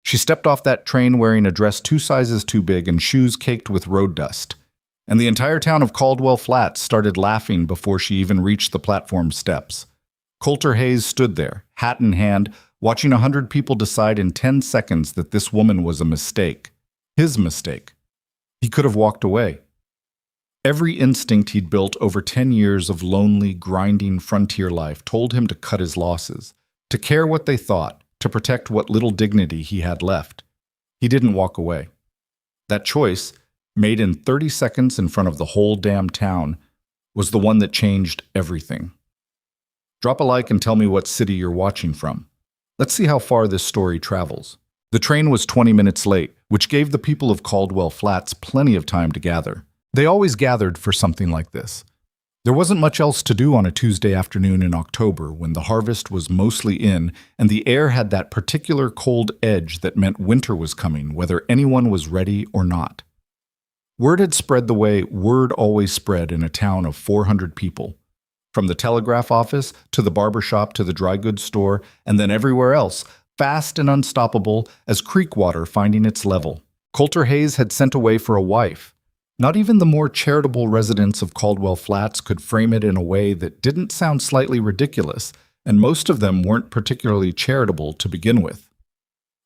She stepped off that train wearing a dress 2 sizes too big and shoes caked with road dust. And the entire town of Caldwell Flats started laughing before she even reached the platform steps. Coulter Hayes stood there, hat in hand, watching 100 people decide in 10 seconds that this woman was a mistake. His mistake. He could have walked away. Every instinct he'd built over 10 years of lonely, grinding frontier life told him to cut his losses, to care what they thought, to protect what little dignity he had left. He didn't walk away. That choice, made in 30 seconds in front of the whole damn town, was the one that changed everything. Drop a like and tell me what city you're watching from. Let's see how far this story travels. The train was 20 minutes late, which gave the people of Caldwell Flats plenty of time to gather. They always gathered for something like this. There wasn't much else to do on a Tuesday afternoon in October when the harvest was mostly in and the air had that particular cold edge that meant winter was coming, whether anyone was ready or not. Word had spread the way word always spread in a town of 400 people. From the telegraph office to the barber shop to the dry goods store and then everywhere else, fast and unstoppable as creek water finding its level. Coulter Hayes had sent away for a wife. Not even the more charitable residents of Caldwell Flats could frame it in a way that didn't sound slightly ridiculous, and most of them weren't particularly charitable to begin with.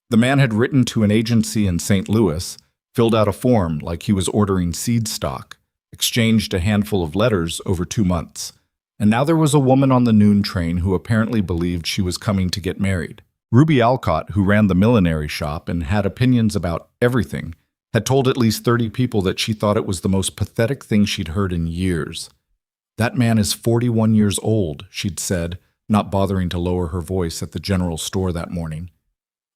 The man had written to an agency in St. Louis, filled out a form like he was ordering seed stock, exchanged a handful of letters over 2 months, and now there was a woman on the noon train who apparently believed she was coming to get married. Ruby Alcott, who ran the millinery shop and had opinions about everything, had told at least 30 people that she thought it was the most pathetic thing she'd heard in years. "That man is 41 years old," she'd said, not bothering to lower her voice at the general store that morning.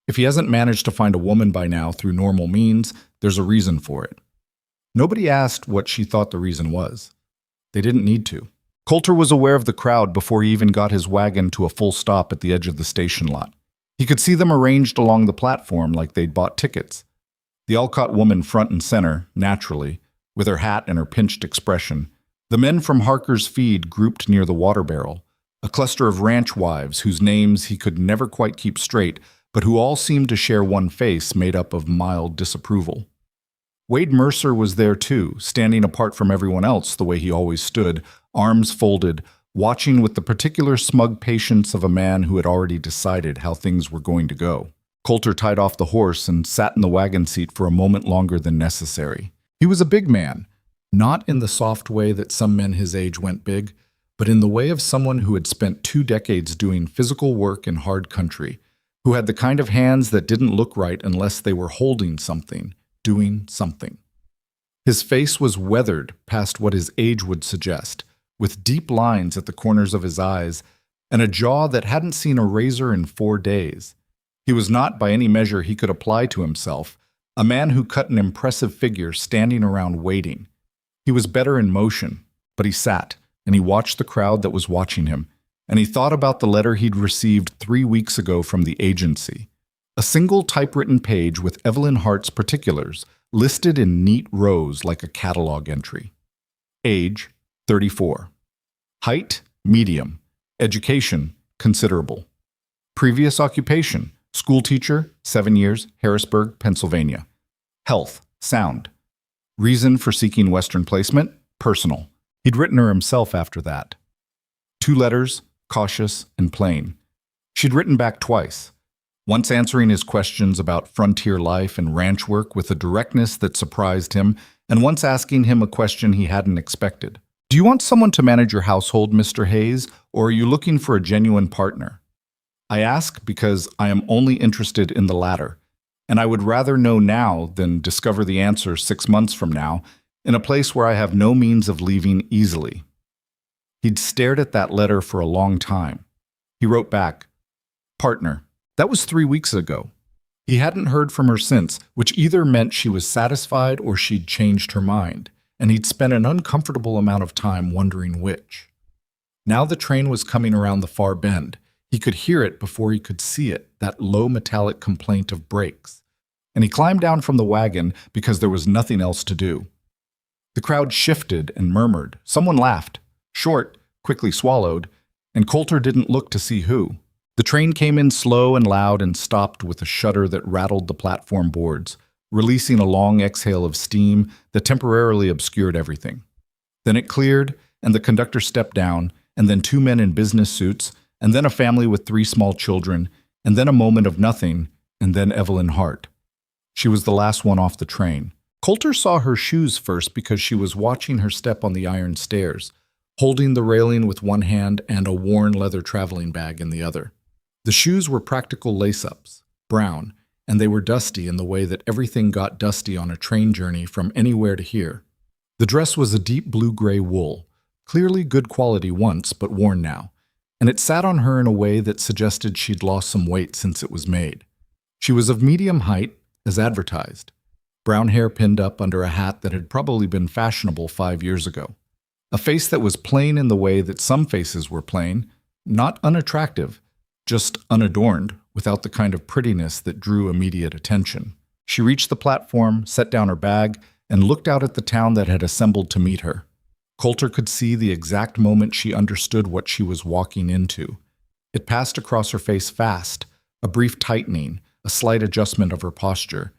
"If he hasn't managed to find a woman by now through normal means, there's a reason for it." Nobody asked what she thought the reason was. They didn't need to. Coulter was aware of the crowd before he even got his wagon to a full stop at the edge of the station lot. He could see them arranged along the platform like they'd bought tickets. The Alcott woman front and center, naturally, with her hat and her pinched expression. The men from Harker's Feed grouped near the water barrel, a cluster of ranch wives whose names he could never quite keep straight, but who all seemed to share one face made up of mild disapproval. Wade Mercer was there too, standing apart from everyone else the way he always stood, arms folded, watching with the particular smug patience of a man who had already decided how things were going to go. Coulter tied off the horse and sat in the wagon seat for a moment longer than necessary. He was a big man, not in the soft way that some men his age went big, but in the way of someone who had spent 2 decades doing physical work in hard country, who had the kind of hands that didn't look right unless they were holding something, doing something. His face was weathered past what his age would suggest, with deep lines at the corners of his eyes and a jaw that hadn't seen a razor in 4 days. He was not, by any measure he could apply to himself, a man who cut an impressive figure standing around waiting. He was better in motion, but he sat, and he watched the crowd that was watching him, and he thought about the letter he'd received 3 weeks ago from the agency. A single typewritten page with Evelyn Hart's particulars, listed in neat rows like a catalog entry. Age, 34. Height, medium. Education, considerable. Previous occupation, schoolteacher, 7 years, Harrisburg, Pennsylvania. Health, sound. Reason for seeking Western placement, personal. He'd written her himself after that. 2 letters, cautious and plain. She'd written back twice, once answering his questions about frontier life and ranch work with a directness that surprised him, and once asking him a question he hadn't expected. "Do you want someone to manage your household, Mr. Hayes, or are you looking for a genuine partner? I ask because I am only interested in the latter, and I would rather know now than discover the answer 6 months from now in a place where I have no means of leaving easily." He'd stared at that letter for a long time. He wrote back, "Partner." That was 3 weeks ago. He hadn't heard from her since, which either meant she was satisfied or she'd changed her mind, and he'd spent an uncomfortable amount of time wondering which. Now the train was coming around the far bend. He could hear it before he could see it, that low metallic complaint of brakes. And he climbed down from the wagon because there was nothing else to do. The crowd shifted and murmured. Someone laughed, short, quickly swallowed, and Coulter didn't look to see who. The train came in slow and loud and stopped with a shudder that rattled the platform boards, releasing a long exhale of steam that temporarily obscured everything. Then it cleared, and the conductor stepped down, and then two men in business suits, and then a family with three small children, and then a moment of nothing, and then Evelyn Hart. She was the last one off the train. Coulter saw her shoes first because she was watching her step on the iron stairs, holding the railing with one hand and a worn leather traveling bag in the other. The shoes were practical lace-ups, brown, and they were dusty in the way that everything got dusty on a train journey from anywhere to here. The dress was a deep blue-gray wool, clearly good quality once but worn now, and it sat on her in a way that suggested she'd lost some weight since it was made. She was of medium height, as advertised, brown hair pinned up under a hat that had probably been fashionable 5 years ago. A face that was plain in the way that some faces were plain, not unattractive, just unadorned, without the kind of prettiness that drew immediate attention. She reached the platform, set down her bag, and looked out at the town that had assembled to meet her. Coulter could see the exact moment she understood what she was walking into. It passed across her face fast, a brief tightening, a slight adjustment of her posture,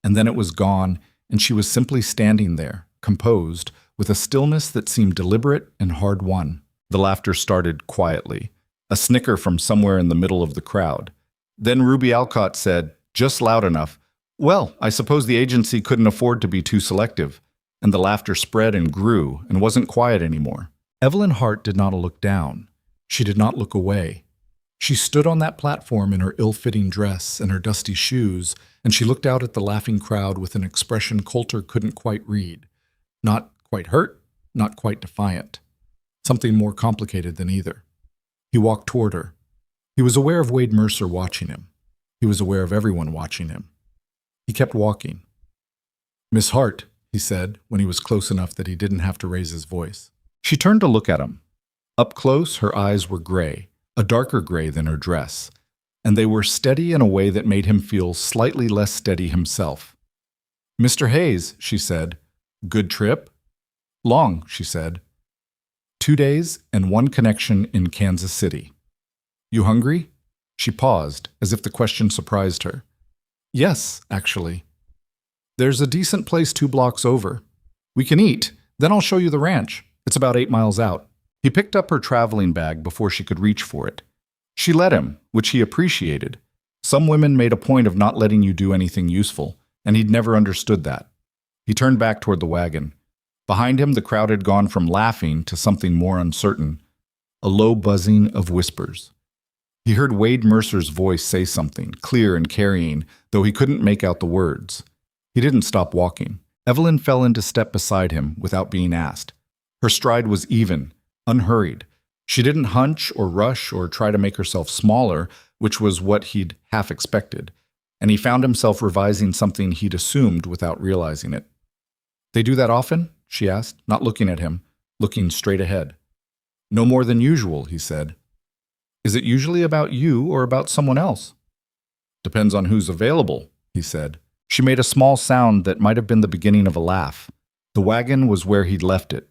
and then it was gone, and she was simply standing there, composed, with a stillness that seemed deliberate and hard-won. The laughter started quietly, a snicker from somewhere in the middle of the crowd. Then Ruby Alcott said, just loud enough, "Well, I suppose the agency couldn't afford to be too selective." And the laughter spread and grew and wasn't quiet anymore. Evelyn Hart did not look down. She did not look away. She stood on that platform in her ill-fitting dress and her dusty shoes, and she looked out at the laughing crowd with an expression Coulter couldn't quite read. Not quite hurt, not quite defiant. Something more complicated than either. He walked toward her. He was aware of Wade Mercer watching him. He was aware of everyone watching him. He kept walking. "Miss Hart," he said, when he was close enough that he didn't have to raise his voice. She turned to look at him. Up close, her eyes were gray, a darker gray than her dress, and they were steady in a way that made him feel slightly less steady himself. "Mr. Hayes," she said. "Good trip?" "Long," she said. 2 days and one connection in Kansas City. "You hungry?" She paused, as if the question surprised her. "Yes, actually. There's a decent place 2 blocks over. We can eat, then I'll show you the ranch. It's about 8 miles out." He picked up her traveling bag before she could reach for it. She let him, which he appreciated. Some women made a point of not letting you do anything useful, and he'd never understood that. He turned back toward the wagon. Behind him, the crowd had gone from laughing to something more uncertain, a low buzzing of whispers. He heard Wade Mercer's voice say something, clear and carrying, though he couldn't make out the words. He didn't stop walking. Evelyn fell into step beside him without being asked. Her stride was even, unhurried. She didn't hunch or rush or try to make herself smaller, which was what he'd half expected, and he found himself revising something he'd assumed without realizing it. "They do that often?" she asked, not looking at him, looking straight ahead. "No more than usual," he said. "Is it usually about you or about someone else?" "Depends on who's available," he said. She made a small sound that might have been the beginning of a laugh. The wagon was where he'd left it.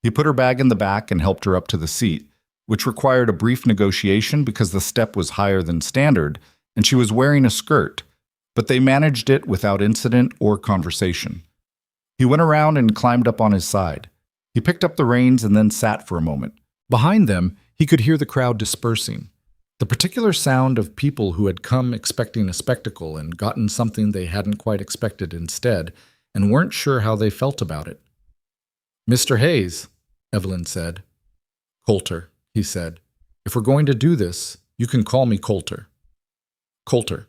He put her bag in the back and helped her up to the seat, which required a brief negotiation because the step was higher than standard, and she was wearing a skirt, but they managed it without incident or conversation. He went around and climbed up on his side. He picked up the reins and then sat for a moment. Behind them, he could hear the crowd dispersing. The particular sound of people who had come expecting a spectacle and gotten something they hadn't quite expected instead, and weren't sure how they felt about it. "Mr. Hayes," Evelyn said. "Coulter," he said. "If we're going to do this, you can call me Coulter." "Coulter."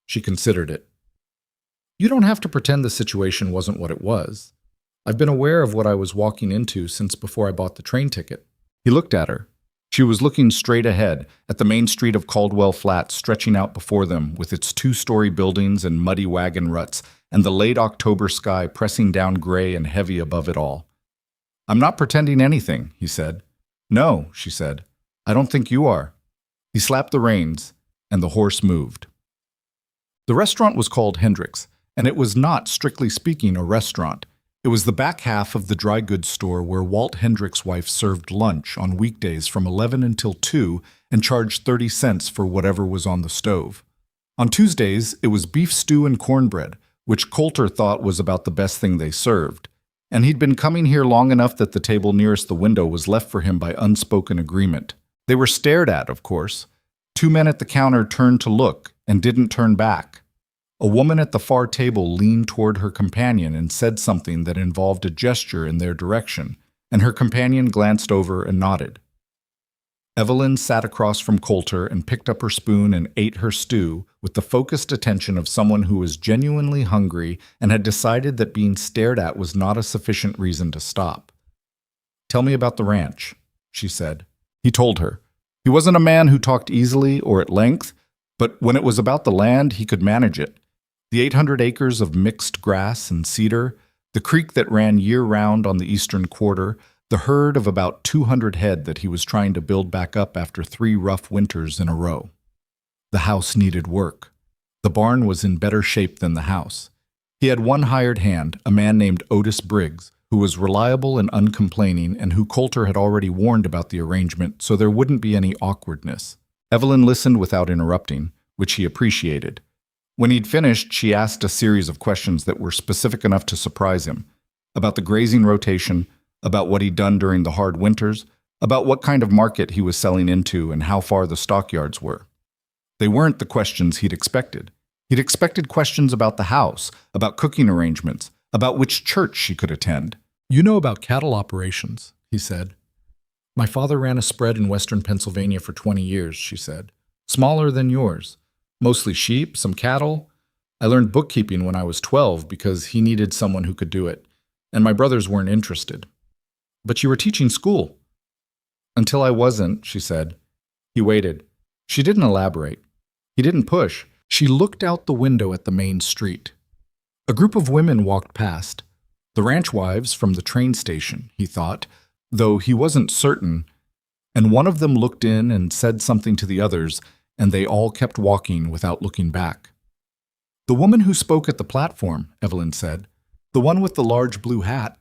She considered it. "You don't have to pretend the situation wasn't what it was. I've been aware of what I was walking into since before I bought the train ticket." He looked at her. She was looking straight ahead, at the main street of Caldwell Flats stretching out before them with its 2-story buildings and muddy wagon ruts, and the late October sky pressing down gray and heavy above it all. "I'm not pretending anything," he said. "No," she said. "I don't think you are." He slapped the reins, and the horse moved. The restaurant was called Hendrick's, and it was not, strictly speaking, a restaurant. It was the back half of the dry goods store where Walt Hendrick's wife served lunch on weekdays from 11 until 2 and charged 30 cents for whatever was on the stove. On Tuesdays, it was beef stew and cornbread, which Coulter thought was about the best thing they served. And he'd been coming here long enough that the table nearest the window was left for him by unspoken agreement. They were stared at, of course. 2 men at the counter turned to look and didn't turn back. A woman at the far table leaned toward her companion and said something that involved a gesture in their direction, and her companion glanced over and nodded. Evelyn sat across from Coulter and picked up her spoon and ate her stew with the focused attention of someone who was genuinely hungry and had decided that being stared at was not a sufficient reason to stop. "Tell me about the ranch," she said. He told her. He wasn't a man who talked easily or at length, but when it was about the land, he could manage it. The 800 acres of mixed grass and cedar, the creek that ran year-round on the eastern quarter, the herd of about 200 head that he was trying to build back up after 3 rough winters in a row. The house needed work. The barn was in better shape than the house. He had one hired hand, a man named Otis Briggs, who was reliable and uncomplaining and who Coulter had already warned about the arrangement so there wouldn't be any awkwardness. Evelyn listened without interrupting, which he appreciated. When he'd finished, she asked a series of questions that were specific enough to surprise him, about the grazing rotation, about what he'd done during the hard winters, about what kind of market he was selling into and how far the stockyards were. They weren't the questions he'd expected. He'd expected questions about the house, about cooking arrangements, about which church she could attend. "You know about cattle operations," he said. "My father ran a spread in western Pennsylvania for 20 years, she said. "Smaller than yours. Mostly sheep, some cattle. I learned bookkeeping when I was 12 because he needed someone who could do it, and my brothers weren't interested." "But you were teaching school." "Until I wasn't," she said. He waited. She didn't elaborate. He didn't push. She looked out the window at the main street. A group of women walked past. The ranch wives from the train station, he thought, though he wasn't certain, and one of them looked in and said something to the others, and they all kept walking without looking back. "The woman who spoke at the platform," Evelyn said. "The one with the large blue hat.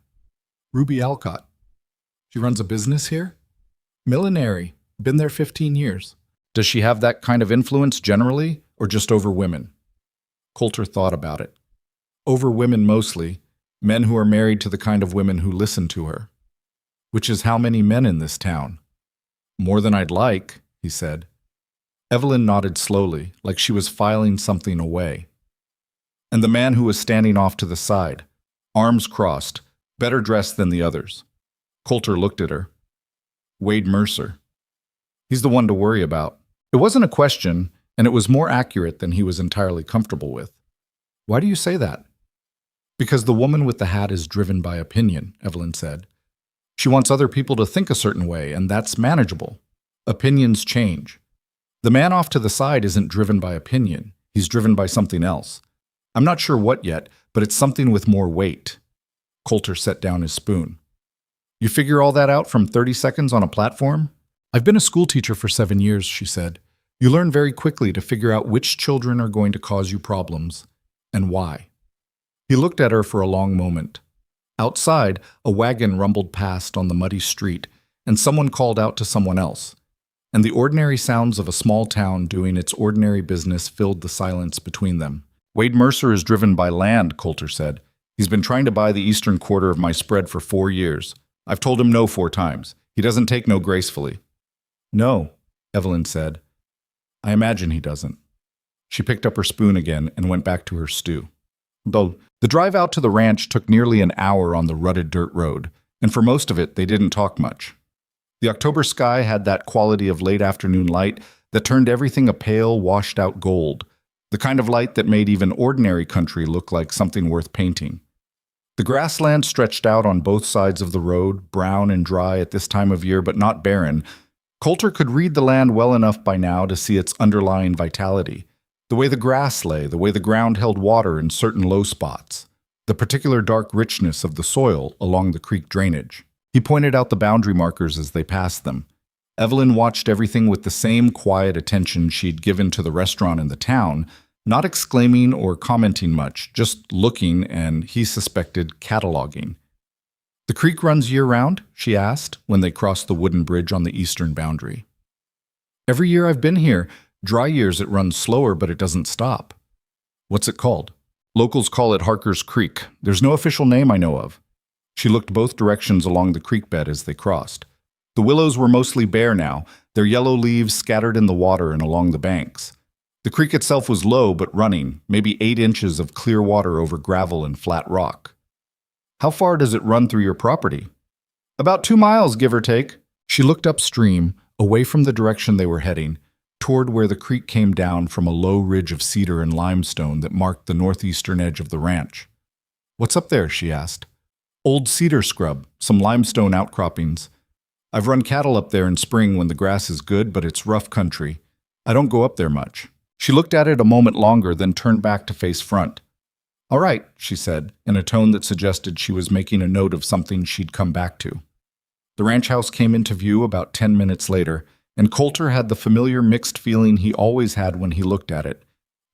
Ruby Alcott. She runs a business here? Millinery. Been there 15 years. Does she have that kind of influence generally, or just over women?" Coulter thought about it. Over women mostly, men who are married to the kind of women who listen to her. "Which is how many men in this town?" "More than I'd like," he said. Evelyn nodded slowly, like she was filing something away. "And the man who was standing off to the side, arms crossed, better dressed than the others." Coulter looked at her. "Wade Mercer. He's the one to worry about." It wasn't a question, and it was more accurate than he was entirely comfortable with. "Why do you say that?" "Because the woman with the hat is driven by opinion," Evelyn said. "She wants other people to think a certain way, and that's manageable. Opinions change. The man off to the side isn't driven by opinion. He's driven by something else. I'm not sure what yet, but it's something with more weight." Coulter set down his spoon. "You figure all that out from 30 seconds on a platform?" "I've been a school teacher for 7 years, she said. "You learn very quickly to figure out which children are going to cause you problems, and why." He looked at her for a long moment. Outside, a wagon rumbled past on the muddy street, and someone called out to someone else. And the ordinary sounds of a small town doing its ordinary business filled the silence between them. "Wade Mercer is driven by land," Coulter said. "He's been trying to buy the eastern quarter of my spread for 4 years. I've told him no 4 times. He doesn't take no gracefully." "No," Evelyn said. "I imagine he doesn't." She picked up her spoon again and went back to her stew. Though the drive out to the ranch took nearly an hour on the rutted dirt road, and for most of it they didn't talk much. The October sky had that quality of late afternoon light that turned everything a pale, washed-out gold, the kind of light that made even ordinary country look like something worth painting. The grassland stretched out on both sides of the road, brown and dry at this time of year, but not barren. Coulter could read the land well enough by now to see its underlying vitality, the way the grass lay, the way the ground held water in certain low spots, the particular dark richness of the soil along the creek drainage. He pointed out the boundary markers as they passed them. Evelyn watched everything with the same quiet attention she'd given to the restaurant in the town, not exclaiming or commenting much, just looking and, he suspected, cataloging. "The creek runs year-round?" she asked when they crossed the wooden bridge on the eastern boundary. "Every year I've been here. Dry years it runs slower, but it doesn't stop." "What's it called?" "Locals call it Harker's Creek. There's no official name I know of." She looked both directions along the creek bed as they crossed. The willows were mostly bare now, their yellow leaves scattered in the water and along the banks. The creek itself was low but running, maybe 8 inches of clear water over gravel and flat rock. "How far does it run through your property?" "About 2 miles, give or take." She looked upstream, away from the direction they were heading, toward where the creek came down from a low ridge of cedar and limestone that marked the northeastern edge of the ranch. "What's up there?" she asked. "Old cedar scrub, some limestone outcroppings. I've run cattle up there in spring when the grass is good, but it's rough country. I don't go up there much." She looked at it a moment longer, then turned back to face front. "All right," she said, in a tone that suggested she was making a note of something she'd come back to. The ranch house came into view about 10 minutes later, and Coulter had the familiar mixed feeling he always had when he looked at it,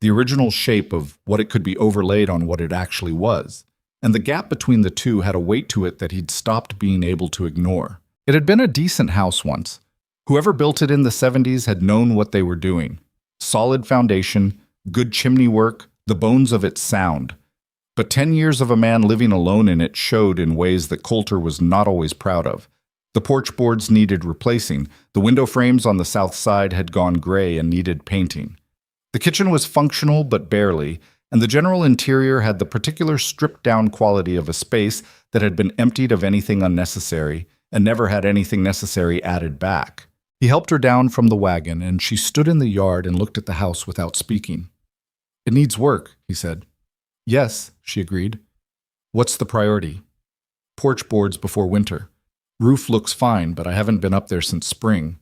the original shape of what it could be overlaid on what it actually was, and the gap between the two had a weight to it that he'd stopped being able to ignore. It had been a decent house once. Whoever built it in the 70s had known what they were doing. Solid foundation, good chimney work, the bones of it sound. But 10 years of a man living alone in it showed in ways that Coulter was not always proud of. The porch boards needed replacing. The window frames on the south side had gone gray and needed painting. The kitchen was functional but barely, and the general interior had the particular stripped-down quality of a space that had been emptied of anything unnecessary and never had anything necessary added back. He helped her down from the wagon, and she stood in the yard and looked at the house without speaking. "It needs work," he said. "Yes," she agreed. "What's the priority?" "Porch boards before winter. Roof looks fine, but I haven't been up there since spring."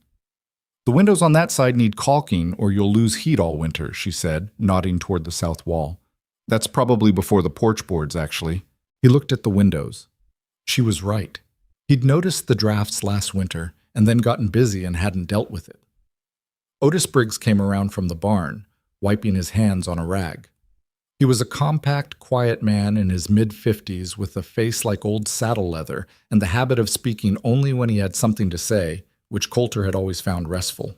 "The windows on that side need caulking or you'll lose heat all winter," she said, nodding toward the south wall. "That's probably before the porch boards, actually." He looked at the windows. She was right. He'd noticed the drafts last winter and then gotten busy and hadn't dealt with it. Otis Briggs came around from the barn, wiping his hands on a rag. He was a compact, quiet man in his mid-50s with a face like old saddle leather and the habit of speaking only when he had something to say, which Coulter had always found restful.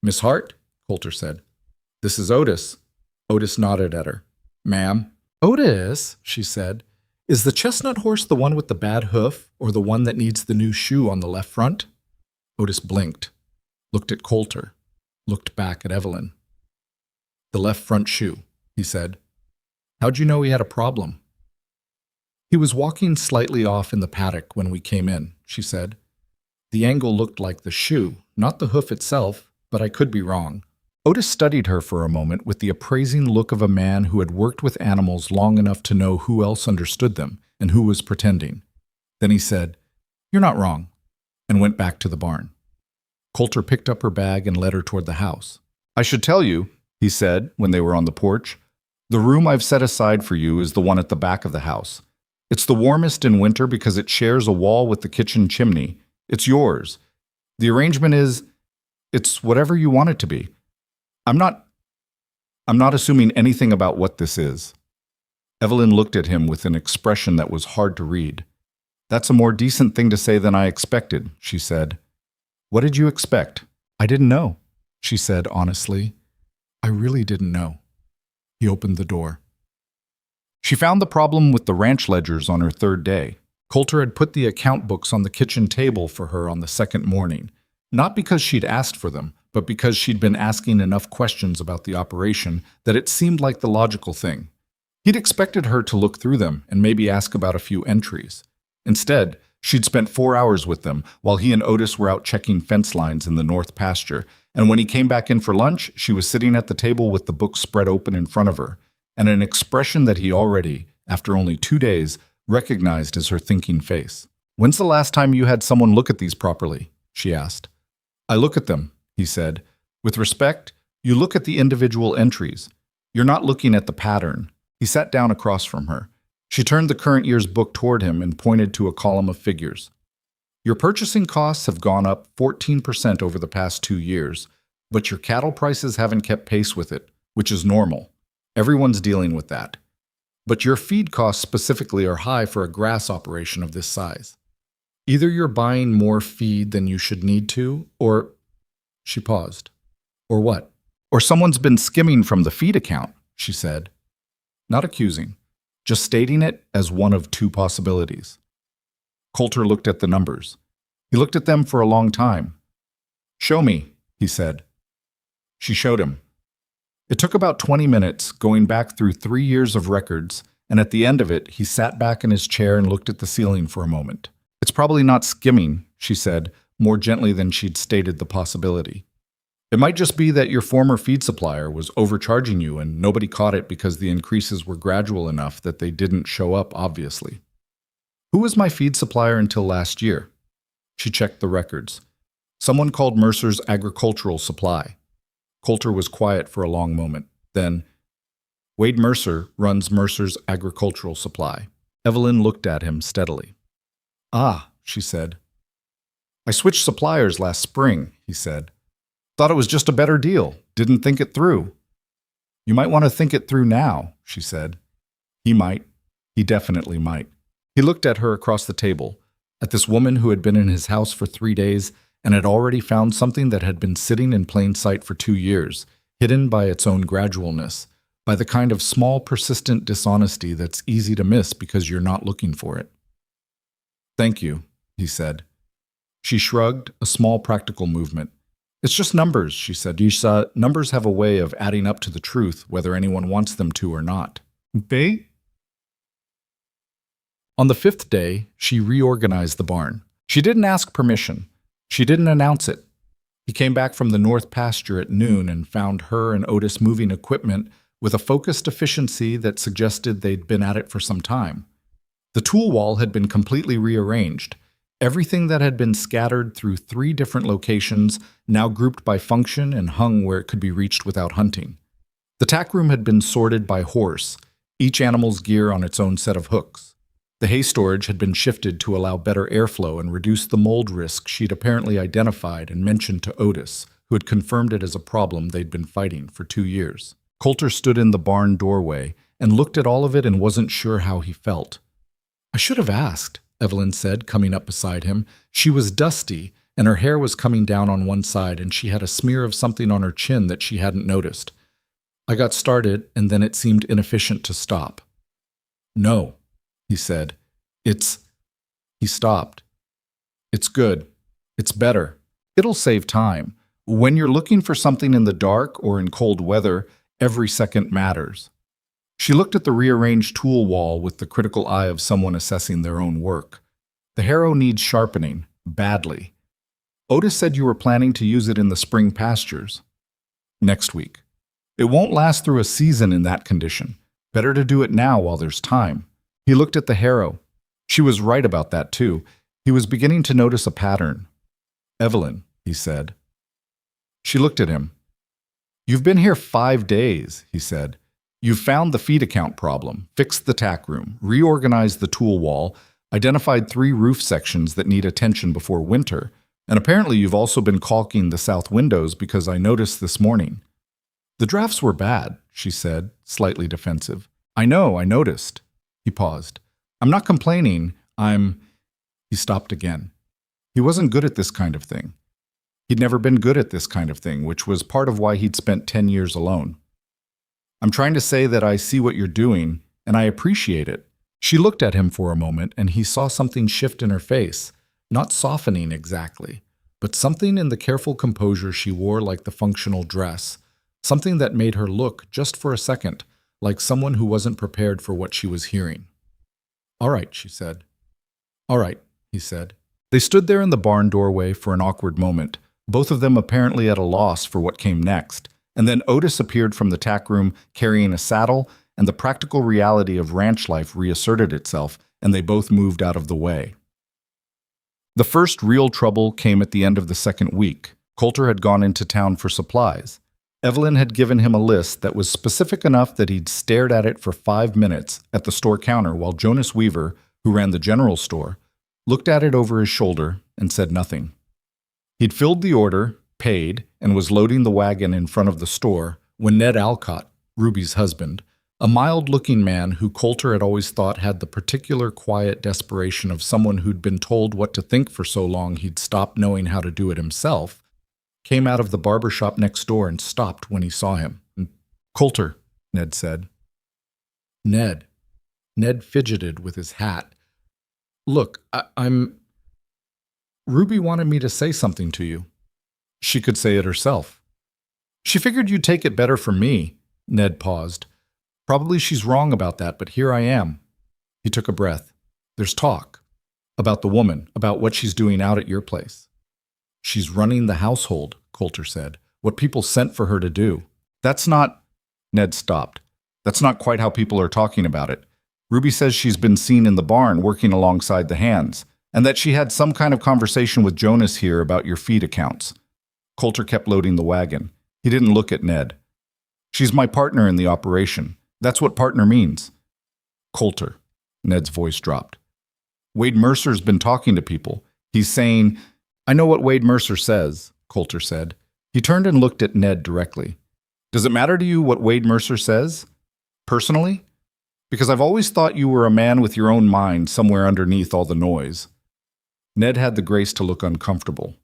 "Miss Hart?" Coulter said. "This is Otis." Otis nodded at her. "Ma'am?" "Otis," she said, "is the chestnut horse the one with the bad hoof or the one that needs the new shoe on the left front?" Otis blinked, looked at Coulter, looked back at Evelyn. "The left front shoe," he said. "How'd you know he had a problem?" "He was walking slightly off in the paddock when we came in," she said. "The angle looked like the shoe, not the hoof itself, but I could be wrong." Otis studied her for a moment with the appraising look of a man who had worked with animals long enough to know who else understood them and who was pretending. Then he said, "You're not wrong," and went back to the barn. Coulter picked up her bag and led her toward the house. "I should tell you," he said when they were on the porch, "the room I've set aside for you is the one at the back of the house. It's the warmest in winter because it shares a wall with the kitchen chimney. It's yours. The arrangement is, it's whatever you want it to be. I'm not assuming anything about what this is." Evelyn looked at him with an expression that was hard to read. "That's a more decent thing to say than I expected," she said. "What did you expect?" "I didn't know," she said honestly. "I really didn't know." He opened the door. She found the problem with the ranch ledgers on her third day. Coulter had put the account books on the kitchen table for her on the second morning, not because she'd asked for them, but because she'd been asking enough questions about the operation that it seemed like the logical thing. He'd expected her to look through them and maybe ask about a few entries. Instead, she'd spent 4 hours with them while he and Otis were out checking fence lines in the north pasture, and when he came back in for lunch, she was sitting at the table with the books spread open in front of her, and an expression that he already, after only 2 days, recognized as her thinking face. "When's the last time you had someone look at these properly?" she asked. "I look at them," he said. "With respect, you look at the individual entries. You're not looking at the pattern." He sat down across from her. She turned the current year's book toward him and pointed to a column of figures. "Your purchasing costs have gone up 14% over the past 2 years, but your cattle prices haven't kept pace with it. which is normal. Everyone's dealing with that. But your feed costs specifically are high for a grass operation of this size. Either you're buying more feed than you should need to, or... She paused. Or what? Or someone's been skimming from the feed account, she said. Not accusing, just stating it as one of two possibilities. Coulter looked at the numbers. He looked at them for a long time. Show me, he said. She showed him. It took about 20 minutes, going back through 3 years of records, and at the end of it, he sat back in his chair and looked at the ceiling for a moment. It's probably not skimming, she said, more gently than she'd stated the possibility. It might just be that your former feed supplier was overcharging you and nobody caught it because the increases were gradual enough that they didn't show up obviously. Who was my feed supplier until last year? She checked the records. Someone called Mercer's Agricultural Supply. Coulter was quiet for a long moment. Then, Wade Mercer runs Mercer's Agricultural Supply. Evelyn looked at him steadily. Ah, she said. I switched suppliers last spring, he said. Thought it was just a better deal. Didn't think it through. You might want to think it through now, she said. He might. He definitely might. He looked at her across the table, at this woman who had been in his house for 3 days and had already found something that had been sitting in plain sight for 2 years, hidden by its own gradualness, by the kind of small, persistent dishonesty that's easy to miss because you're not looking for it. Thank you, he said. She shrugged, a small practical movement. It's just numbers, she said. Numbers have a way of adding up to the truth, whether anyone wants them to or not. They? On the 5th day, she reorganized the barn. She didn't ask permission. She didn't announce it. He came back from the north pasture at noon and found her and Otis moving equipment with a focused efficiency that suggested they'd been at it for some time. The tool wall had been completely rearranged. Everything that had been scattered through 3 different locations, now grouped by function and hung where it could be reached without hunting. The tack room had been sorted by horse, each animal's gear on its own set of hooks. The hay storage had been shifted to allow better airflow and reduce the mold risk she'd apparently identified and mentioned to Otis, who had confirmed it as a problem they'd been fighting for 2 years. Coulter stood in the barn doorway and looked at all of it and wasn't sure how he felt. I should have asked, Evelyn said, coming up beside him. She was dusty, and her hair was coming down on one side, and she had a smear of something on her chin that she hadn't noticed. I got started, and then it seemed inefficient to stop. No, he said. He stopped. It's good. It's better. It'll save time. When you're looking for something in the dark or in cold weather, every second matters. She looked at the rearranged tool wall with the critical eye of someone assessing their own work. The harrow needs sharpening, badly. Otis said you were planning to use it in the spring pastures. Next week. It won't last through a season in that condition. Better to do it now while there's time. He looked at the harrow. She was right about that too. He was beginning to notice a pattern. Evelyn, he said. She looked at him. You've been here 5 days, he said. You've found the feed account problem, fixed the tack room, reorganized the tool wall, identified 3 roof sections that need attention before winter, and apparently you've also been caulking the south windows because I noticed this morning. The drafts were bad, she said, slightly defensive. I know, I noticed. He paused. I'm not complaining, He stopped again. He wasn't good at this kind of thing. He'd never been good at this kind of thing, which was part of why he'd spent 10 years alone. I'm trying to say that I see what you're doing, and I appreciate it. She looked at him for a moment, and he saw something shift in her face, not softening exactly, but something in the careful composure she wore like the functional dress, something that made her look, just for a second, like someone who wasn't prepared for what she was hearing. All right, she said. All right, he said. They stood there in the barn doorway for an awkward moment, both of them apparently at a loss for what came next. And then Otis appeared from the tack room carrying a saddle, and the practical reality of ranch life reasserted itself, and they both moved out of the way. The first real trouble came at the end of the 2nd week. Coulter had gone into town for supplies. Evelyn had given him a list that was specific enough that he'd stared at it for 5 minutes at the store counter while Jonas Weaver, who ran the general store, looked at it over his shoulder and said nothing. He'd filled the order, paid, and was loading the wagon in front of the store when Ned Alcott, Ruby's husband, a mild-looking man who Coulter had always thought had the particular quiet desperation of someone who'd been told what to think for so long he'd stopped knowing how to do it himself, came out of the barber shop next door and stopped when he saw him. "Coulter," Ned said. "Ned." Ned fidgeted with his hat. "Look, I'm... Ruby wanted me to say something to you." She could say it herself. "She figured you'd take it better from me." Ned paused. "Probably she's wrong about that, but here I am." He took a breath. "There's talk. About the woman, about what she's doing out at your place." "She's running the household," Coulter said. "What people sent for her to do." "That's not..." Ned stopped. "That's not quite how people are talking about it. Ruby says she's been seen in the barn working alongside the hands, and that she had some kind of conversation with Jonas here about your feed accounts." Coulter kept loading the wagon. He didn't look at Ned. "She's my partner in the operation. That's what partner means." "Coulter," Ned's voice dropped. "Wade Mercer's been talking to people. He's saying..." "I know what Wade Mercer says," Coulter said. He turned and looked at Ned directly. "Does it matter to you what Wade Mercer says? Personally? Because I've always thought you were a man with your own mind somewhere underneath all the noise." Ned had the grace to look uncomfortable.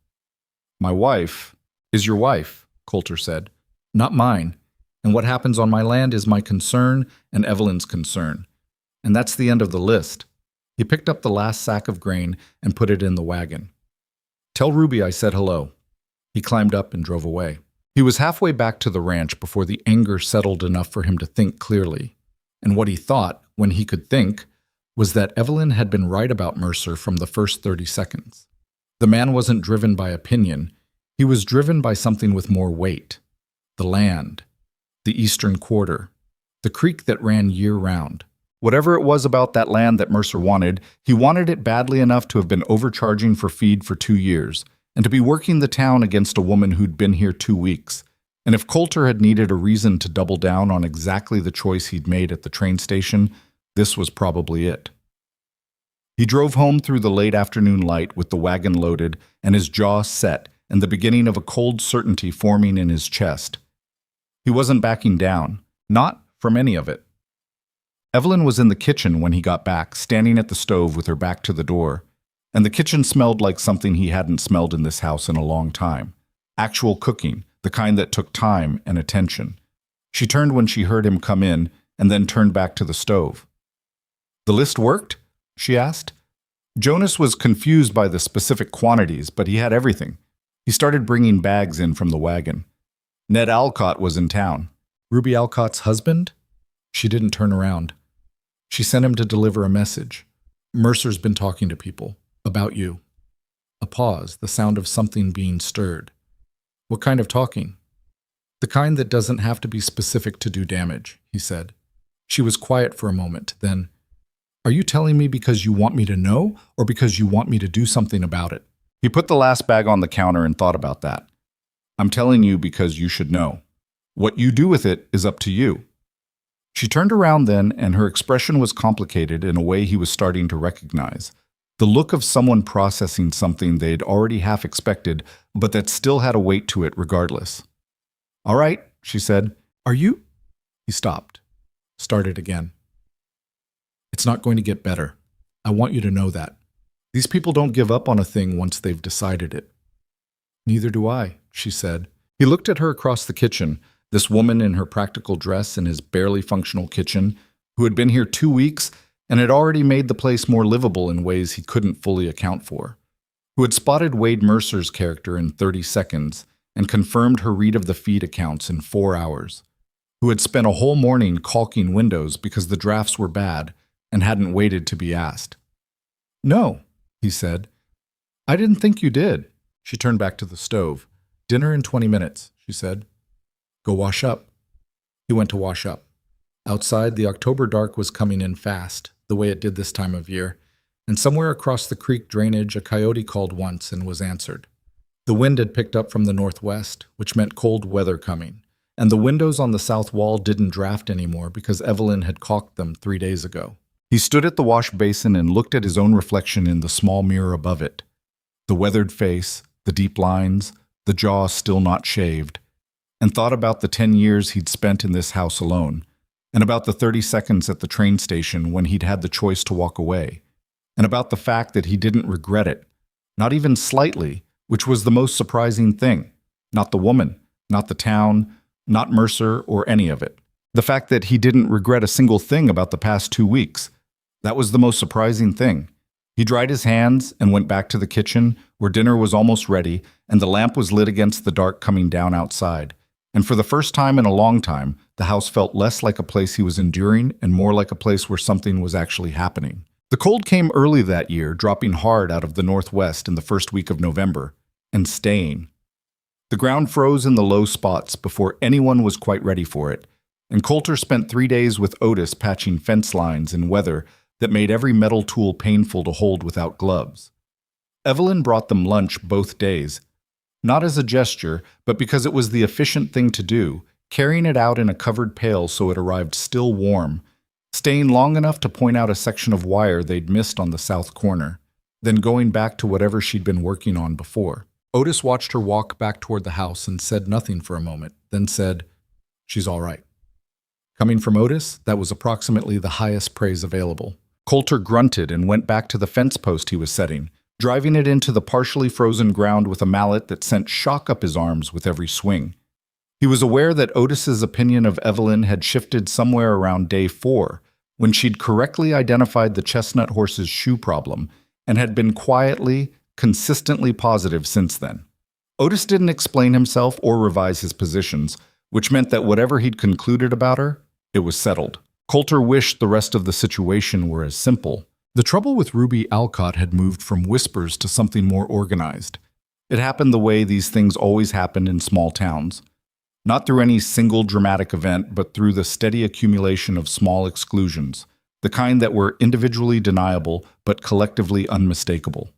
"My wife is your wife," Coulter said. "Not mine. And what happens on my land is my concern and Evelyn's concern. And that's the end of the list." He picked up the last sack of grain and put it in the wagon. "Tell Ruby I said hello." He climbed up and drove away. He was halfway back to the ranch before the anger settled enough for him to think clearly. And what he thought, when he could think, was that Evelyn had been right about Mercer from the first 30 seconds. The man wasn't driven by opinion. He was driven by something with more weight. The land. The eastern quarter. The creek that ran year-round. Whatever it was about that land that Mercer wanted, he wanted it badly enough to have been overcharging for feed for 2 years, and to be working the town against a woman who'd been here 2 weeks. And if Coulter had needed a reason to double down on exactly the choice he'd made at the train station, this was probably it. He drove home through the late afternoon light with the wagon loaded and his jaw set and the beginning of a cold certainty forming in his chest. He wasn't backing down, not from any of it. Evelyn was in the kitchen when he got back, standing at the stove with her back to the door, and the kitchen smelled like something he hadn't smelled in this house in a long time. Actual cooking, the kind that took time and attention. She turned when she heard him come in, and then turned back to the stove. "The list worked?" she asked. Jonas was confused by the specific quantities, but he had everything. He started bringing bags in from the wagon. Ned Alcott was in town. Ruby Alcott's husband? She didn't turn around. She sent him to deliver a message. "Mercer's been talking to people. About you." A pause, the sound of something being stirred. "What kind of talking?" "The kind that doesn't have to be specific to do damage," he said. She was quiet for a moment, then, "Are you telling me because you want me to know, or because you want me to do something about it?" He put the last bag on the counter and thought about that. "I'm telling you because you should know. What you do with it is up to you." She turned around then, and her expression was complicated in a way he was starting to recognize. The look of someone processing something they'd already half expected, but that still had a weight to it regardless. "All right," she said. "Are you—" He stopped. Started again. "It's not going to get better. I want you to know that. These people don't give up on a thing once they've decided it." "Neither do I," she said. He looked at her across the kitchen, this woman in her practical dress in his barely functional kitchen, who had been here 2 weeks and had already made the place more livable in ways he couldn't fully account for, who had spotted Wade Mercer's character in 30 seconds and confirmed her read of the feed accounts in 4 hours, who had spent a whole morning caulking windows because the drafts were bad and hadn't waited to be asked. "No," he said. "I didn't think you did." She turned back to the stove. "Dinner in 20 minutes, she said. "Go wash up." He went to wash up. Outside, the October dark was coming in fast, the way it did this time of year, and somewhere across the creek drainage a coyote called once and was answered. The wind had picked up from the northwest, which meant cold weather coming, and the windows on the south wall didn't draft anymore because Evelyn had caulked them 3 days ago. He stood at the wash basin and looked at his own reflection in the small mirror above it. The weathered face, the deep lines, the jaw still not shaved, and thought about the 10 years he'd spent in this house alone, and about the 30 seconds at the train station when he'd had the choice to walk away, and about the fact that he didn't regret it, not even slightly, which was the most surprising thing. Not the woman, not the town, not Mercer or any of it. The fact that he didn't regret a single thing about the past 2 weeks. That was the most surprising thing. He dried his hands and went back to the kitchen, where dinner was almost ready, and the lamp was lit against the dark coming down outside. And for the first time in a long time, the house felt less like a place he was enduring and more like a place where something was actually happening. The cold came early that year, dropping hard out of the northwest in the first week of November, and staying. The ground froze in the low spots before anyone was quite ready for it, and Coulter spent 3 days with Otis patching fence lines in weather that made every metal tool painful to hold without gloves. Evelyn brought them lunch both days, not as a gesture, but because it was the efficient thing to do, carrying it out in a covered pail so it arrived still warm, staying long enough to point out a section of wire they'd missed on the south corner, then going back to whatever she'd been working on before. Otis watched her walk back toward the house and said nothing for a moment, then said, "She's all right." Coming from Otis, that was approximately the highest praise available. Coulter grunted and went back to the fence post he was setting, driving it into the partially frozen ground with a mallet that sent shock up his arms with every swing. He was aware that Otis's opinion of Evelyn had shifted somewhere around day 4, when she'd correctly identified the chestnut horse's shoe problem and had been quietly, consistently positive since then. Otis didn't explain himself or revise his positions, which meant that whatever he'd concluded about her, it was settled. Coulter wished the rest of the situation were as simple. The trouble with Ruby Alcott had moved from whispers to something more organized. It happened the way these things always happen in small towns. Not through any single dramatic event, but through the steady accumulation of small exclusions, the kind that were individually deniable but collectively unmistakable.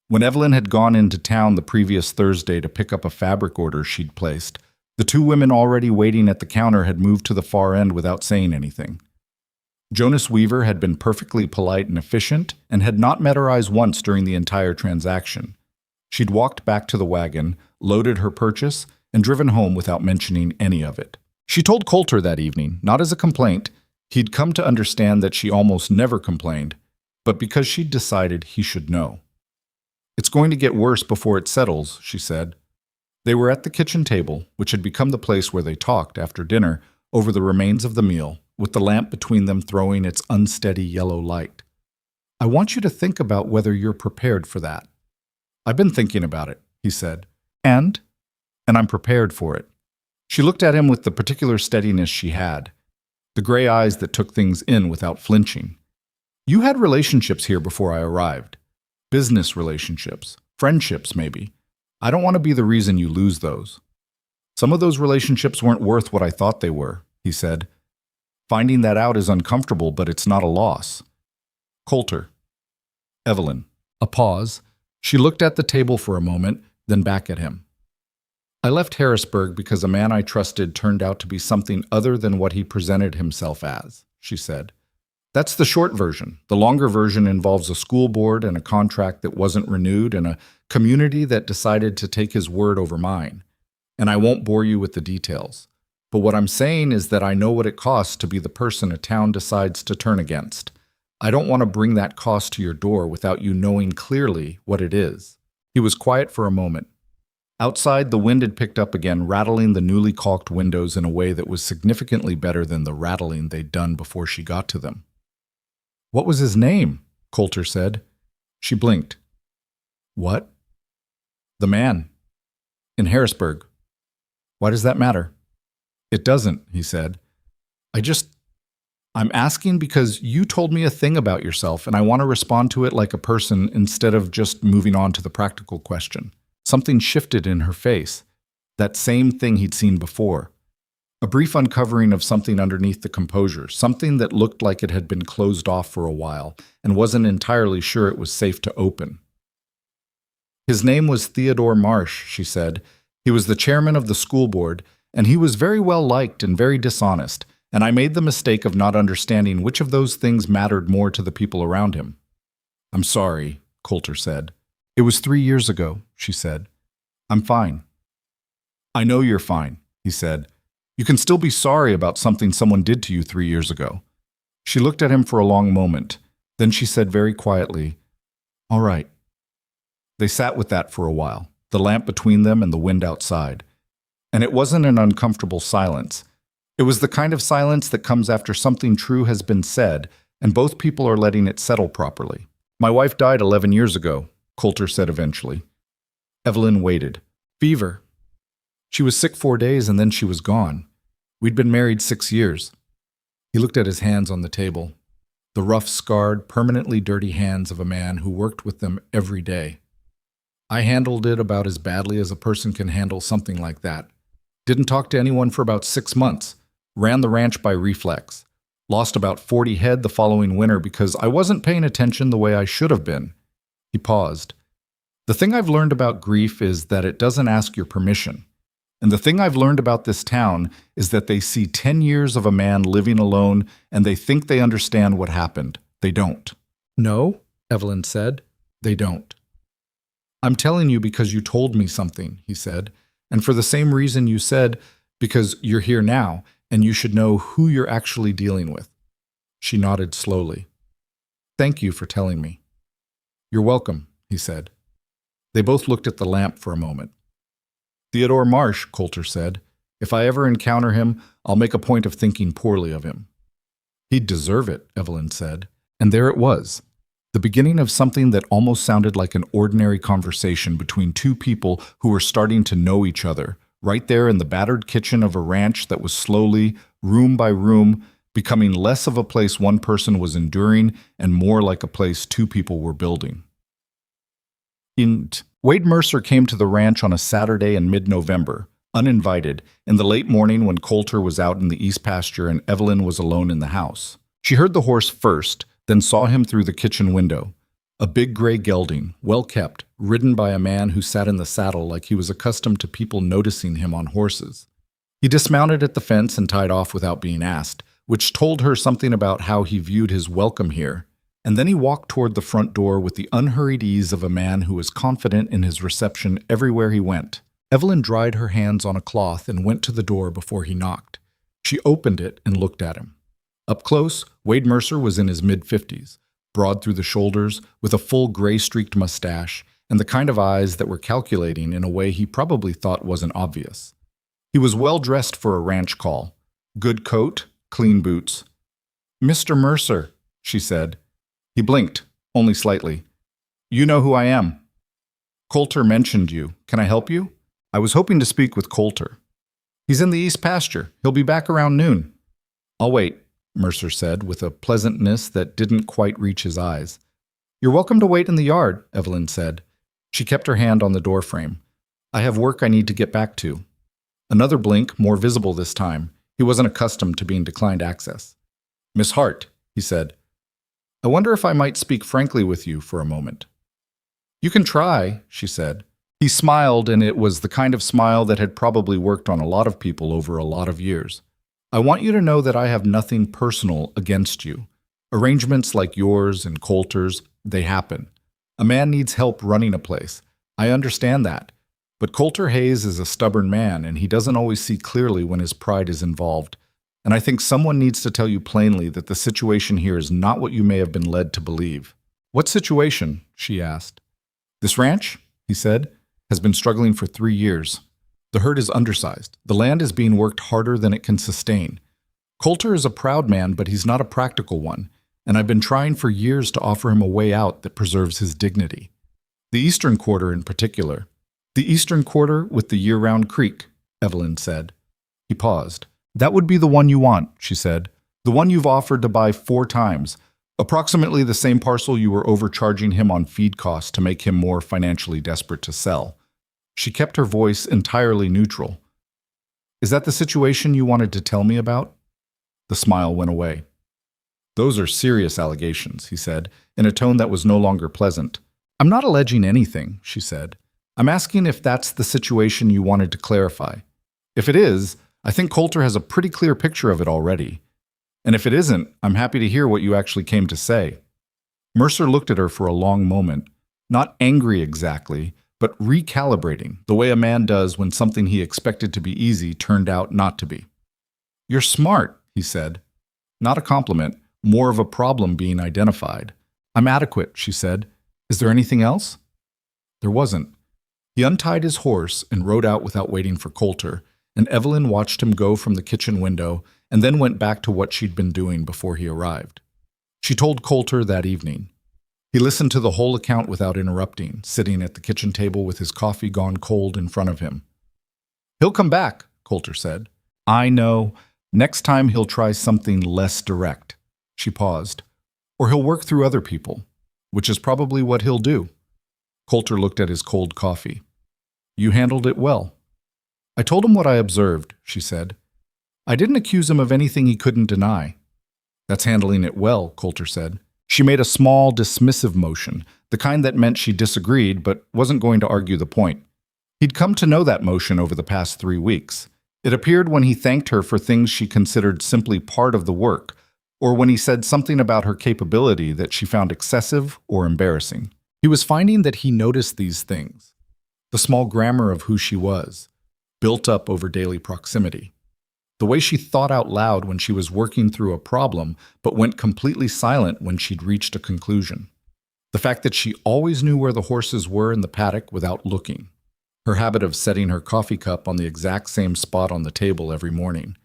When Evelyn had gone into town the previous Thursday to pick up a fabric order she'd placed, the 2 women already waiting at the counter had moved to the far end without saying anything. Jonas Weaver had been perfectly polite and efficient and had not met her eyes once during the entire transaction. She'd walked back to the wagon, loaded her purchase, and driven home without mentioning any of it. She told Coulter that evening, not as a complaint. He'd come to understand that she almost never complained, but because she'd decided he should know. "It's going to get worse before it settles," she said. They were at the kitchen table, which had become the place where they talked after dinner over the remains of the meal, with the lamp between them throwing its unsteady yellow light. "I want you to think about whether you're prepared for that." "I've been thinking about it," he said. And I'm prepared for it." She looked at him with the particular steadiness she had, the gray eyes that took things in without flinching. "You had relationships here before I arrived. Business relationships, friendships maybe. I don't want to be the reason you lose those. Some of those relationships weren't worth what I thought they were," he said. "Finding that out is uncomfortable, but it's not a loss." "Coulter." "Evelyn." A pause. She looked at the table for a moment, then back at him. "I left Harrisburg because a man I trusted turned out to be something other than what he presented himself as," she said. "That's the short version. The longer version involves a school board and a contract that wasn't renewed and a community that decided to take his word over mine. And I won't bore you with the details. But what I'm saying is that I know what it costs to be the person a town decides to turn against. I don't want to bring that cost to your door without you knowing clearly what it is." He was quiet for a moment. Outside, the wind had picked up again, rattling the newly caulked windows in a way that was significantly better than the rattling they'd done before she got to them. "What was his name?" Coulter said. She blinked. "What?" "The man. In Harrisburg." "Why does that matter?" "It doesn't," he said. I'm asking because you told me a thing about yourself, and I want to respond to it like a person instead of just moving on to the practical question." Something shifted in her face, that same thing he'd seen before. A brief uncovering of something underneath the composure, something that looked like it had been closed off for a while and wasn't entirely sure it was safe to open. "His name was Theodore Marsh," she said. "He was the chairman of the school board, and he was very well liked and very dishonest, and I made the mistake of not understanding which of those things mattered more to the people around him." "I'm sorry," Coulter said. "It was 3 years ago," she said. "I'm fine." "I know you're fine," he said. You can still be sorry about something someone did to you 3 years ago. She looked at him for a long moment. Then she said very quietly, "All right." They sat with that for a while, the lamp between them and the wind outside. And it wasn't an uncomfortable silence. It was the kind of silence that comes after something true has been said, and both people are letting it settle properly. "My wife died 11 years ago," Coulter said eventually. Evelyn waited. "Fever. She was sick 4 days and then she was gone. We'd been married 6 years. He looked at his hands on the table, the rough, scarred, permanently dirty hands of a man who worked with them every day. "I handled it about as badly as a person can handle something like that. Didn't talk to anyone for about 6 months. Ran the ranch by reflex. Lost about 40 head the following winter because I wasn't paying attention the way I should have been." He paused. "The thing I've learned about grief is that it doesn't ask your permission. And the thing I've learned about this town is that they see 10 years of a man living alone and they think they understand what happened. They don't." "No," Evelyn said. "They don't." "I'm telling you because you told me something," he said. "And for the same reason you said, because you're here now and you should know who you're actually dealing with." She nodded slowly. "Thank you for telling me." "You're welcome," he said. They both looked at the lamp for a moment. "Theodore Marsh," Coulter said. "If I ever encounter him, I'll make a point of thinking poorly of him." "He'd deserve it," Evelyn said. And there it was, the beginning of something that almost sounded like an ordinary conversation between two people who were starting to know each other, right there in the battered kitchen of a ranch that was slowly, room by room, becoming less of a place one person was enduring and more like a place two people were building. Wade Mercer came to the ranch on a Saturday in mid-November, uninvited, in the late morning when Coulter was out in the east pasture and Evelyn was alone in the house. She heard the horse first, then saw him through the kitchen window. A big gray gelding, well-kept, ridden by a man who sat in the saddle like he was accustomed to people noticing him on horses. He dismounted at the fence and tied off without being asked, which told her something about how he viewed his welcome here. And then he walked toward the front door with the unhurried ease of a man who was confident in his reception everywhere he went. Evelyn dried her hands on a cloth and went to the door before he knocked. She opened it and looked at him. Up close, Wade Mercer was in his mid-50s, broad through the shoulders, with a full gray-streaked mustache, and the kind of eyes that were calculating in a way he probably thought wasn't obvious. He was well-dressed for a ranch call. Good coat, clean boots. "Mr. Mercer," she said. He blinked, only slightly. "You know who I am." "Coulter mentioned you. Can I help you?" "I was hoping to speak with Coulter." "He's in the east pasture. He'll be back around noon." "I'll wait," Mercer said, with a pleasantness that didn't quite reach his eyes. "You're welcome to wait in the yard," Evelyn said. She kept her hand on the doorframe. "I have work I need to get back to." Another blink, more visible this time. He wasn't accustomed to being declined access. "Miss Hart," he said. "I wonder if I might speak frankly with you for a moment." "You can try," she said. He smiled, and it was the kind of smile that had probably worked on a lot of people over a lot of years. "I want you to know that I have nothing personal against you. Arrangements like yours and Coulter's, they happen. A man needs help running a place. I understand that. But Coulter Hayes is a stubborn man, and he doesn't always see clearly when his pride is involved. And I think someone needs to tell you plainly that the situation here is not what you may have been led to believe." "What situation?" she asked. "This ranch," he said, "has been struggling for 3 years. The herd is undersized. The land is being worked harder than it can sustain. Coulter is a proud man, but he's not a practical one, and I've been trying for years to offer him a way out that preserves his dignity. The eastern quarter in particular." "The eastern quarter with the year-round creek," Evelyn said. He paused. "That would be the one you want," she said. "The one you've offered to buy 4 times. Approximately the same parcel you were overcharging him on feed costs to make him more financially desperate to sell." She kept her voice entirely neutral. "Is that the situation you wanted to tell me about?" The smile went away. "Those are serious allegations," he said, in a tone that was no longer pleasant. "I'm not alleging anything," she said. "I'm asking if that's the situation you wanted to clarify. If it is, I think Coulter has a pretty clear picture of it already. And if it isn't, I'm happy to hear what you actually came to say." Mercer looked at her for a long moment, not angry exactly, but recalibrating, the way a man does when something he expected to be easy turned out not to be. "You're smart," he said. Not a compliment, more of a problem being identified. "I'm adequate," she said. "Is there anything else?" There wasn't. He untied his horse and rode out without waiting for Coulter, and Evelyn watched him go from the kitchen window and then went back to what she'd been doing before he arrived. She told Coulter that evening. He listened to the whole account without interrupting, sitting at the kitchen table with his coffee gone cold in front of him. "He'll come back," Coulter said. "I know. Next time he'll try something less direct." She paused. "Or he'll work through other people, which is probably what he'll do." Coulter looked at his cold coffee. "You handled it well." "I told him what I observed," she said. "I didn't accuse him of anything he couldn't deny." "That's handling it well," Coulter said. She made a small, dismissive motion, the kind that meant she disagreed but wasn't going to argue the point. He'd come to know that motion over the past 3 weeks. It appeared when he thanked her for things she considered simply part of the work, or when he said something about her capability that she found excessive or embarrassing. He was finding that he noticed these things, the small grammar of who she was, built up over daily proximity. The way she thought out loud when she was working through a problem, but went completely silent when she'd reached a conclusion. The fact that she always knew where the horses were in the paddock without looking. Her habit of setting her coffee cup on the exact same spot on the table every morning.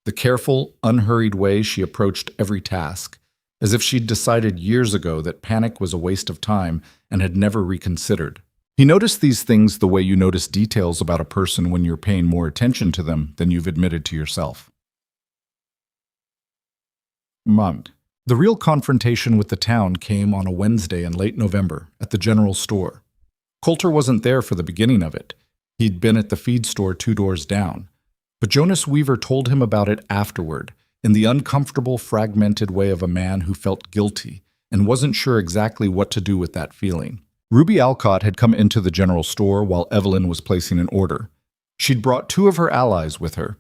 The careful, unhurried way she approached every task, as if she'd decided years ago that panic was a waste of time and had never reconsidered. He noticed these things the way you notice details about a person when you're paying more attention to them than you've admitted to yourself. Month. The real confrontation with the town came on a Wednesday in late November at the general store. Coulter wasn't there for the beginning of it. He'd been at the feed store 2 doors down. But Jonas Weaver told him about it afterward, in the uncomfortable, fragmented way of a man who felt guilty and wasn't sure exactly what to do with that feeling. Ruby Alcott had come into the general store while Evelyn was placing an order. She'd brought 2 of her allies with her.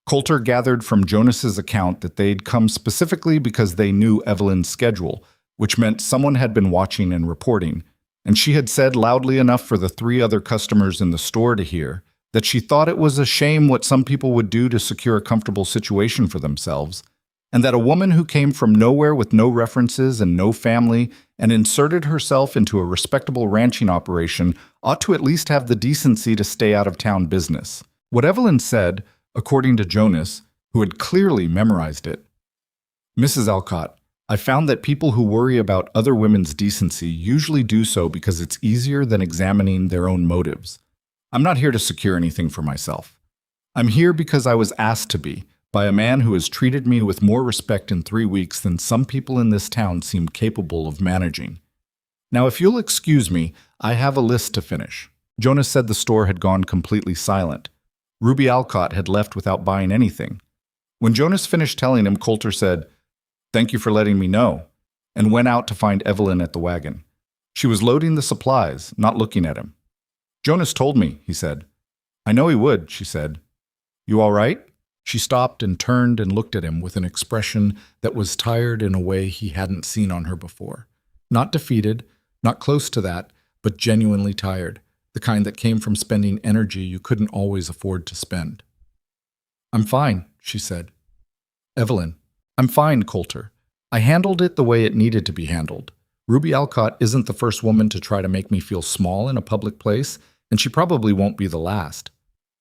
Coulter gathered from Jonas's account that they'd come specifically because they knew Evelyn's schedule, which meant someone had been watching and reporting, and she had said loudly enough for the 3 other customers in the store to hear that she thought it was a shame what some people would do to secure a comfortable situation for themselves, and that a woman who came from nowhere with no references and no family and inserted herself into a respectable ranching operation ought to at least have the decency to stay out of town business. What Evelyn said, according to Jonas, who had clearly memorized it. "Mrs. Alcott, I found that people who worry about other women's decency usually do so because it's easier than examining their own motives. I'm not here to secure anything for myself. I'm here because I was asked to be, by a man who has treated me with more respect in 3 weeks than some people in this town seem capable of managing. Now, if you'll excuse me, I have a list to finish." Jonas said the store had gone completely silent. Ruby Alcott had left without buying anything. When Jonas finished telling him, Coulter said, "Thank you for letting me know," and went out to find Evelyn at the wagon. She was loading the supplies, not looking at him. "Jonas told me," he said. "I know he would," she said. "You all right?" She stopped and turned and looked at him with an expression that was tired in a way he hadn't seen on her before. Not defeated, not close to that, but genuinely tired, the kind that came from spending energy you couldn't always afford to spend. "I'm fine," she said. "Evelyn, I'm fine, Coulter. I handled it the way it needed to be handled. Ruby Alcott isn't the first woman to try to make me feel small in a public place, and she probably won't be the last."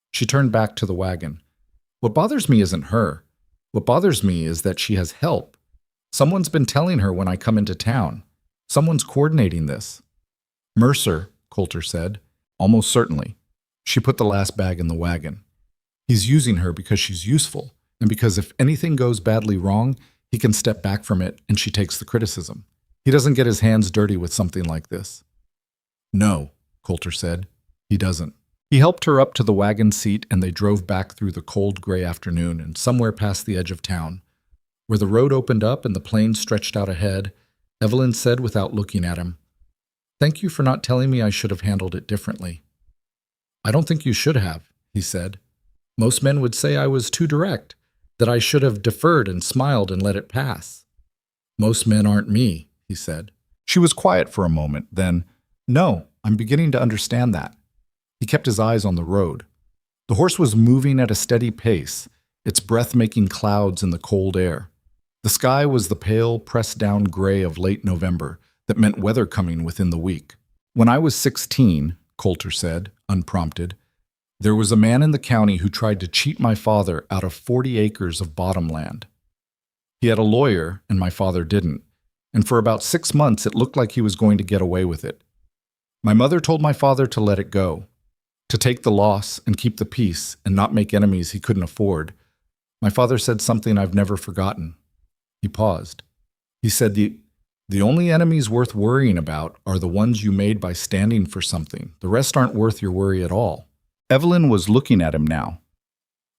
She turned back to the wagon. "What bothers me isn't her. What bothers me is that she has help. Someone's been telling her when I come into town. Someone's coordinating this." "Mercer," Coulter said. "Almost certainly." She put the last bag in the wagon. "He's using her because she's useful, and because if anything goes badly wrong, he can step back from it and she takes the criticism. He doesn't get his hands dirty with something like this." "No," Coulter said. "He doesn't." He helped her up to the wagon seat and they drove back through the cold gray afternoon and somewhere past the edge of town. Where the road opened up and the plain stretched out ahead, Evelyn said without looking at him, "Thank you for not telling me I should have handled it differently." "I don't think you should have," he said. "Most men would say I was too direct, that I should have deferred and smiled and let it pass." "Most men aren't me," he said. She was quiet for a moment, then, "No, I'm beginning to understand that." He kept his eyes on the road. The horse was moving at a steady pace, its breath making clouds in the cold air. The sky was the pale, pressed-down gray of late November that meant weather coming within the week. When I was 16, Coulter said, unprompted, there was a man in the county who tried to cheat my father out of 40 acres of bottomland. He had a lawyer, and my father didn't, and for about 6 months it looked like he was going to get away with it. My mother told my father to let it go, to take the loss and keep the peace and not make enemies he couldn't afford. My father said something I've never forgotten. He paused. He said, the only enemies worth worrying about are the ones you made by standing for something. The rest aren't worth your worry at all. Evelyn was looking at him now.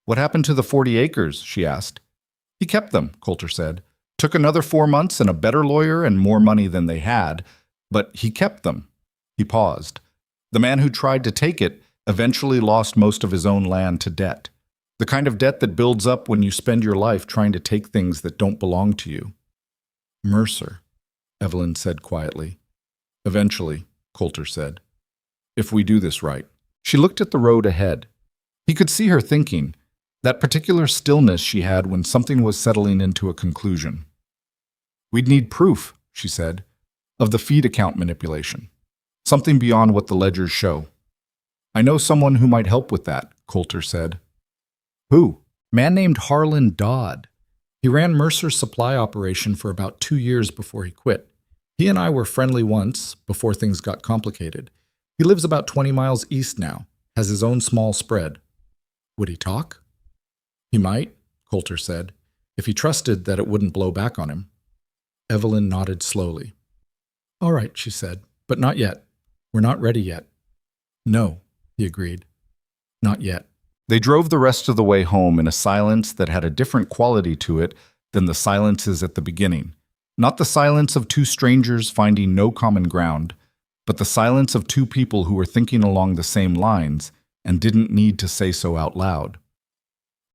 What happened to the 40 acres? She asked. He kept them, Coulter said. Took another 4 months and a better lawyer and more money than they had, but he kept them. He paused. The man who tried to take it eventually lost most of his own land to debt. The kind of debt that builds up when you spend your life trying to take things that don't belong to you. Mercer, Evelyn said quietly. Eventually, Coulter said. If we do this right. She looked at the road ahead. He could see her thinking, that particular stillness she had when something was settling into a conclusion. We'd need proof, she said, of the feed account manipulation. Something beyond what the ledgers show. I know someone who might help with that, Coulter said. Who? A man named Harlan Dodd. He ran Mercer's supply operation for about 2 years before he quit. He and I were friendly once, before things got complicated. He lives about 20 miles east now, has his own small spread. Would he talk? He might, Coulter said, if he trusted that it wouldn't blow back on him. Evelyn nodded slowly. All right, she said, but not yet. We're not ready yet. No, he agreed. Not yet. They drove the rest of the way home in a silence that had a different quality to it than the silences at the beginning. Not the silence of two strangers finding no common ground, but the silence of two people who were thinking along the same lines and didn't need to say so out loud.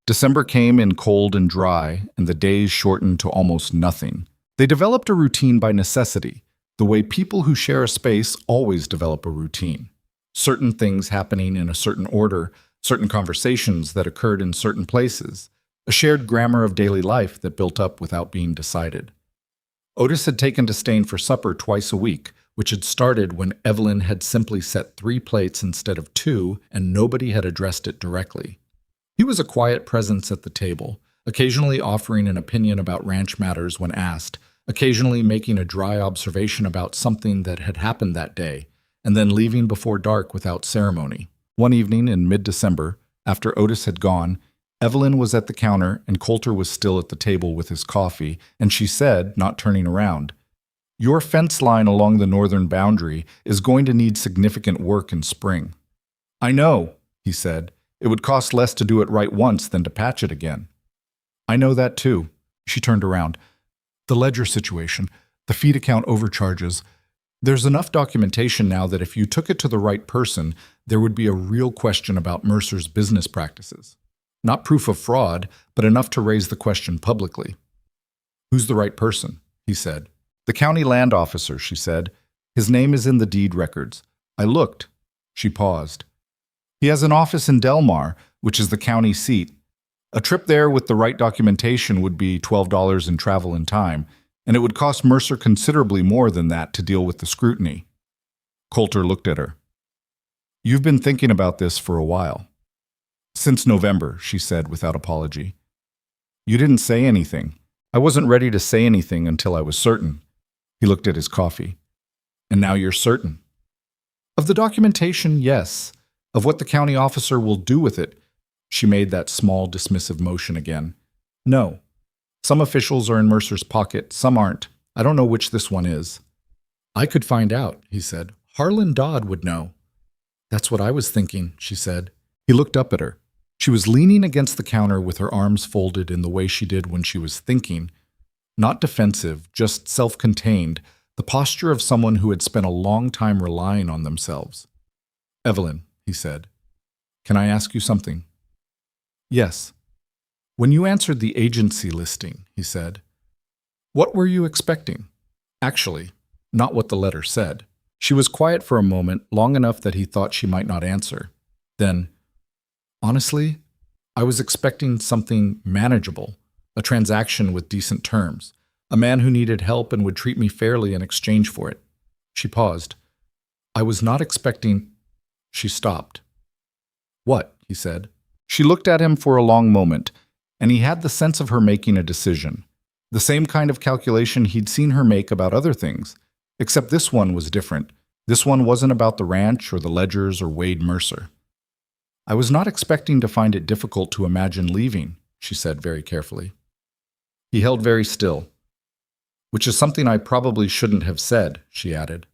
December came in cold and dry, and the days shortened to almost nothing. They developed a routine by necessity, the way people who share a space always develop a routine. Certain things happening in a certain order, certain conversations that occurred in certain places, a shared grammar of daily life that built up without being decided. Otis had taken to staying for supper twice a week, which had started when Evelyn had simply set 3 plates instead of 2, and nobody had addressed it directly. He was a quiet presence at the table, occasionally offering an opinion about ranch matters when asked, occasionally making a dry observation about something that had happened that day, and then leaving before dark without ceremony. One evening in mid-December, after Otis had gone, Evelyn was at the counter and Coulter was still at the table with his coffee, and she said, not turning around, Your fence line along the northern boundary is going to need significant work in spring. I know, he said. It would cost less to do it right once than to patch it again. I know that too. She turned around. The ledger situation, the feed account overcharges. There's enough documentation now that if you took it to the right person, there would be a real question about Mercer's business practices. Not proof of fraud, but enough to raise the question publicly. Who's the right person? He said. The county land officer, she said. His name is in the deed records. I looked. She paused. He has an office in Delmar, which is the county seat. A trip there with the right documentation would be $12 in travel and time, and it would cost Mercer considerably more than that to deal with the scrutiny. Coulter looked at her. You've been thinking about this for a while. Since November, she said without apology. You didn't say anything. I wasn't ready to say anything until I was certain. He looked at his coffee. And now you're certain. Of the documentation, yes. Of what the county officer will do with it. She made that small dismissive motion again. No. Some officials are in Mercer's pocket, some aren't. I don't know which this one is. I could find out, he said. Harlan Dodd would know. That's what I was thinking, she said. He looked up at her. She was leaning against the counter with her arms folded in the way she did when she was thinking. Not defensive, just self-contained, the posture of someone who had spent a long time relying on themselves. Evelyn, he said, can I ask you something? Yes. When you answered the agency listing, he said, what were you expecting? Actually, not what the letter said. She was quiet for a moment, long enough that he thought she might not answer. Then, honestly, I was expecting something manageable, a transaction with decent terms, a man who needed help and would treat me fairly in exchange for it. She paused. I was not expecting... She stopped. What? He said. She looked at him for a long moment, and he had the sense of her making a decision. The same kind of calculation he'd seen her make about other things, except this one was different. This one wasn't about the ranch or the Ledgers or Wade Mercer. I was not expecting to find it difficult to imagine leaving, she said very carefully. He held very still. Which is something I probably shouldn't have said, she added.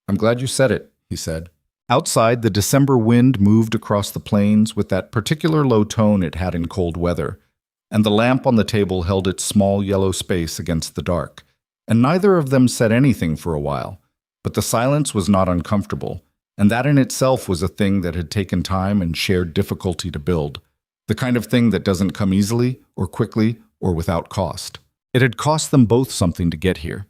I'm glad you said it, he said. Outside, the December wind moved across the plains with that particular low tone it had in cold weather, and the lamp on the table held its small yellow space against the dark, and neither of them said anything for a while, but the silence was not uncomfortable, and that in itself was a thing that had taken time and shared difficulty to build, the kind of thing that doesn't come easily or quickly or without cost. It had cost them both something to get here.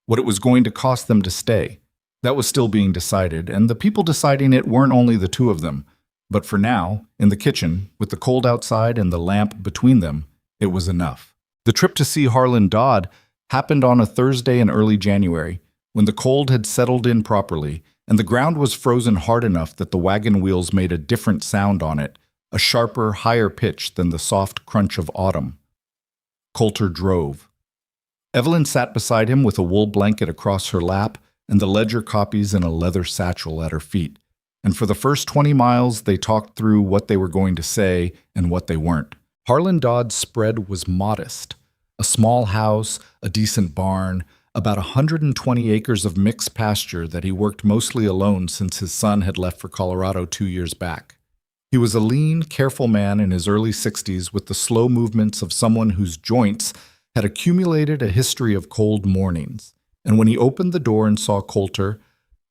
What it was going to cost them to stay. That was still being decided, and the people deciding it weren't only the two of them. But for now, in the kitchen, with the cold outside and the lamp between them, it was enough. The trip to see Harlan Dodd happened on a Thursday in early January, when the cold had settled in properly, and the ground was frozen hard enough that the wagon wheels made a different sound on it, a sharper, higher pitch than the soft crunch of autumn. Coulter drove. Evelyn sat beside him with a wool blanket across her lap and the ledger copies in a leather satchel at her feet, and for the first 20 miles they talked through what they were going to say and what they weren't. Harlan Dodd's spread was modest. A small house, a decent barn, about 120 acres of mixed pasture that he worked mostly alone since his son had left for Colorado 2 years back. He was a lean, careful man in his early 60s with the slow movements of someone whose joints had accumulated a history of cold mornings. And when he opened the door and saw Coulter,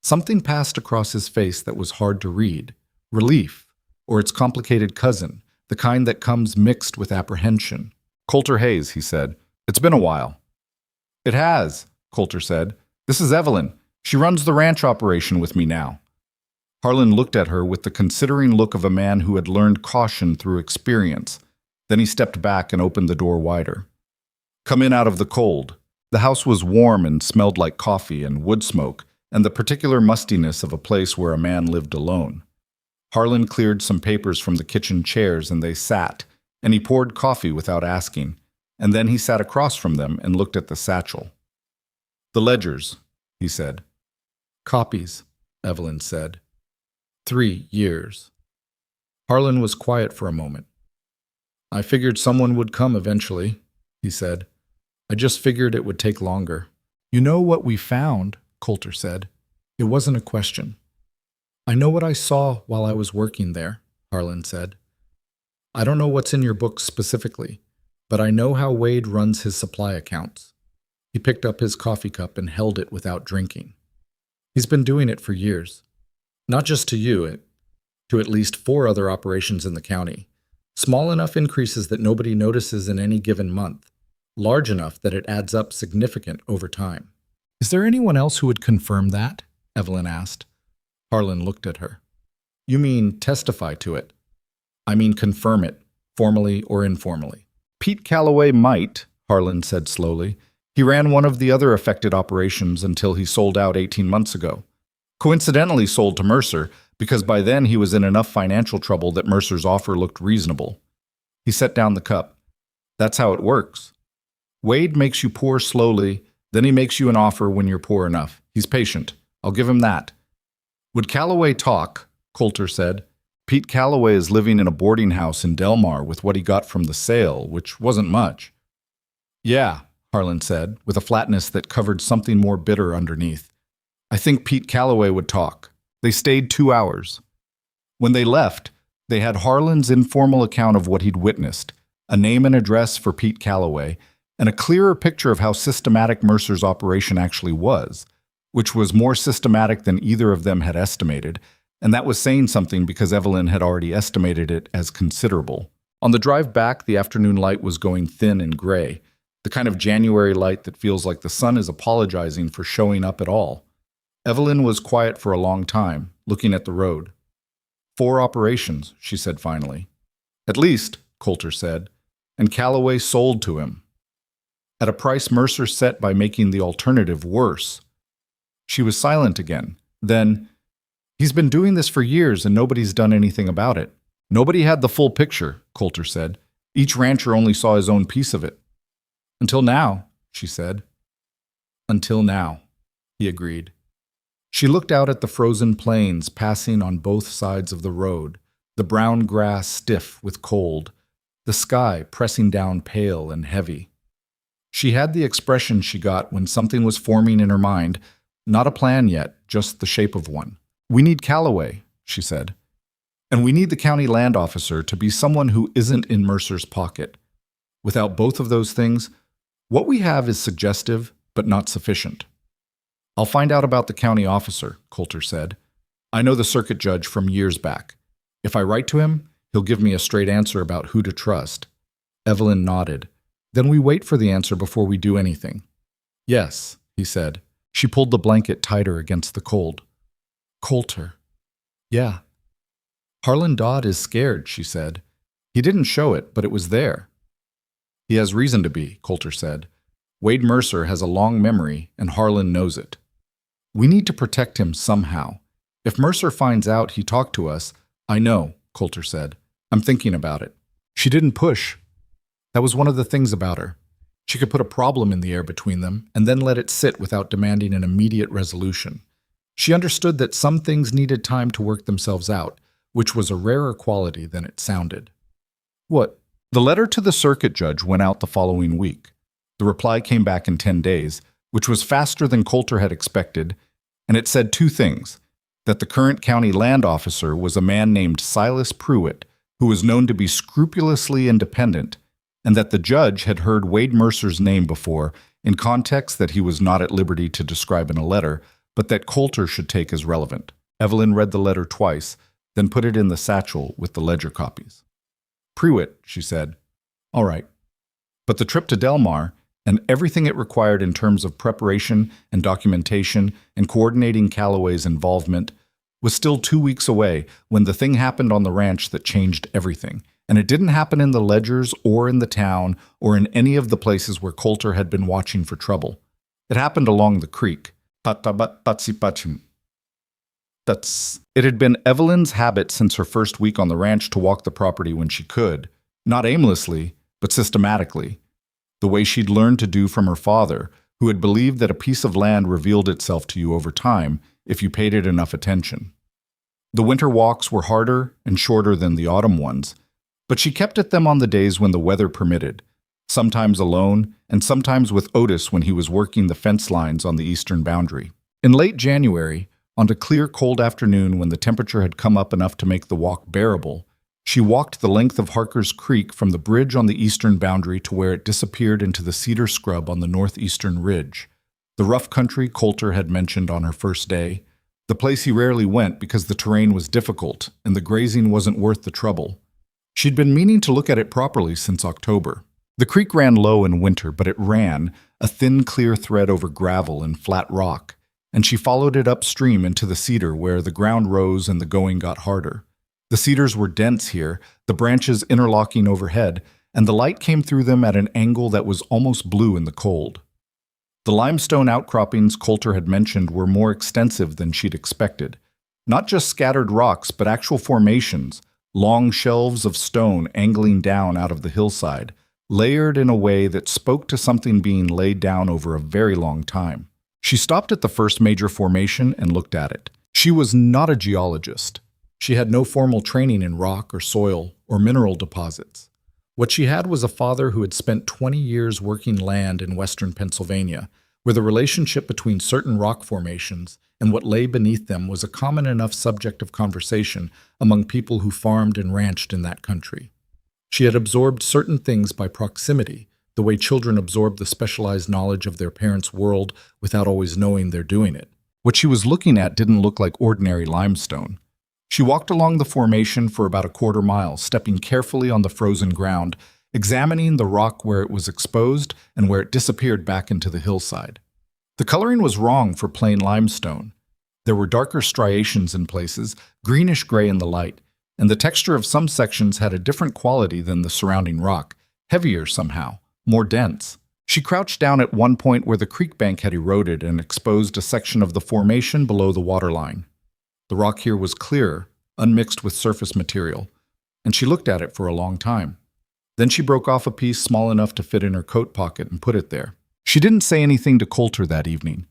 something passed across his face that was hard to read. Relief, or its complicated cousin, the kind that comes mixed with apprehension. Coulter Hayes, he said. It's been a while. It has, Coulter said. This is Evelyn. She runs the ranch operation with me now. Harlan looked at her with the considering look of a man who had learned caution through experience. Then he stepped back and opened the door wider. Come in out of the cold. The house was warm and smelled like coffee and wood smoke, and the particular mustiness of a place where a man lived alone. Harlan cleared some papers from the kitchen chairs and they sat, and he poured coffee without asking, and then he sat across from them and looked at the satchel. The ledgers, he said. Copies, Evelyn said. 3 years. Harlan was quiet for a moment. I figured someone would come eventually, he said. I just figured it would take longer. You know what we found, Coulter said. It wasn't a question. I know what I saw while I was working there, Harlan said. I don't know what's in your book specifically, but I know how Wade runs his supply accounts. He picked up his coffee cup and held it without drinking. He's been doing it for years. Not just to you, to at least 4 other operations in the county. Small enough increases that nobody notices in any given month. Large enough that it adds up significant over time. Is there anyone else who would confirm that? Evelyn asked. Harlan looked at her. You mean testify to it? I mean confirm it, formally or informally. Pete Calloway might, Harlan said slowly. He ran one of the other affected operations until he sold out 18 months ago. Coincidentally sold to Mercer, because by then he was in enough financial trouble that Mercer's offer looked reasonable. He set down the cup. That's how it works. Wade makes you pour slowly, then he makes you an offer when you're poor enough. He's patient. I'll give him that. Would Calloway talk? Coulter said. Pete Calloway is living in a boarding house in Delmar with what he got from the sale, which wasn't much. Yeah, Harlan said, with a flatness that covered something more bitter underneath. I think Pete Calloway would talk. They stayed 2 hours. When they left, they had Harlan's informal account of what he'd witnessed, a name and address for Pete Calloway, and a clearer picture of how systematic Mercer's operation actually was, which was more systematic than either of them had estimated, and that was saying something because Evelyn had already estimated it as considerable. On the drive back, the afternoon light was going thin and gray, the kind of January light that feels like the sun is apologizing for showing up at all. Evelyn was quiet for a long time, looking at the road. 4 operations, she said finally. At least, Coulter said, and Calloway sold to him. At a price Mercer set by making the alternative worse. She was silent again. Then, he's been doing this for years and nobody's done anything about it. Nobody had the full picture, Coulter said. Each rancher only saw his own piece of it. Until now, she said. Until now, he agreed. She looked out at the frozen plains passing on both sides of the road, the brown grass stiff with cold, the sky pressing down pale and heavy. She had the expression she got when something was forming in her mind, not a plan yet, just the shape of one. We need Calloway, she said. And we need the county land officer to be someone who isn't in Mercer's pocket. Without both of those things, what we have is suggestive, but not sufficient. I'll find out about the county officer, Coulter said. I know the circuit judge from years back. If I write to him, he'll give me a straight answer about who to trust. Evelyn nodded. Then we wait for the answer before we do anything. Yes, he said. She pulled the blanket tighter against the cold. Coulter. Yeah. Harlan Dodd is scared, she said. He didn't show it, but it was there. He has reason to be, Coulter said. Wade Mercer has a long memory, and Harlan knows it. We need to protect him somehow. If Mercer finds out he talked to us, I know, Coulter said. I'm thinking about it. She didn't push. That was one of the things about her. She could put a problem in the air between them and then let it sit without demanding an immediate resolution. She understood that some things needed time to work themselves out, which was a rarer quality than it sounded. What? The letter to the circuit judge went out the following week. The reply came back in 10 days, which was faster than Coulter had expected, and it said 2 things. That the current county land officer was a man named Silas Pruitt, who was known to be scrupulously independent, and that the judge had heard Wade Mercer's name before in context that he was not at liberty to describe in a letter, but that Coulter should take as relevant. Evelyn read the letter twice, then put it in the satchel with the ledger copies. Pruitt, she said. All right. But the trip to Del Mar, and everything it required in terms of preparation and documentation and coordinating Calloway's involvement, was still 2 weeks away when the thing happened on the ranch that changed everything. And it didn't happen in the ledgers or in the town or in any of the places where Coulter had been watching for trouble. It happened along the creek. It had been Evelyn's habit since her first week on the ranch to walk the property when she could, not aimlessly, but systematically, the way she'd learned to do from her father, who had believed that a piece of land revealed itself to you over time if you paid it enough attention. The winter walks were harder and shorter than the autumn ones, but she kept at them on the days when the weather permitted, sometimes alone and sometimes with Otis when he was working the fence lines on the eastern boundary. In late January, on a clear, cold afternoon when the temperature had come up enough to make the walk bearable, she walked the length of Harker's Creek from the bridge on the eastern boundary to where it disappeared into the cedar scrub on the northeastern ridge, the rough country Coulter had mentioned on her first day, the place he rarely went because the terrain was difficult and the grazing wasn't worth the trouble. She'd been meaning to look at it properly since October. The creek ran low in winter, but it ran, a thin, clear thread over gravel and flat rock, and she followed it upstream into the cedar where the ground rose and the going got harder. The cedars were dense here, the branches interlocking overhead, and the light came through them at an angle that was almost blue in the cold. The limestone outcroppings Coulter had mentioned were more extensive than she'd expected. Not just scattered rocks, but actual formations, long shelves of stone angling down out of the hillside, layered in a way that spoke to something being laid down over a very long time. She stopped at the first major formation and looked at it. She was not a geologist. She had no formal training in rock or soil or mineral deposits. What she had was a father who had spent 20 years working land in western Pennsylvania, where the relationship between certain rock formations and what lay beneath them was a common enough subject of conversation among people who farmed and ranched in that country. She had absorbed certain things by proximity, the way children absorb the specialized knowledge of their parents' world without always knowing they're doing it. What she was looking at didn't look like ordinary limestone. She walked along the formation for about a quarter mile, stepping carefully on the frozen ground, examining the rock where it was exposed and where it disappeared back into the hillside. The coloring was wrong for plain limestone. There were darker striations in places, greenish-gray in the light, and the texture of some sections had a different quality than the surrounding rock, heavier somehow, more dense. She crouched down at one point where the creek bank had eroded and exposed a section of the formation below the waterline. The rock here was clearer, unmixed with surface material, and she looked at it for a long time. Then she broke off a piece small enough to fit in her coat pocket and put it there. She didn't say anything to Coulter that evening.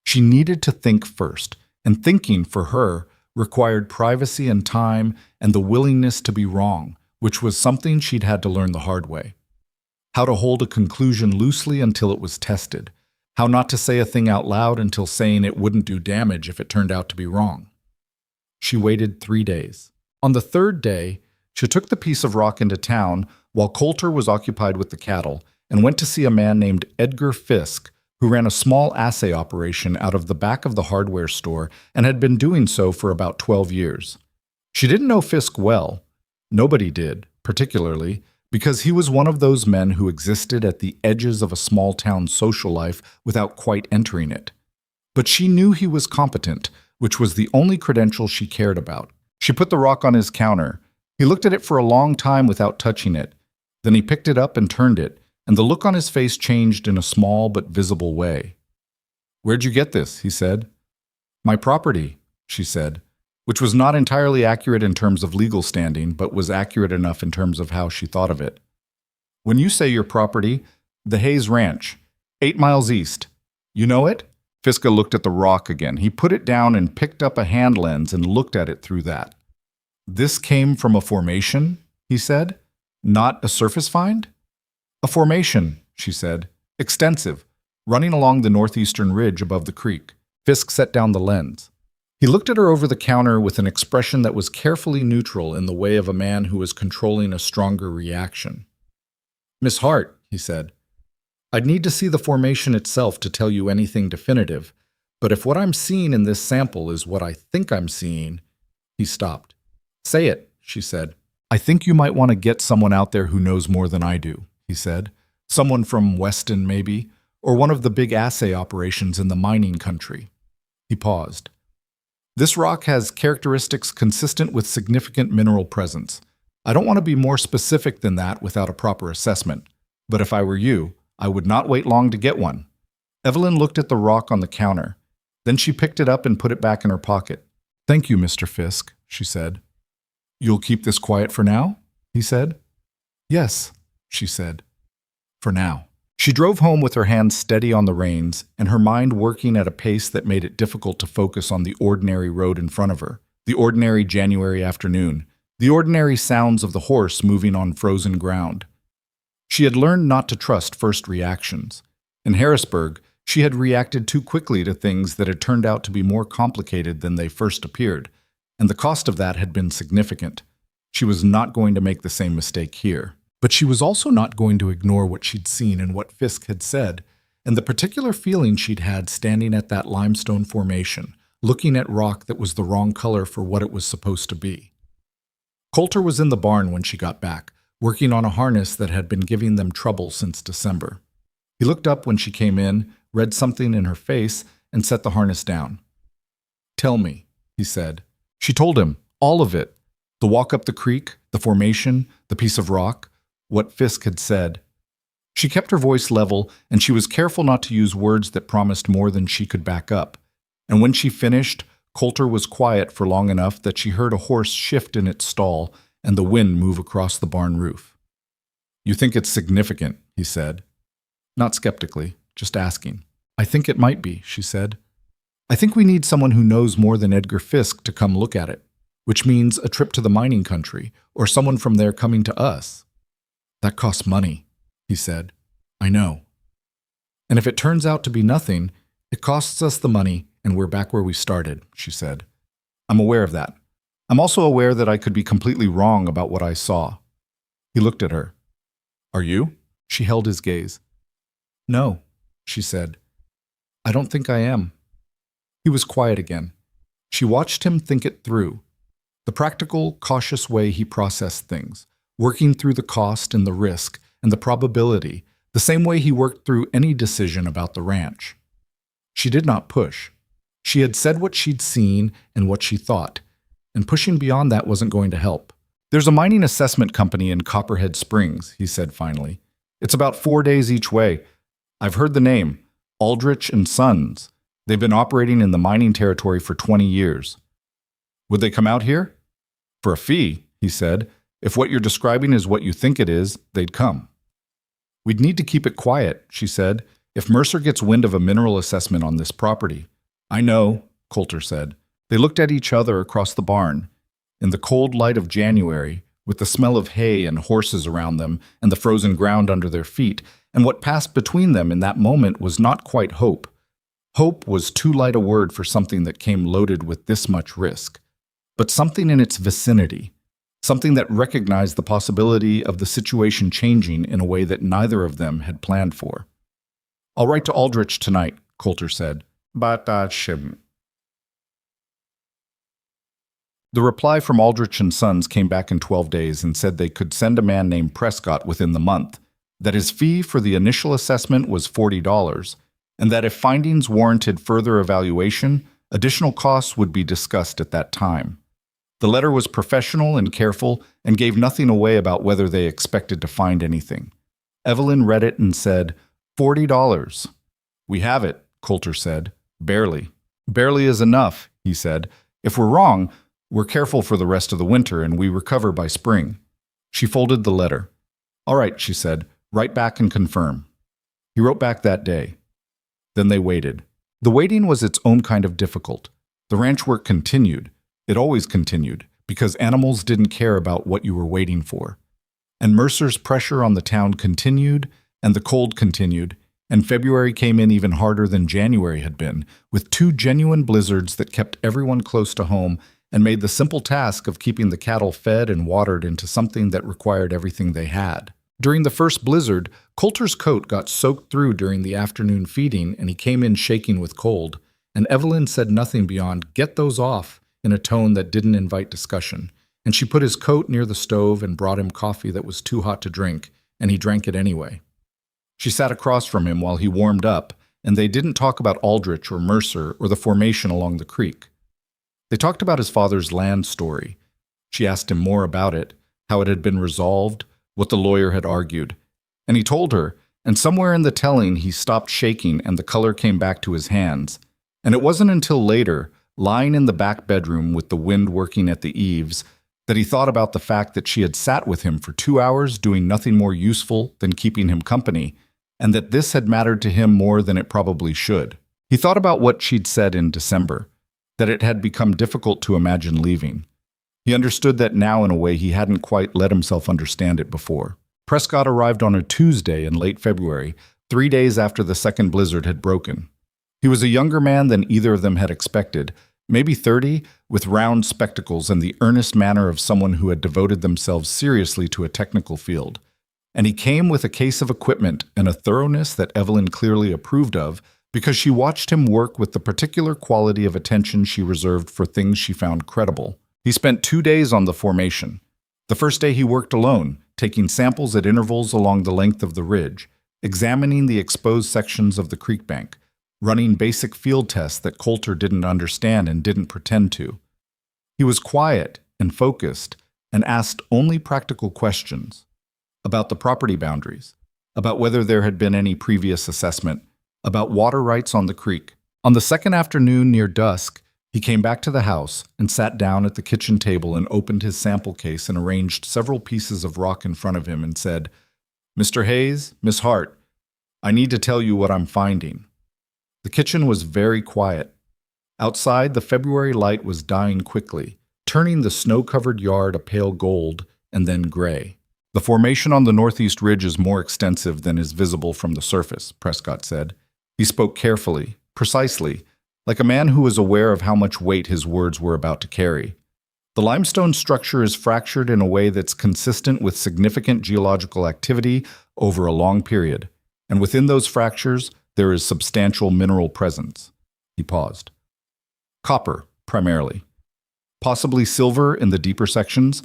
She needed to think first, and thinking, for her, required privacy and time and the willingness to be wrong, which was something she'd had to learn the hard way. How to hold a conclusion loosely until it was tested. How not to say a thing out loud until saying it wouldn't do damage if it turned out to be wrong. She waited 3 days. On the third day, she took the piece of rock into town while Coulter was occupied with the cattle and went to see a man named Edgar Fisk, who ran a small assay operation out of the back of the hardware store and had been doing so for about 12 years. She didn't know Fisk well. Nobody did, particularly, because he was one of those men who existed at the edges of a small-town social life without quite entering it. But she knew he was competent, which was the only credential she cared about. She put the rock on his counter. He looked at it for a long time without touching it. Then he picked it up and turned it, and the look on his face changed in a small but visible way. "Where'd you get this?" he said. "My property," she said, which was not entirely accurate in terms of legal standing, but was accurate enough in terms of how she thought of it. "When you say your property, the Hayes Ranch, 8 miles east. You know it?" Fiska looked at the rock again. He put it down and picked up a hand lens and looked at it through that. "This came from a formation," he said. "Not a surface find?" "A formation," she said. "Extensive, running along the northeastern ridge above the creek." Fisk set down the lens. He looked at her over the counter with an expression that was carefully neutral in the way of a man who was controlling a stronger reaction. "Miss Hart," he said, "I'd need to see the formation itself to tell you anything definitive, but if what I'm seeing in this sample is what I think I'm seeing—" He stopped. "Say it," she said. "I think you might want to get someone out there who knows more than I do," he said. "Someone from Weston, maybe, or one of the big assay operations in the mining country." He paused. "This rock has characteristics consistent with significant mineral presence. I don't want to be more specific than that without a proper assessment, but if I were you, I would not wait long to get one." Evelyn looked at the rock on the counter. Then she picked it up and put it back in her pocket. "Thank you, Mr. Fisk," she said. "You'll keep this quiet for now?" he said. "Yes," she said. "For now." She drove home with her hands steady on the reins and her mind working at a pace that made it difficult to focus on the ordinary road in front of her, the ordinary January afternoon, the ordinary sounds of the horse moving on frozen ground. She had learned not to trust first reactions. In Harrisburg, she had reacted too quickly to things that had turned out to be more complicated than they first appeared, and the cost of that had been significant. She was not going to make the same mistake here. But she was also not going to ignore what she'd seen and what Fisk had said, and the particular feeling she'd had standing at that limestone formation, looking at rock that was the wrong color for what it was supposed to be. Coulter was in the barn when she got back, working on a harness that had been giving them trouble since December. He looked up when she came in, read something in her face, and set the harness down. "Tell me," he said. She told him, all of it. The walk up the creek, the formation, the piece of rock, what Fisk had said. She kept her voice level, and she was careful not to use words that promised more than she could back up. And when she finished, Coulter was quiet for long enough that she heard a horse shift in its stall and the wind move across the barn roof. "You think it's significant," he said. Not skeptically, just asking. "I think it might be," she said. "I think we need someone who knows more than Edgar Fisk to come look at it, which means a trip to the mining country, or someone from there coming to us." "That costs money," he said. "I know. And if it turns out to be nothing, it costs us the money and we're back where we started," she said. "I'm aware of that. I'm also aware that I could be completely wrong about what I saw." He looked at her. "Are you?" She held his gaze. "No," she said. "I don't think I am." He was quiet again. She watched him think it through. The practical, cautious way he processed things, working through the cost and the risk and the probability, the same way he worked through any decision about the ranch. She did not push. She had said what she'd seen and what she thought, and pushing beyond that wasn't going to help. There's a mining assessment company in Copperhead Springs, he said finally. It's about 4 days each way. I've heard the name, Aldrich and Sons. They've been operating in the mining territory for 20 years. Would they come out here? For a fee, he said. If what you're describing is what you think it is, they'd come. We'd need to keep it quiet, she said, if Mercer gets wind of a mineral assessment on this property. I know, Coulter said. They looked at each other across the barn. In the cold light of January, with the smell of hay and horses around them and the frozen ground under their feet, and what passed between them in that moment was not quite hope. Hope was too light a word for something that came loaded with this much risk, but something in its vicinity, something that recognized the possibility of the situation changing in a way that neither of them had planned for. I'll write to Aldrich tonight, Coulter said, but shouldn't. The reply from Aldrich and Sons came back in 12 days and said they could send a man named Prescott within the month, that his fee for the initial assessment was $40, and that if findings warranted further evaluation, additional costs would be discussed at that time. The letter was professional and careful and gave nothing away about whether they expected to find anything. Evelyn read it and said, $40. We have it, Coulter said. Barely. Barely is enough, he said. If we're wrong, we're careful for the rest of the winter and we recover by spring. She folded the letter. All right, she said. Write back and confirm. He wrote back that day. Then they waited. The waiting was its own kind of difficult. The ranch work continued. It always continued, because animals didn't care about what you were waiting for. And Mercer's pressure on the town continued, and the cold continued, and February came in even harder than January had been, with 2 genuine blizzards that kept everyone close to home and made the simple task of keeping the cattle fed and watered into something that required everything they had. During the first blizzard, Coulter's coat got soaked through during the afternoon feeding and he came in shaking with cold, and Evelyn said nothing beyond, "Get those off," in a tone that didn't invite discussion, and she put his coat near the stove and brought him coffee that was too hot to drink, and he drank it anyway. She sat across from him while he warmed up, and they didn't talk about Aldrich or Mercer or the formation along the creek. They talked about his father's land story. She asked him more about it, how it had been resolved, what the lawyer had argued. And he told her, and somewhere in the telling he stopped shaking and the color came back to his hands. And it wasn't until later, lying in the back bedroom with the wind working at the eaves, that he thought about the fact that she had sat with him for 2 hours doing nothing more useful than keeping him company, and that this had mattered to him more than it probably should. He thought about what she'd said in December, that it had become difficult to imagine leaving. He understood that now in a way he hadn't quite let himself understand it before. Prescott arrived on a Tuesday in late February, 3 days after the second blizzard had broken. He was a younger man than either of them had expected, maybe 30, with round spectacles and the earnest manner of someone who had devoted themselves seriously to a technical field. And he came with a case of equipment and a thoroughness that Evelyn clearly approved of because she watched him work with the particular quality of attention she reserved for things she found credible. He spent 2 days on the formation. The first day he worked alone, taking samples at intervals along the length of the ridge, examining the exposed sections of the creek bank, running basic field tests that Coulter didn't understand and didn't pretend to. He was quiet and focused and asked only practical questions about the property boundaries, about whether there had been any previous assessment, about water rights on the creek. On the second afternoon near dusk, he came back to the house and sat down at the kitchen table and opened his sample case and arranged several pieces of rock in front of him and said, "Mr. Hayes, Miss Hart, I need to tell you what I'm finding." The kitchen was very quiet. Outside, the February light was dying quickly, turning the snow-covered yard a pale gold and then gray. "The formation on the northeast ridge is more extensive than is visible from the surface," Prescott said. He spoke carefully, precisely, like a man who was aware of how much weight his words were about to carry. "The limestone structure is fractured in a way that's consistent with significant geological activity over a long period, and within those fractures, there is substantial mineral presence." He paused. "Copper, primarily. Possibly silver in the deeper sections.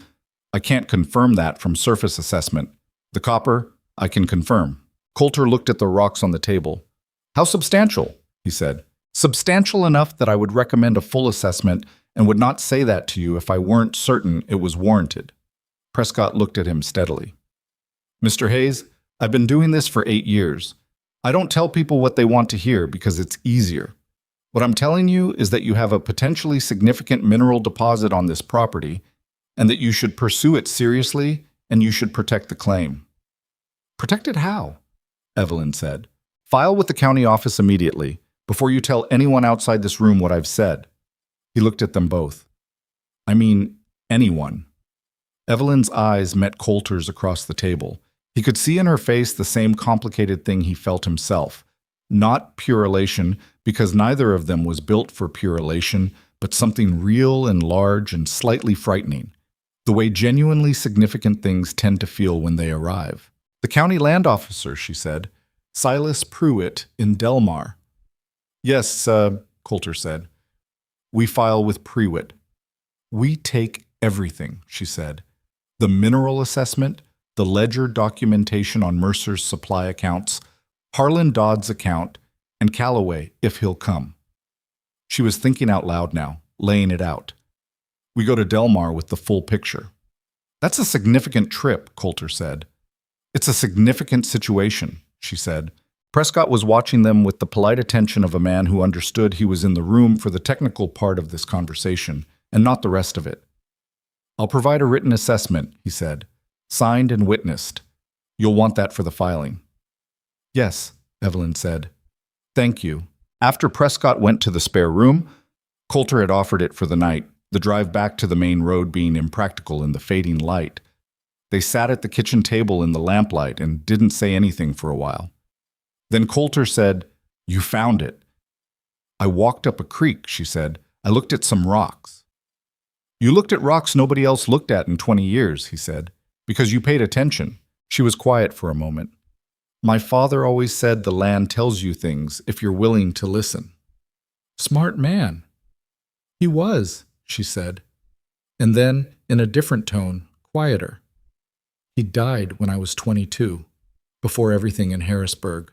I can't confirm that from surface assessment. The copper, I can confirm." Coulter looked at the rocks on the table. "How substantial?" he said. "Substantial enough that I would recommend a full assessment and would not say that to you if I weren't certain it was warranted." Prescott looked at him steadily. Mr. Hayes, I've been doing this for 8 years. I don't tell people what they want to hear because it's easier. What I'm telling you is that you have a potentially significant mineral deposit on this property and that you should pursue it seriously and you should protect the claim. Protect it how? Evelyn said. File with the county office immediately, before you tell anyone outside this room what I've said. He looked at them both. I mean, anyone. Evelyn's eyes met Coulter's across the table. He could see in her face the same complicated thing he felt himself. Not pure elation, because neither of them was built for pure elation, but something real and large and slightly frightening. The way genuinely significant things tend to feel when they arrive. The county land officer, she said. Silas Pruitt in Delmar. Yes, Coulter said. We file with Pruitt. We take everything, she said. The mineral assessment, the ledger documentation on Mercer's supply accounts, Harlan Dodd's account, and Calloway, if he'll come. She was thinking out loud now, laying it out. We go to Delmar with the full picture. That's a significant trip, Coulter said. It's a significant situation, she said. Prescott was watching them with the polite attention of a man who understood he was in the room for the technical part of this conversation, and not the rest of it. I'll provide a written assessment, he said, signed and witnessed. You'll want that for the filing. Yes, Evelyn said. Thank you. After Prescott went to the spare room, Coulter had offered it for the night, the drive back to the main road being impractical in the fading light. They sat at the kitchen table in the lamplight and didn't say anything for a while. Then Coulter said, You found it. I walked up a creek, she said. I looked at some rocks. You looked at rocks nobody else looked at in 20 years, he said, because you paid attention. She was quiet for a moment. My father always said the land tells you things if you're willing to listen. Smart man. He was, she said. And then, in a different tone, quieter. He died when I was 22, before everything in Harrisburg.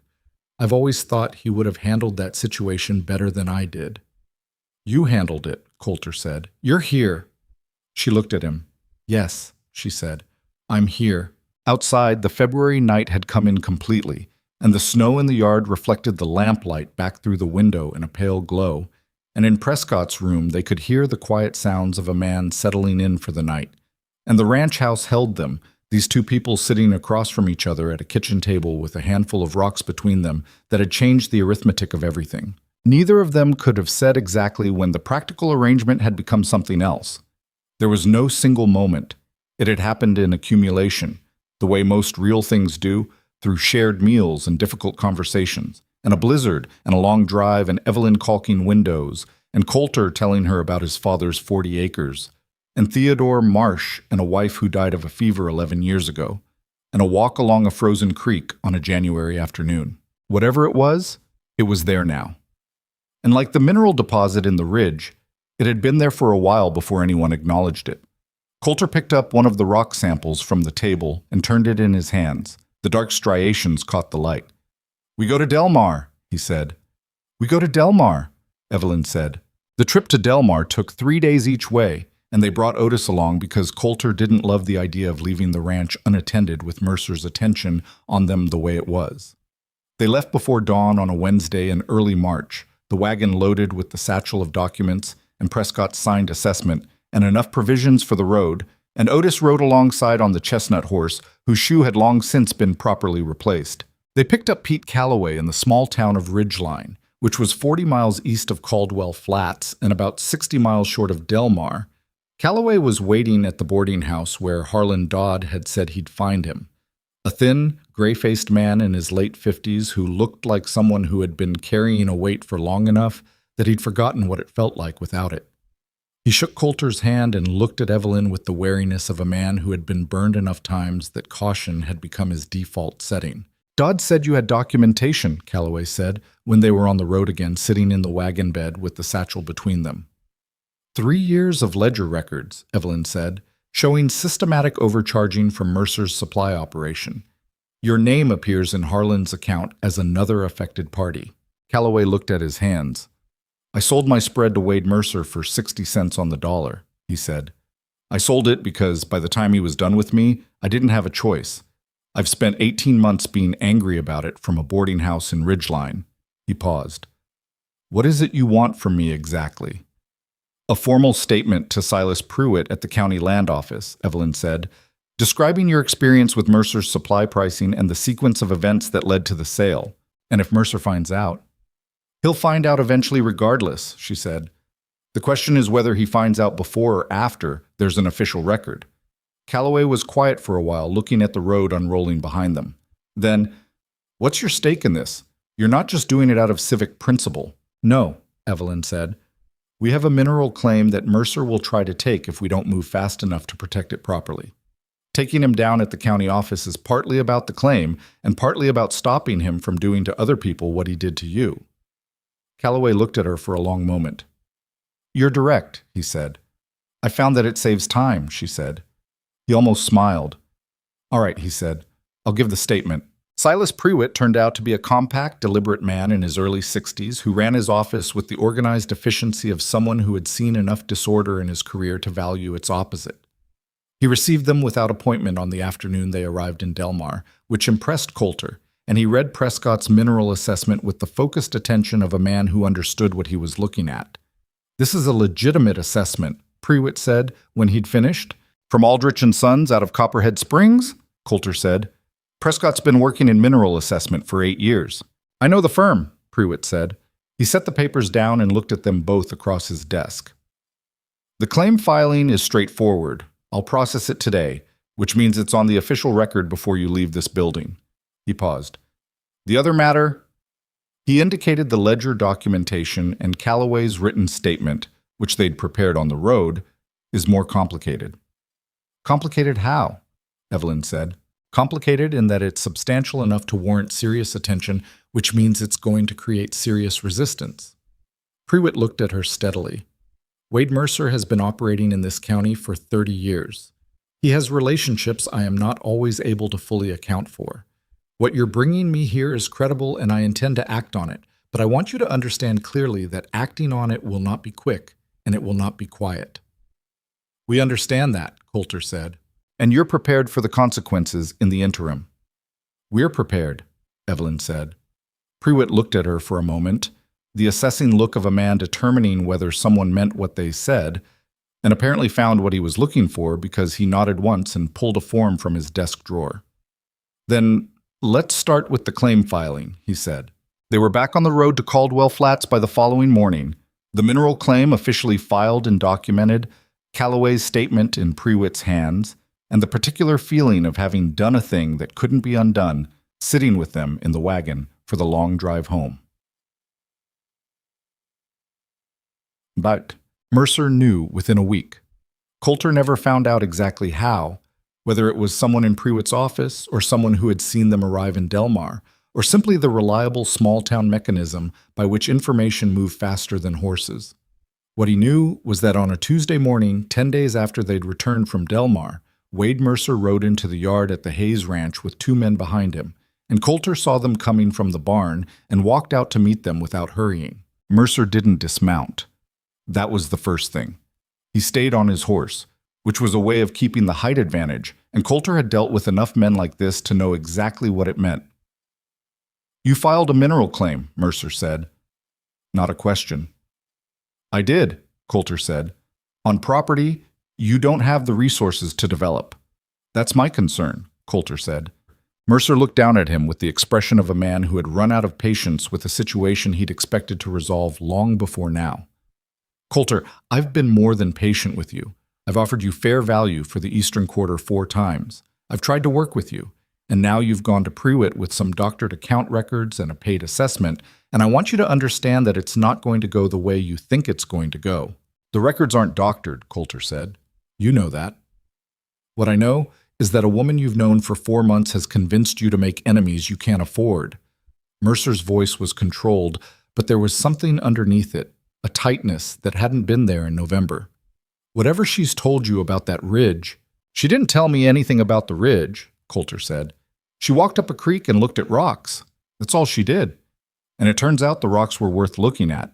I've always thought he would have handled that situation better than I did. You handled it, Coulter said. You're here. She looked at him. Yes, she said. I'm here. Outside, the February night had come in completely, and the snow in the yard reflected the lamplight back through the window in a pale glow, and in Prescott's room they could hear the quiet sounds of a man settling in for the night. And the ranch house held them, these two people sitting across from each other at a kitchen table with a handful of rocks between them that had changed the arithmetic of everything. Neither of them could have said exactly when the practical arrangement had become something else. There was no single moment. It had happened in accumulation, the way most real things do, through shared meals and difficult conversations, and a blizzard, and a long drive, and Evelyn caulking windows, and Coulter telling her about his father's 40 acres, and Theodore Marsh and a wife who died of a fever 11 years ago, and a walk along a frozen creek on a January afternoon. Whatever it was there now. And like the mineral deposit in the ridge, it had been there for a while before anyone acknowledged it. Coulter picked up one of the rock samples from the table and turned it in his hands. The dark striations caught the light. We go to Delmar, he said. We go to Delmar, Evelyn said. The trip to Delmar took 3 days each way, and they brought Otis along because Coulter didn't love the idea of leaving the ranch unattended with Mercer's attention on them the way it was. They left before dawn on a Wednesday in early March, the wagon loaded with the satchel of documents and Prescott's signed assessment and enough provisions for the road, and Otis rode alongside on the chestnut horse, whose shoe had long since been properly replaced. They picked up Pete Calloway in the small town of Ridgeline, which was 40 miles east of Caldwell Flats and about 60 miles short of Delmar. Calloway was waiting at the boarding house where Harlan Dodd had said he'd find him. A thin, gray-faced man in his late 50s who looked like someone who had been carrying a weight for long enough that he'd forgotten what it felt like without it. He shook Coulter's hand and looked at Evelyn with the wariness of a man who had been burned enough times that caution had become his default setting. Dodd said you had documentation, Calloway said, when they were on the road again, sitting in the wagon bed with the satchel between them. 3 years of ledger records, Evelyn said, showing systematic overcharging from Mercer's supply operation. Your name appears in Harlan's account as another affected party. Calloway looked at his hands. I sold my spread to Wade Mercer for 60 cents on the dollar, he said. I sold it because by the time he was done with me, I didn't have a choice. I've spent 18 months being angry about it from a boarding house in Ridgeline." He paused. "What is it you want from me exactly?" "A formal statement to Silas Pruitt at the county land office," Evelyn said, "describing your experience with Mercer's supply pricing and the sequence of events that led to the sale. And if Mercer finds out—" "He'll find out eventually regardless," she said. "The question is whether he finds out before or after there's an official record." Calloway was quiet for a while, looking at the road unrolling behind them. Then, "What's your stake in this? You're not just doing it out of civic principle." "No," Evelyn said. "We have a mineral claim that Mercer will try to take if we don't move fast enough to protect it properly. Taking him down at the county office is partly about the claim and partly about stopping him from doing to other people what he did to you." Calloway looked at her for a long moment. "You're direct," he said. "I found that it saves time," she said. He almost smiled. "All right," he said. "I'll give the statement." Silas Pruitt turned out to be a compact, deliberate man in his early 60s who ran his office with the organized efficiency of someone who had seen enough disorder in his career to value its opposite. He received them without appointment on the afternoon they arrived in Delmar, which impressed Coulter, and he read Prescott's mineral assessment with the focused attention of a man who understood what he was looking at. "This is a legitimate assessment," Pruitt said when he'd finished. "From Aldrich & Sons out of Copperhead Springs?" Coulter said. "Prescott's been working in mineral assessment for 8 years. "I know the firm," Pruitt said. He set the papers down and looked at them both across his desk. "The claim filing is straightforward. I'll process it today, which means it's on the official record before you leave this building." He paused. "The other matter?" He indicated the ledger documentation and Calloway's written statement, which they'd prepared on the road, is more complicated. "Complicated how?" Evelyn said. "Complicated in that it's substantial enough to warrant serious attention, which means it's going to create serious resistance." Pruitt looked at her steadily. "Wade Mercer has been operating in this county for 30 years. He has relationships I am not always able to fully account for. What you're bringing me here is credible and I intend to act on it, but I want you to understand clearly that acting on it will not be quick and it will not be quiet." "We understand that," Coulter said. "And you're prepared for the consequences in the interim." "We're prepared," Evelyn said. Pruitt looked at her for a moment, the assessing look of a man determining whether someone meant what they said, and apparently found what he was looking for because he nodded once and pulled a form from his desk drawer. "Then let's start with the claim filing," he said. They were back on the road to Caldwell Flats by the following morning, the mineral claim officially filed and documented, Calloway's statement in Pruitt's hands, and the particular feeling of having done a thing that couldn't be undone sitting with them in the wagon for the long drive home. But Mercer knew within a week. Coulter never found out exactly how, whether it was someone in Pruitt's office or someone who had seen them arrive in Delmar, or simply the reliable small-town mechanism by which information moved faster than horses. What he knew was that on a Tuesday morning, 10 days after they'd returned from Delmar, Wade Mercer rode into the yard at the Hayes Ranch with 2 men behind him, and Coulter saw them coming from the barn and walked out to meet them without hurrying. Mercer didn't dismount. That was the first thing. He stayed on his horse, which was a way of keeping the height advantage, and Coulter had dealt with enough men like this to know exactly what it meant. "You filed a mineral claim," Mercer said. Not a question. "I did," Coulter said. "On property you don't have the resources to develop." "That's my concern," Coulter said. Mercer looked down at him with the expression of a man who had run out of patience with a situation he'd expected to resolve long before now. "Coulter, I've been more than patient with you. I've offered you fair value for the Eastern Quarter 4 times. I've tried to work with you. And now you've gone to Pruitt with some doctored account records and a paid assessment, and I want you to understand that it's not going to go the way you think it's going to go." "The records aren't doctored," Coulter said. "You know that." "What I know is that a woman you've known for 4 months has convinced you to make enemies you can't afford." Mercer's voice was controlled, but there was something underneath it, a tightness that hadn't been there in November. "Whatever she's told you about that ridge—" "She didn't tell me anything about the ridge," Coulter said. "She walked up a creek and looked at rocks. That's all she did. And it turns out the rocks were worth looking at."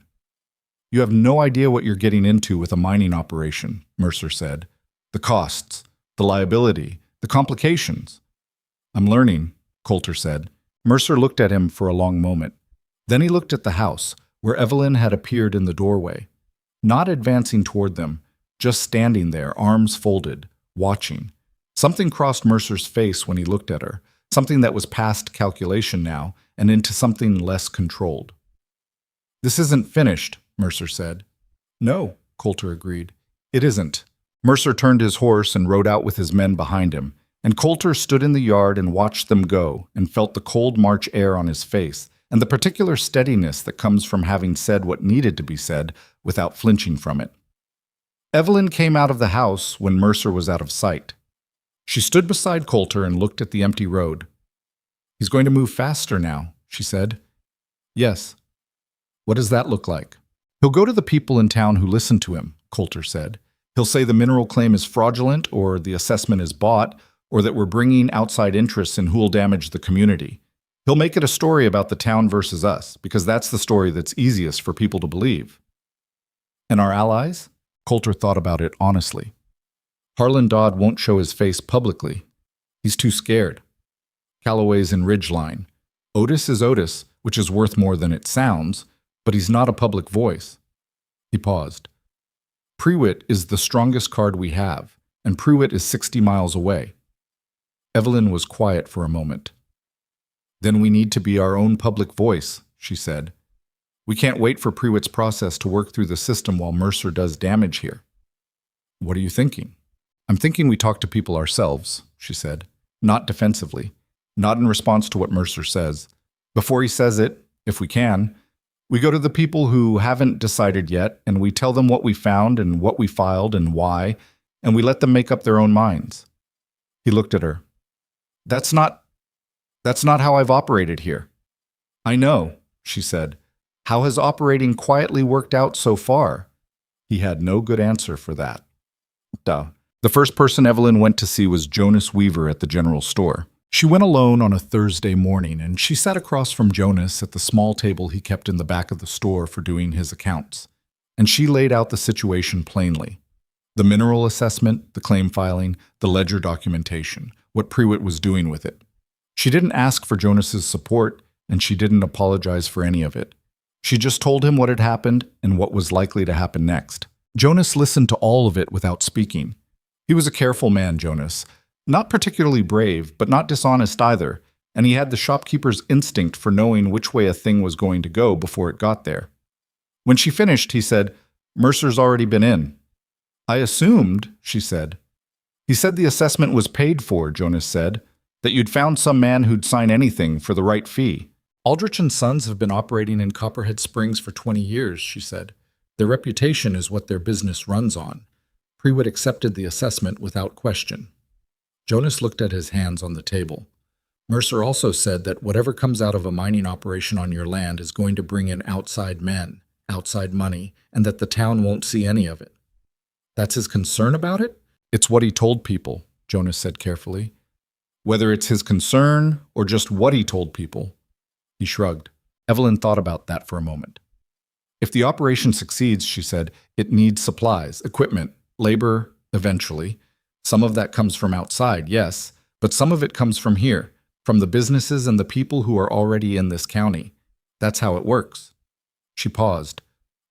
"You have no idea what you're getting into with a mining operation," Mercer said. The costs, the liability, the complications. I'm learning, Coulter said. Mercer looked at him for a long moment. Then he looked at the house, where Evelyn had appeared in the doorway. Not advancing toward them, just standing there, arms folded, watching. Something crossed Mercer's face when he looked at her, something that was past calculation now and into something less controlled. "This isn't finished," Mercer said. "No," Coulter agreed. "It isn't." Mercer turned his horse and rode out with his men behind him, and Coulter stood in the yard and watched them go and felt the cold March air on his face and the particular steadiness that comes from having said what needed to be said without flinching from it. Evelyn came out of the house when Mercer was out of sight. She stood beside Coulter and looked at the empty road. "He's going to move faster now," she said. "Yes." "What does that look like?" "He'll go to the people in town who listen to him," Coulter said. "He'll say the mineral claim is fraudulent, or the assessment is bought, or that we're bringing outside interests in who'll damage the community. He'll make it a story about the town versus us, because that's the story that's easiest for people to believe." "And our allies?" Coulter thought about it honestly. "Harlan Dodd won't show his face publicly. He's too scared. Calloway's in Ridgeline. Otis is Otis, which is worth more than it sounds, but he's not a public voice." He paused. "Prewitt is the strongest card we have, and Prewitt is 60 miles away." Evelyn was quiet for a moment. "Then we need to be our own public voice," she said. "We can't wait for Prewitt's process to work through the system while Mercer does damage here." "What are you thinking?" "I'm thinking we talk to people ourselves," she said. "Not defensively. Not in response to what Mercer says. Before he says it, if we can, we go to the people who haven't decided yet, and we tell them what we found and what we filed and why, and we let them make up their own minds." He looked at her. That's not how I've operated here." "I know," she said. "How has operating quietly worked out so far?" He had no good answer for that. The first person Evelyn went to see was Jonas Weaver at the general store. She went alone on a Thursday morning, and she sat across from Jonas at the small table he kept in the back of the store for doing his accounts. And she laid out the situation plainly. The mineral assessment, the claim filing, the ledger documentation, what Prewitt was doing with it. She didn't ask for Jonas's support, and she didn't apologize for any of it. She just told him what had happened and what was likely to happen next. Jonas listened to all of it without speaking. He was a careful man, Jonas. Not particularly brave, but not dishonest either, and he had the shopkeeper's instinct for knowing which way a thing was going to go before it got there. When she finished, he said, "Mercer's already been in." "I assumed," she said. "He said the assessment was paid for," Jonas said, "that you'd found some man who'd sign anything for the right fee." "Aldrich & Sons have been operating in Copperhead Springs for 20 years, she said. "Their reputation is what their business runs on." Prewitt accepted the assessment without question. Jonas looked at his hands on the table. "Mercer also said that whatever comes out of a mining operation on your land is going to bring in outside men, outside money, and that the town won't see any of it." "That's his concern about it?" "It's what he told people," Jonas said carefully. "Whether it's his concern or just what he told people." He shrugged. Evelyn thought about that for a moment. "If the operation succeeds," she said, "it needs supplies, equipment, labor, eventually. Some of that comes from outside, yes, but some of it comes from here, from the businesses and the people who are already in this county. That's how it works." She paused.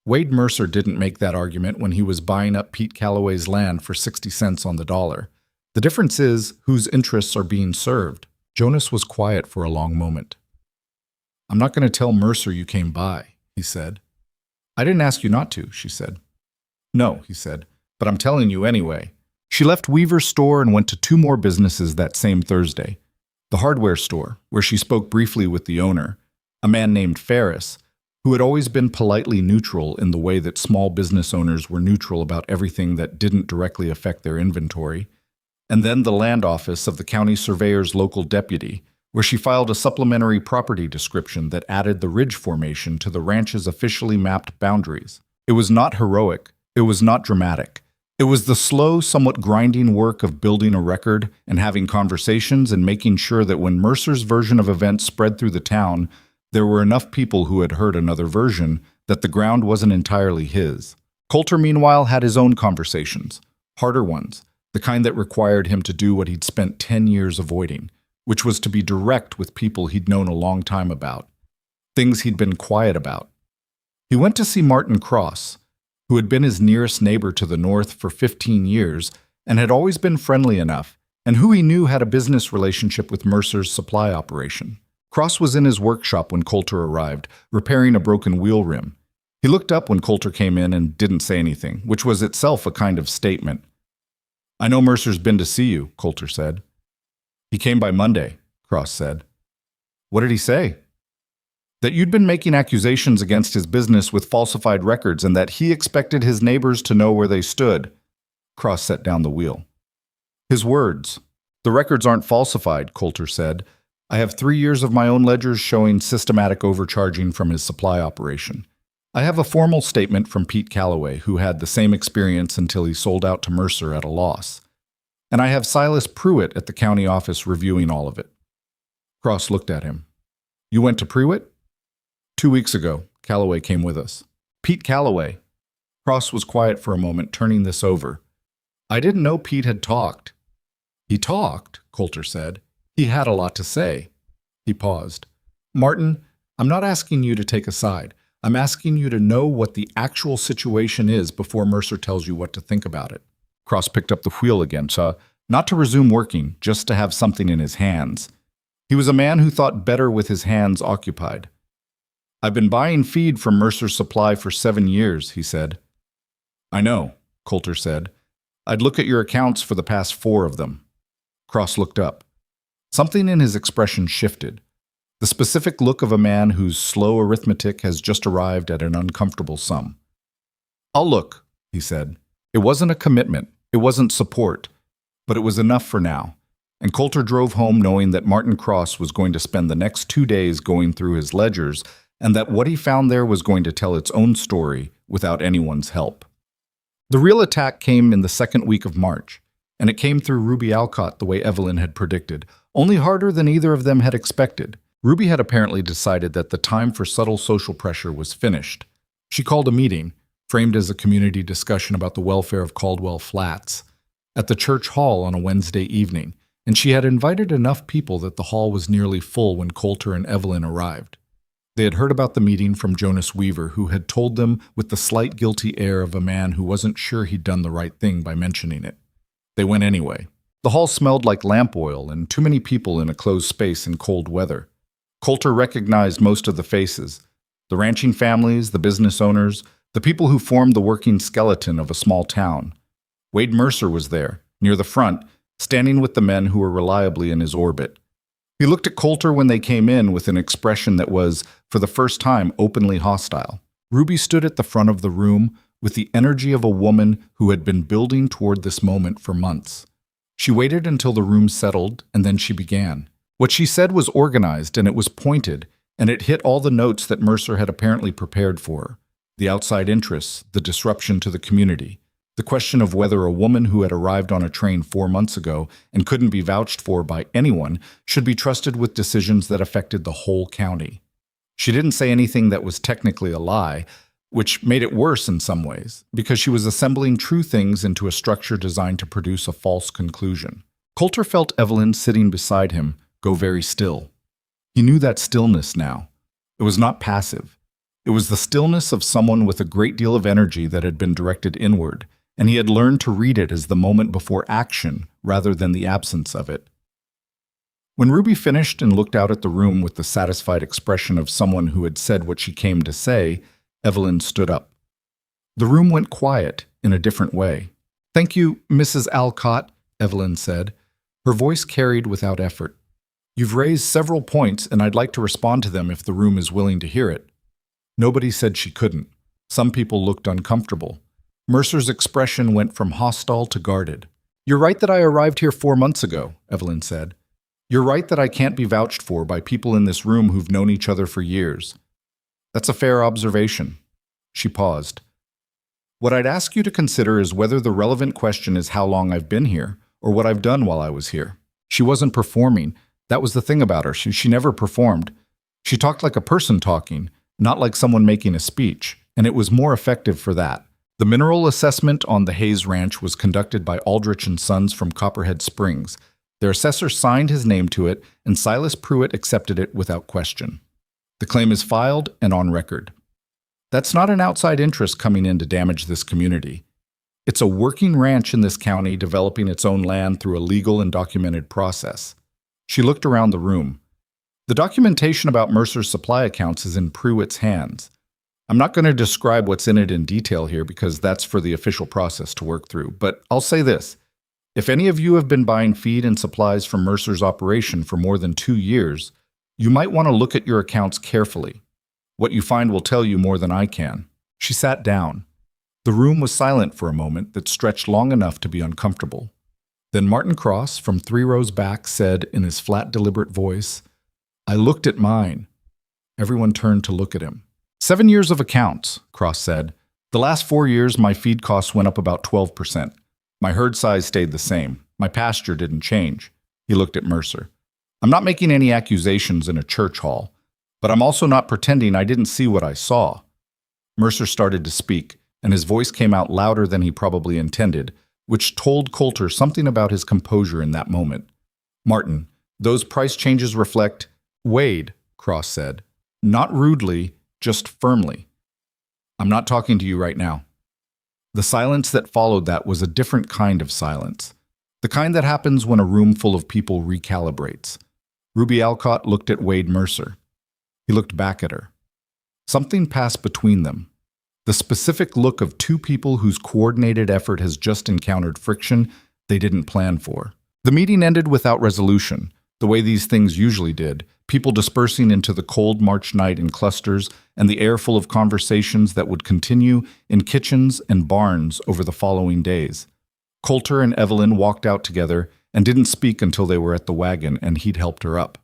Wade Mercer didn't make that argument when he was buying up Pete Calloway's land for 60 cents on the dollar. The difference is whose interests are being served. Jonas was quiet for a long moment. "I'm not going to tell Mercer you came by," he said. "I didn't ask you not to," she said. "No," he said, "but I'm telling you anyway." She left Weaver's store and went to 2 more businesses that same Thursday. The hardware store, where she spoke briefly with the owner, a man named Ferris, who had always been politely neutral in the way that small business owners were neutral about everything that didn't directly affect their inventory, and then the land office of the county surveyor's local deputy, where she filed a supplementary property description that added the ridge formation to the ranch's officially mapped boundaries. It was not heroic. It was not dramatic. It was the slow, somewhat grinding work of building a record and having conversations and making sure that when Mercer's version of events spread through the town, there were enough people who had heard another version that the ground wasn't entirely his. Coulter, meanwhile, had his own conversations, harder ones, the kind that required him to do what he'd spent 10 years avoiding, which was to be direct with people he'd known a long time about, things he'd been quiet about. He went to see Martin Cross, who had been his nearest neighbor to the north for 15 years and had always been friendly enough, and who he knew had a business relationship with Mercer's supply operation. Cross was in his workshop when Coulter arrived, repairing a broken wheel rim. He looked up when Coulter came in and didn't say anything, which was itself a kind of statement. "I know Mercer's been to see you," Coulter said. "He came by Monday," Cross said. "What did he say?" "That you'd been making accusations against his business with falsified records and that he expected his neighbors to know where they stood." Cross set down the wheel. "His words. The records aren't falsified," Coulter said. "I have 3 years of my own ledgers showing systematic overcharging from his supply operation. I have a formal statement from Pete Calloway, who had the same experience until he sold out to Mercer at a loss. And I have Silas Pruitt at the county office reviewing all of it." Cross looked at him. "You went to Pruitt?" "2 weeks ago. Calloway came with us." "Pete Calloway." Cross was quiet for a moment, turning this over. "I didn't know Pete had talked." "He talked," Coulter said. "He had a lot to say." He paused. "Martin, I'm not asking you to take a side. I'm asking you to know what the actual situation is before Mercer tells you what to think about it." Cross picked up the wheel again, not to resume working, just to have something in his hands. He was a man who thought better with his hands occupied. "I've been buying feed from Mercer's Supply for 7 years," he said. "I know," Coulter said. "I'd look at your accounts for the past 4 of them." Cross looked up. Something in his expression shifted. The specific look of a man whose slow arithmetic has just arrived at an uncomfortable sum. "I'll look," he said. It wasn't a commitment, it wasn't support, but it was enough for now, and Coulter drove home knowing that Martin Cross was going to spend the next 2 days going through his ledgers, and that what he found there was going to tell its own story without anyone's help. The real attack came in the second week of March, and it came through Ruby Alcott the way Evelyn had predicted, only harder than either of them had expected. Ruby had apparently decided that the time for subtle social pressure was finished. She called a meeting, framed as a community discussion about the welfare of Caldwell Flats, at the church hall on a Wednesday evening, and she had invited enough people that the hall was nearly full when Coulter and Evelyn arrived. They had heard about the meeting from Jonas Weaver, who had told them with the slight guilty air of a man who wasn't sure he'd done the right thing by mentioning it. They went anyway. The hall smelled like lamp oil and too many people in a closed space in cold weather. Coulter recognized most of the faces, the ranching families, the business owners, the people who formed the working skeleton of a small town. Wade Mercer was there, near the front, standing with the men who were reliably in his orbit. He looked at Coulter when they came in with an expression that was, for the first time, openly hostile. Ruby stood at the front of the room with the energy of a woman who had been building toward this moment for months. She waited until the room settled, and then she began. What she said was organized, and it was pointed, and it hit all the notes that Mercer had apparently prepared for her. The outside interests, the disruption to the community, the question of whether a woman who had arrived on a train 4 months ago and couldn't be vouched for by anyone should be trusted with decisions that affected the whole county. She didn't say anything that was technically a lie, which made it worse in some ways, because she was assembling true things into a structure designed to produce a false conclusion. Coulter felt Evelyn sitting beside him go very still. He knew that stillness now. It was not passive. It was the stillness of someone with a great deal of energy that had been directed inward, and he had learned to read it as the moment before action rather than the absence of it. When Ruby finished and looked out at the room with the satisfied expression of someone who had said what she came to say, Evelyn stood up. The room went quiet in a different way. "Thank you, Mrs. Alcott," Evelyn said. Her voice carried without effort. "You've raised several points, and I'd like to respond to them if the room is willing to hear it." Nobody said she couldn't. Some people looked uncomfortable. Mercer's expression went from hostile to guarded. "You're right that I arrived here 4 months ago," Evelyn said. "You're right that I can't be vouched for by people in this room who've known each other for years. That's a fair observation." She paused. "What I'd ask you to consider is whether the relevant question is how long I've been here, or what I've done while I was here." She wasn't performing. That was the thing about her. She never performed. She talked like a person talking, not like someone making a speech, and it was more effective for that. The mineral assessment on the Hayes Ranch was conducted by Aldrich and Sons from Copperhead Springs. Their assessor signed his name to it, and Silas Pruitt accepted it without question. The claim is filed and on record. That's not an outside interest coming in to damage this community. It's a working ranch in this county developing its own land through a legal and documented process. She looked around the room. The documentation about Mercer's supply accounts is in Pruitt's hands. I'm not going to describe what's in it in detail here because that's for the official process to work through, but I'll say this. If any of you have been buying feed and supplies from Mercer's operation for more than 2 years, you might want to look at your accounts carefully. What you find will tell you more than I can. She sat down. The room was silent for a moment that stretched long enough to be uncomfortable. Then Martin Cross, from 3 rows back, said in his flat, deliberate voice, "I looked at mine." Everyone turned to look at him. 7 years of accounts, Cross said. The last 4 years, my feed costs went up about 12%. My herd size stayed the same. My pasture didn't change. He looked at Mercer. I'm not making any accusations in a church hall, but I'm also not pretending I didn't see what I saw. Mercer started to speak, and his voice came out louder than he probably intended, which told Coulter something about his composure in that moment. "Martin, those price changes reflect—" "Wade," Cross said. Not rudely, just firmly. "I'm not talking to you right now." The silence that followed that was a different kind of silence. The kind that happens when a room full of people recalibrates. Ruby Alcott looked at Wade Mercer. He looked back at her. Something passed between them. The specific look of 2 people whose coordinated effort has just encountered friction they didn't plan for. The meeting ended without resolution, the way these things usually did, people dispersing into the cold March night in clusters and the air full of conversations that would continue in kitchens and barns over the following days. Coulter and Evelyn walked out together and didn't speak until they were at the wagon and he'd helped her up.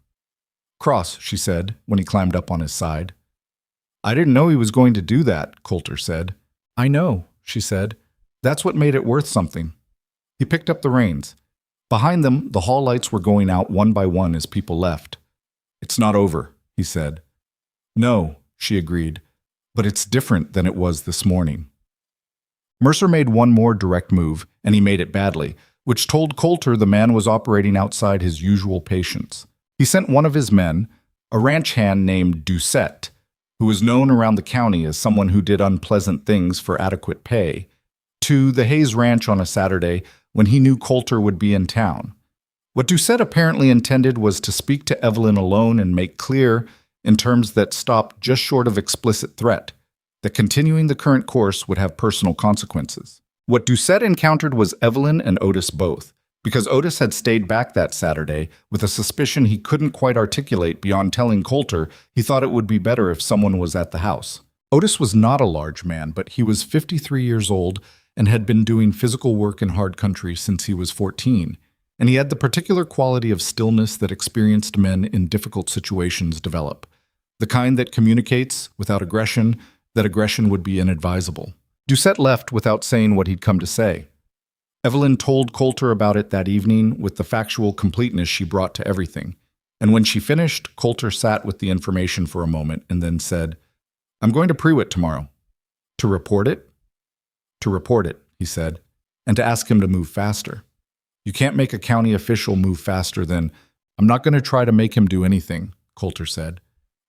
"Cross," she said, when he climbed up on his side. "I didn't know he was going to do that," Coulter said. "I know," she said. "That's what made it worth something." He picked up the reins. Behind them, the hall lights were going out one by one as people left. "It's not over," he said. "No," she agreed, "but it's different than it was this morning." Mercer made one more direct move, and he made it badly, which told Coulter the man was operating outside his usual patience. He sent one of his men, a ranch hand named Doucette, who was known around the county as someone who did unpleasant things for adequate pay, to the Hayes Ranch on a Saturday when he knew Coulter would be in town. What Doucette apparently intended was to speak to Evelyn alone and make clear, in terms that stopped just short of explicit threat, that continuing the current course would have personal consequences. What Doucette encountered was Evelyn and Otis both, because Otis had stayed back that Saturday with a suspicion he couldn't quite articulate beyond telling Coulter he thought it would be better if someone was at the house. Otis was not a large man, but he was 53 years old and had been doing physical work in hard country since he was 14, and he had the particular quality of stillness that experienced men in difficult situations develop, the kind that communicates, without aggression, that aggression would be inadvisable. Doucette left without saying what he'd come to say. Evelyn told Coulter about it that evening with the factual completeness she brought to everything, and when she finished, Coulter sat with the information for a moment and then said, "I'm going to Pruitt tomorrow." "To report it?" "To report it," he said, "and to ask him to move faster. You can't make a county official move faster than—" "I'm not going to try to make him do anything," Coulter said.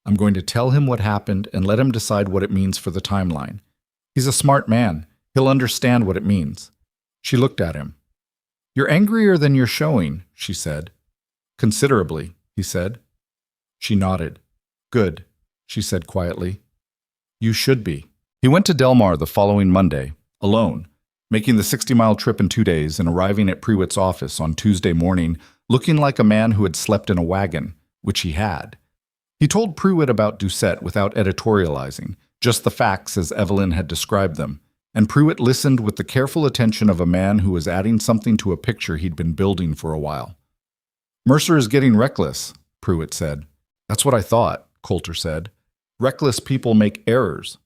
"I'm going to tell him what happened and let him decide what it means for the timeline. He's a smart man. He'll understand what it means." She looked at him. "You're angrier than you're showing," she said. "Considerably," he said. She nodded. "Good," she said quietly. "You should be." He went to Delmar the following Monday, alone, making the 60-mile trip in 2 days and arriving at Pruitt's office on Tuesday morning looking like a man who had slept in a wagon, which he had. He told Pruitt about Doucette without editorializing, just the facts as Evelyn had described them, and Pruitt listened with the careful attention of a man who was adding something to a picture he'd been building for a while. "Mercer is getting reckless," Pruitt said. "That's what I thought," Coulter said. "Reckless people make errors."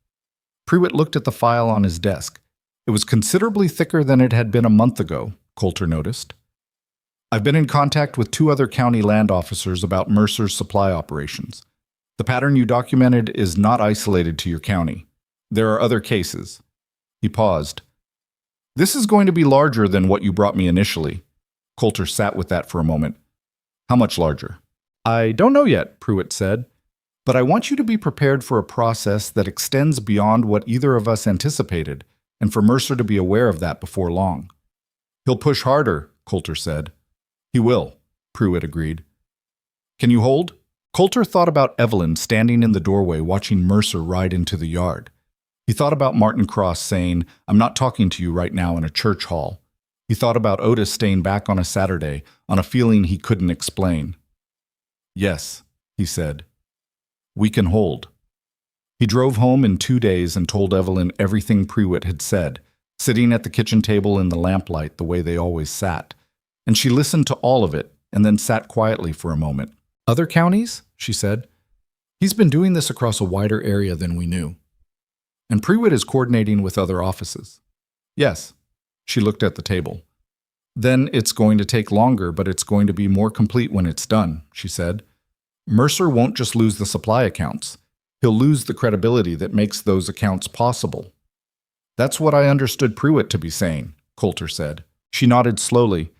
Pruitt looked at the file on his desk. It was considerably thicker than it had been a month ago, Coulter noticed. "I've been in contact with 2 other county land officers about Mercer's supply operations. The pattern you documented is not isolated to your county. There are other cases. He paused. This is going to be larger than what you brought me initially. Coulter sat with that for a moment. How much larger? I don't know yet, Pruitt said. But I want you to be prepared for a process that extends beyond what either of us anticipated, and for Mercer to be aware of that before long. He'll push harder, Coulter said. He will, Pruitt agreed. Can you hold? Coulter thought about Evelyn standing in the doorway watching Mercer ride into the yard. He thought about Martin Cross saying, I'm not talking to you right now in a church hall. He thought about Otis staying back on a Saturday, on a feeling he couldn't explain. Yes, he said. We can hold. He drove home in 2 days and told Evelyn everything Pruitt had said, sitting at the kitchen table in the lamplight the way they always sat. And she listened to all of it and then sat quietly for a moment. Other counties? She said. He's been doing this across a wider area than we knew. And Pruitt is coordinating with other offices. Yes. She looked at the table. Then it's going to take longer, but it's going to be more complete when it's done, she said. Mercer won't just lose the supply accounts. He'll lose the credibility that makes those accounts possible. That's what I understood Pruitt to be saying, Coulter said. She nodded slowly.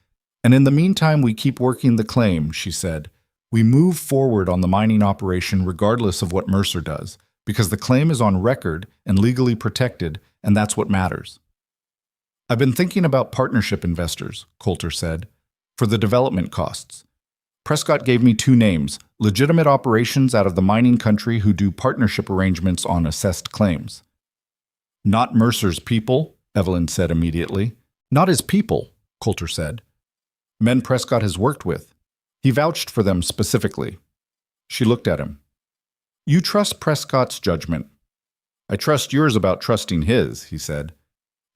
And in the meantime, we keep working the claim, she said. We move forward on the mining operation regardless of what Mercer does, because the claim is on record and legally protected, and that's what matters. I've been thinking about partnership investors, Coulter said, for the development costs. Prescott gave me 2 names, legitimate operations out of the mining country who do partnership arrangements on assessed claims. Not Mercer's people, Evelyn said immediately. Not his people, Coulter said. Men Prescott has worked with. He vouched for them specifically. She looked at him. You trust Prescott's judgment. I trust yours about trusting his, he said.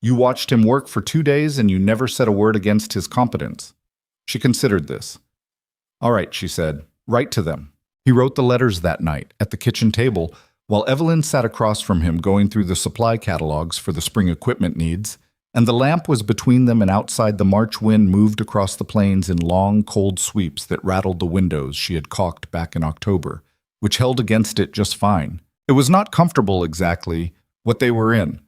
You watched him work for 2 days and you never said a word against his competence. She considered this. All right, she said, write to them. He wrote the letters that night at the kitchen table while Evelyn sat across from him going through the supply catalogs for the spring equipment needs, and the lamp was between them and outside the March wind moved across the plains in long, cold sweeps that rattled the windows she had caulked back in October, which held against it just fine. It was not comfortable exactly what they were in.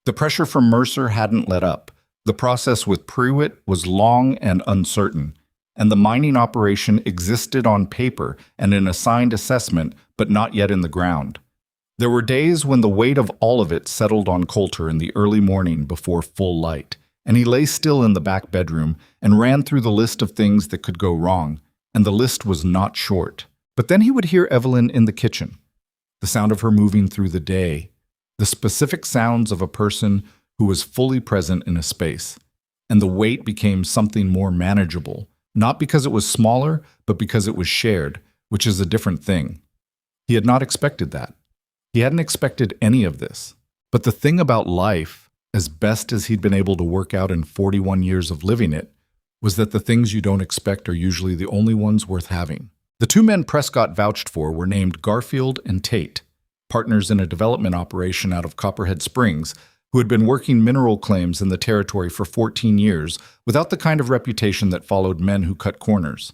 The pressure from Mercer hadn't let up. The process with Pruitt was long and uncertain, and the mining operation existed on paper and in a signed assessment, but not yet in the ground. There were days when the weight of all of it settled on Coulter in the early morning before full light, and he lay still in the back bedroom and ran through the list of things that could go wrong, and the list was not short. But then he would hear Evelyn in the kitchen, the sound of her moving through the day, the specific sounds of a person who was fully present in a space, and the weight became something more manageable, not because it was smaller, but because it was shared, which is a different thing. He had not expected that. He hadn't expected any of this. But the thing about life, as best as he'd been able to work out in 41 years of living it, was that the things you don't expect are usually the only ones worth having. The 2 men Prescott vouched for were named Garfield and Tate, partners in a development operation out of Copperhead Springs, who had been working mineral claims in the territory for 14 years without the kind of reputation that followed men who cut corners.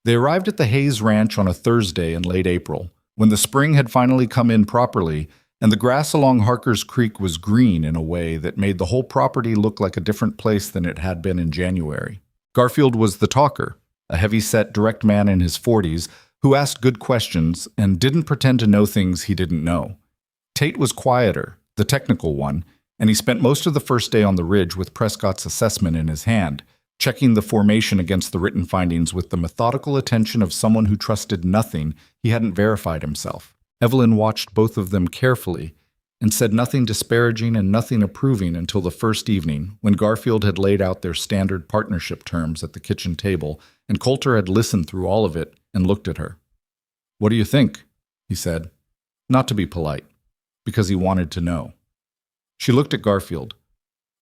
They arrived at the Hayes Ranch on a Thursday in late April, when the spring had finally come in properly, and the grass along Harker's Creek was green in a way that made the whole property look like a different place than it had been in January. Garfield was the talker, a heavy-set, direct man in his 40s who asked good questions and didn't pretend to know things he didn't know. Tate was quieter, the technical one, and he spent most of the first day on the ridge with Prescott's assessment in his hand, checking the formation against the written findings with the methodical attention of someone who trusted nothing he hadn't verified himself. Evelyn watched both of them carefully and said nothing disparaging and nothing approving until the first evening, when Garfield had laid out their standard partnership terms at the kitchen table, and Coulter had listened through all of it and looked at her. "What do you think?" he said, not to be polite, because he wanted to know. She looked at Garfield.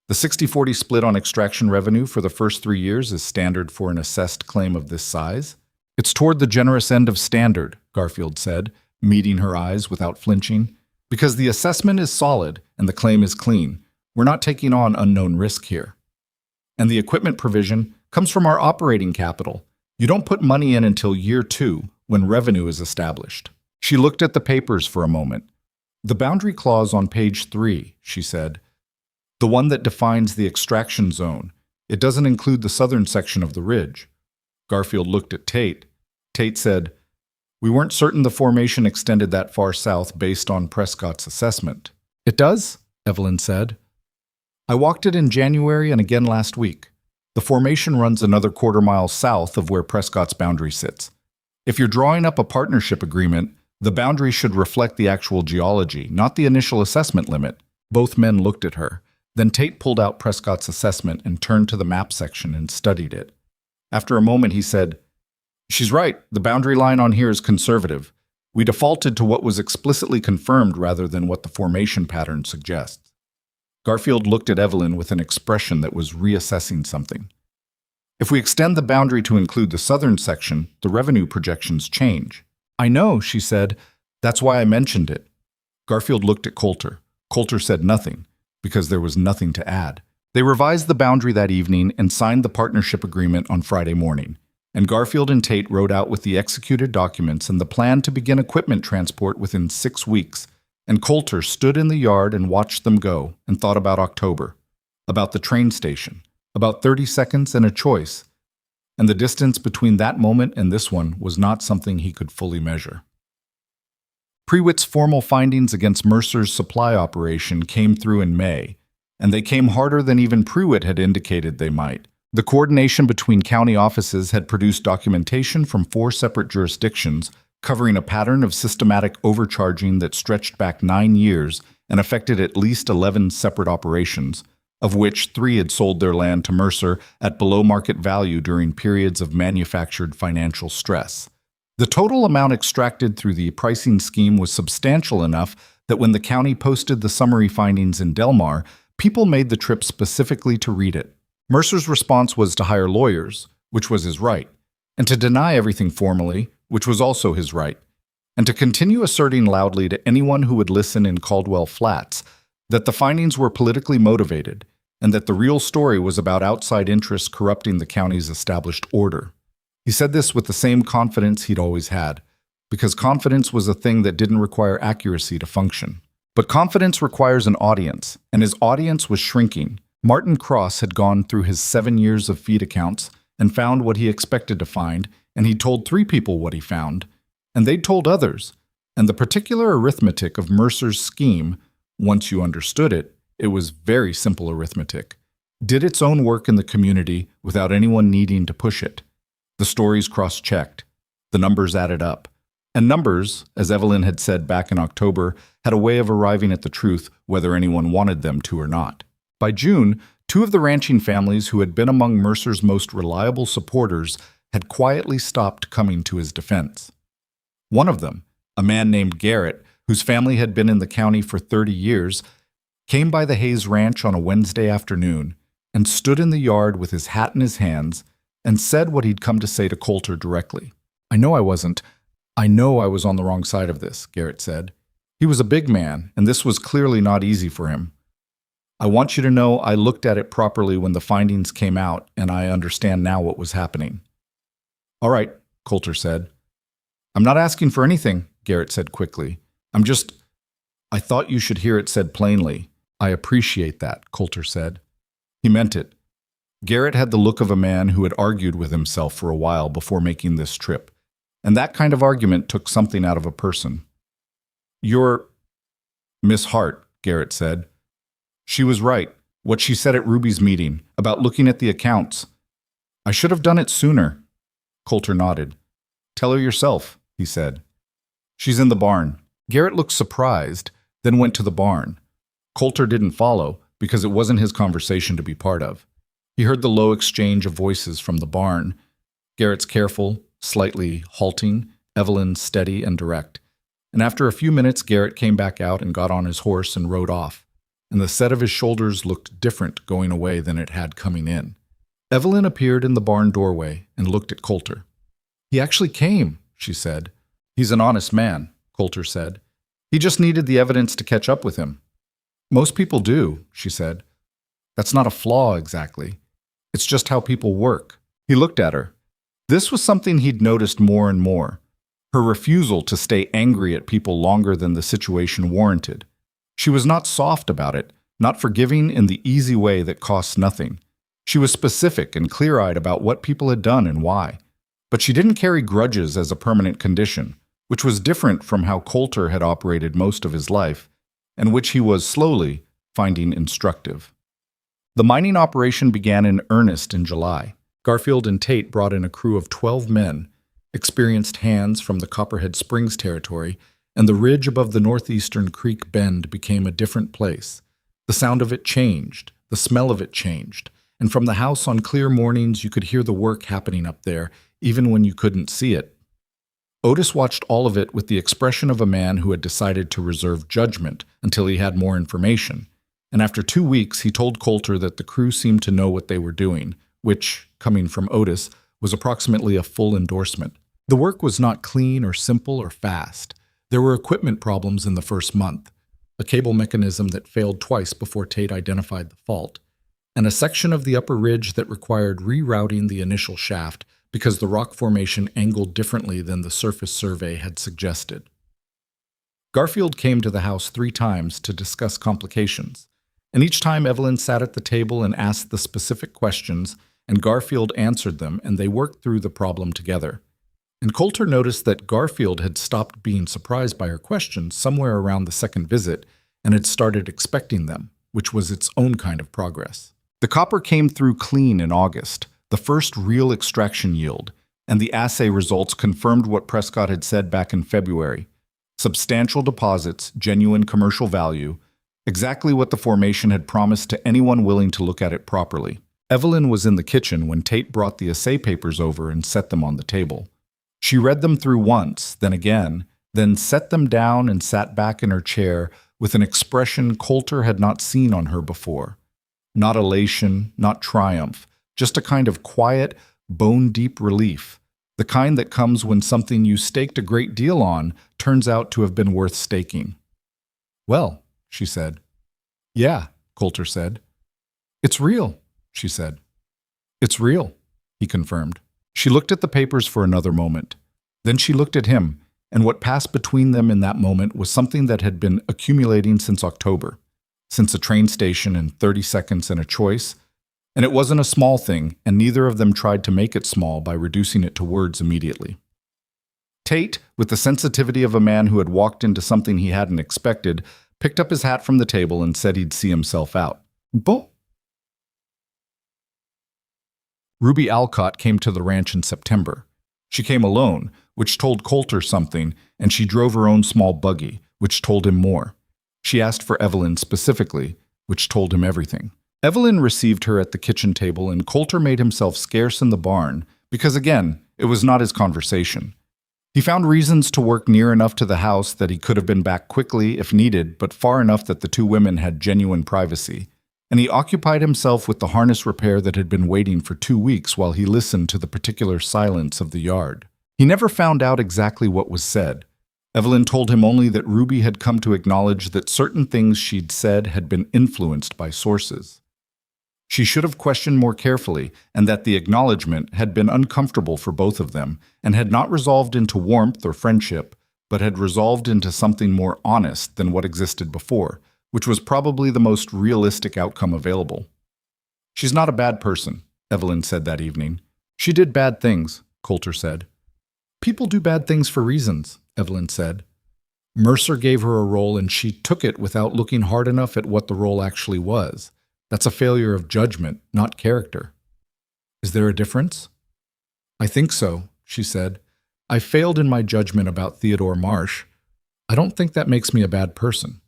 The 60-40 split on extraction revenue for the first 3 years is standard for an assessed claim of this size. It's toward the generous end of standard, Garfield said, meeting her eyes without flinching. Because the assessment is solid and the claim is clean, we're not taking on unknown risk here. And the equipment provision comes from our operating capital. You don't put money in until year 2, when revenue is established. She looked at the papers for a moment. The boundary clause on page 3, she said, The one that defines the extraction zone. It doesn't include the southern section of the ridge. Garfield looked at Tate. Tate said, "We weren't certain the formation extended that far south based on Prescott's assessment." "It does?" Evelyn said. "I walked it in January and again last week. The formation runs another quarter-mile south of where Prescott's boundary sits. If you're drawing up a partnership agreement, the boundary should reflect the actual geology, not the initial assessment limit." Both men looked at her. Then Tate pulled out Prescott's assessment and turned to the map section and studied it. After a moment, he said, "She's right. The boundary line on here is conservative. We defaulted to what was explicitly confirmed rather than what the formation pattern suggests." Garfield looked at Evelyn with an expression that was reassessing something. "If we extend the boundary to include the southern section, the revenue projections change." "I know," she said. "That's why I mentioned it." Garfield looked at Coulter. Coulter said nothing, because there was nothing to add. They revised the boundary that evening and signed the partnership agreement on Friday morning, and Garfield and Tate rode out with the executed documents and the plan to begin equipment transport within 6 weeks, and Coulter stood in the yard and watched them go and thought about October, about the train station, about 30 seconds and a choice, and the distance between that moment and this one was not something he could fully measure. Prewitt's formal findings against Mercer's supply operation came through in May, and they came harder than even Prewitt had indicated they might. The coordination between county offices had produced documentation from 4 separate jurisdictions covering a pattern of systematic overcharging that stretched back 9 years and affected at least 11 separate operations, of which 3 had sold their land to Mercer at below market value during periods of manufactured financial stress. The total amount extracted through the pricing scheme was substantial enough that when the county posted the summary findings in Delmar, people made the trip specifically to read it. Mercer's response was to hire lawyers, which was his right, and to deny everything formally, which was also his right, and to continue asserting loudly to anyone who would listen in Caldwell Flats that the findings were politically motivated and that the real story was about outside interests corrupting the county's established order. He said this with the same confidence he'd always had, because confidence was a thing that didn't require accuracy to function. But confidence requires an audience, and his audience was shrinking. Martin Cross had gone through his 7 years of feed accounts and found what he expected to find, and he told 3 people what he found, and they'd told others. And the particular arithmetic of Mercer's scheme, once you understood it, it was very simple arithmetic, did its own work in the community without anyone needing to push it. The stories cross-checked. The numbers added up. And numbers, as Evelyn had said back in October, had a way of arriving at the truth whether anyone wanted them to or not. By June, 2 of the ranching families who had been among Mercer's most reliable supporters had quietly stopped coming to his defense. One of them, a man named Garrett, whose family had been in the county for 30 years, came by the Hayes Ranch on a Wednesday afternoon and stood in the yard with his hat in his hands and said what he'd come to say to Coulter directly. I know I was on the wrong side of this," Garrett said. He was a big man, and this was clearly not easy for him. "I want you to know I looked at it properly when the findings came out, and I understand now what was happening." "All right," Coulter said. "I'm not asking for anything," Garrett said quickly. I thought you should hear it said plainly." "I appreciate that," Coulter said. He meant it. Garrett had the look of a man who had argued with himself for a while before making this trip, and that kind of argument took something out of a person. "You're Miss Hart," Garrett said. "She was right, what she said at Ruby's meeting, about looking at the accounts. I should have done it sooner." Coulter nodded. "Tell her yourself," he said. "She's in the barn." Garrett looked surprised, then went to the barn. Coulter didn't follow, because it wasn't his conversation to be part of. He heard the low exchange of voices from the barn. Garrett's careful, slightly halting, Evelyn's steady and direct. And after a few minutes, Garrett came back out and got on his horse and rode off, and the set of his shoulders looked different going away than it had coming in. Evelyn appeared in the barn doorway and looked at Coulter. "He actually came," she said. "He's an honest man," Coulter said. "He just needed the evidence to catch up with him." "Most people do," she said. "That's not a flaw exactly. It's just how people work." He looked at her. This was something he'd noticed more and more. Her refusal to stay angry at people longer than the situation warranted. She was not soft about it, not forgiving in the easy way that costs nothing. She was specific and clear-eyed about what people had done and why. But she didn't carry grudges as a permanent condition, which was different from how Coulter had operated most of his life, and which he was slowly finding instructive. The mining operation began in earnest in July. Garfield and Tate brought in a crew of 12 men, experienced hands from the Copperhead Springs territory, and the ridge above the northeastern creek bend became a different place. The sound of it changed, the smell of it changed, and from the house on clear mornings you could hear the work happening up there, even when you couldn't see it. Otis watched all of it with the expression of a man who had decided to reserve judgment until he had more information, and after 2 weeks he told Coulter that the crew seemed to know what they were doing, which, coming from Otis, was approximately a full endorsement. The work was not clean or simple or fast. There were equipment problems in the first month, a cable mechanism that failed twice before Tate identified the fault, and a section of the upper ridge that required rerouting the initial shaft because the rock formation angled differently than the surface survey had suggested. Garfield came to the house 3 times to discuss complications, and each time Evelyn sat at the table and asked the specific questions, and Garfield answered them, and they worked through the problem together. And Coulter noticed that Garfield had stopped being surprised by her questions somewhere around the second visit and had started expecting them, which was its own kind of progress. The copper came through clean in August, the first real extraction yield, and the assay results confirmed what Prescott had said back in February. Substantial deposits, genuine commercial value, exactly what the formation had promised to anyone willing to look at it properly. Evelyn was in the kitchen when Tate brought the assay papers over and set them on the table. She read them through once, then again, then set them down and sat back in her chair with an expression Coulter had not seen on her before. Not elation, not triumph, just a kind of quiet, bone-deep relief, the kind that comes when something you staked a great deal on turns out to have been worth staking. "Well," she said. "Yeah," Coulter said. "It's real," she said. "It's real," he confirmed. She looked at the papers for another moment. Then she looked at him, and what passed between them in that moment was something that had been accumulating since October, since a train station and 30 seconds and a choice. And it wasn't a small thing, and neither of them tried to make it small by reducing it to words immediately. Tate, with the sensitivity of a man who had walked into something he hadn't expected, picked up his hat from the table and said he'd see himself out. Bon. Ruby Alcott came to the ranch in September. She came alone, which told Coulter something, and she drove her own small buggy, which told him more. She asked for Evelyn specifically, which told him everything. Evelyn received her at the kitchen table, and Coulter made himself scarce in the barn because, again, it was not his conversation. He found reasons to work near enough to the house that he could have been back quickly if needed, but far enough that the 2 women had genuine privacy. And he occupied himself with the harness repair that had been waiting for 2 weeks while he listened to the particular silence of the yard. He never found out exactly what was said. Evelyn told him only that Ruby had come to acknowledge that certain things she'd said had been influenced by sources. She should have questioned more carefully, and that the acknowledgement had been uncomfortable for both of them, and had not resolved into warmth or friendship, but had resolved into something more honest than what existed before, which was probably the most realistic outcome available. "She's not a bad person," Evelyn said that evening. "She did bad things," Coulter said. "People do bad things for reasons," Evelyn said. "Mercer gave her a role and she took it without looking hard enough at what the role actually was. That's a failure of judgment, not character." "Is there a difference?" "I think so," she said. "I failed in my judgment about Theodore Marsh. I don't think that makes me a bad person."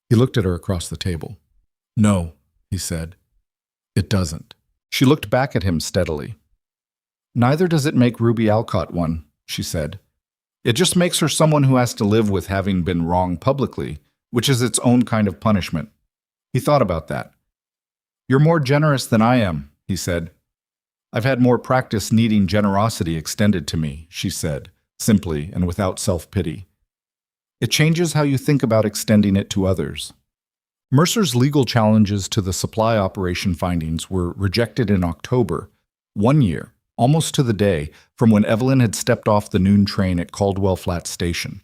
He looked at her across the table. "No," he said. "It doesn't." She looked back at him steadily. "Neither does it make Ruby Alcott one," she said. "It just makes her someone who has to live with having been wrong publicly, which is its own kind of punishment." He thought about that. "You're more generous than I am," he said. "I've had more practice needing generosity extended to me," she said, simply and without self-pity. "It changes how you think about extending it to others." Mercer's legal challenges to the supply operation findings were rejected in October, 1 year, almost to the day, from when Evelyn had stepped off the noon train at Caldwell Flat Station.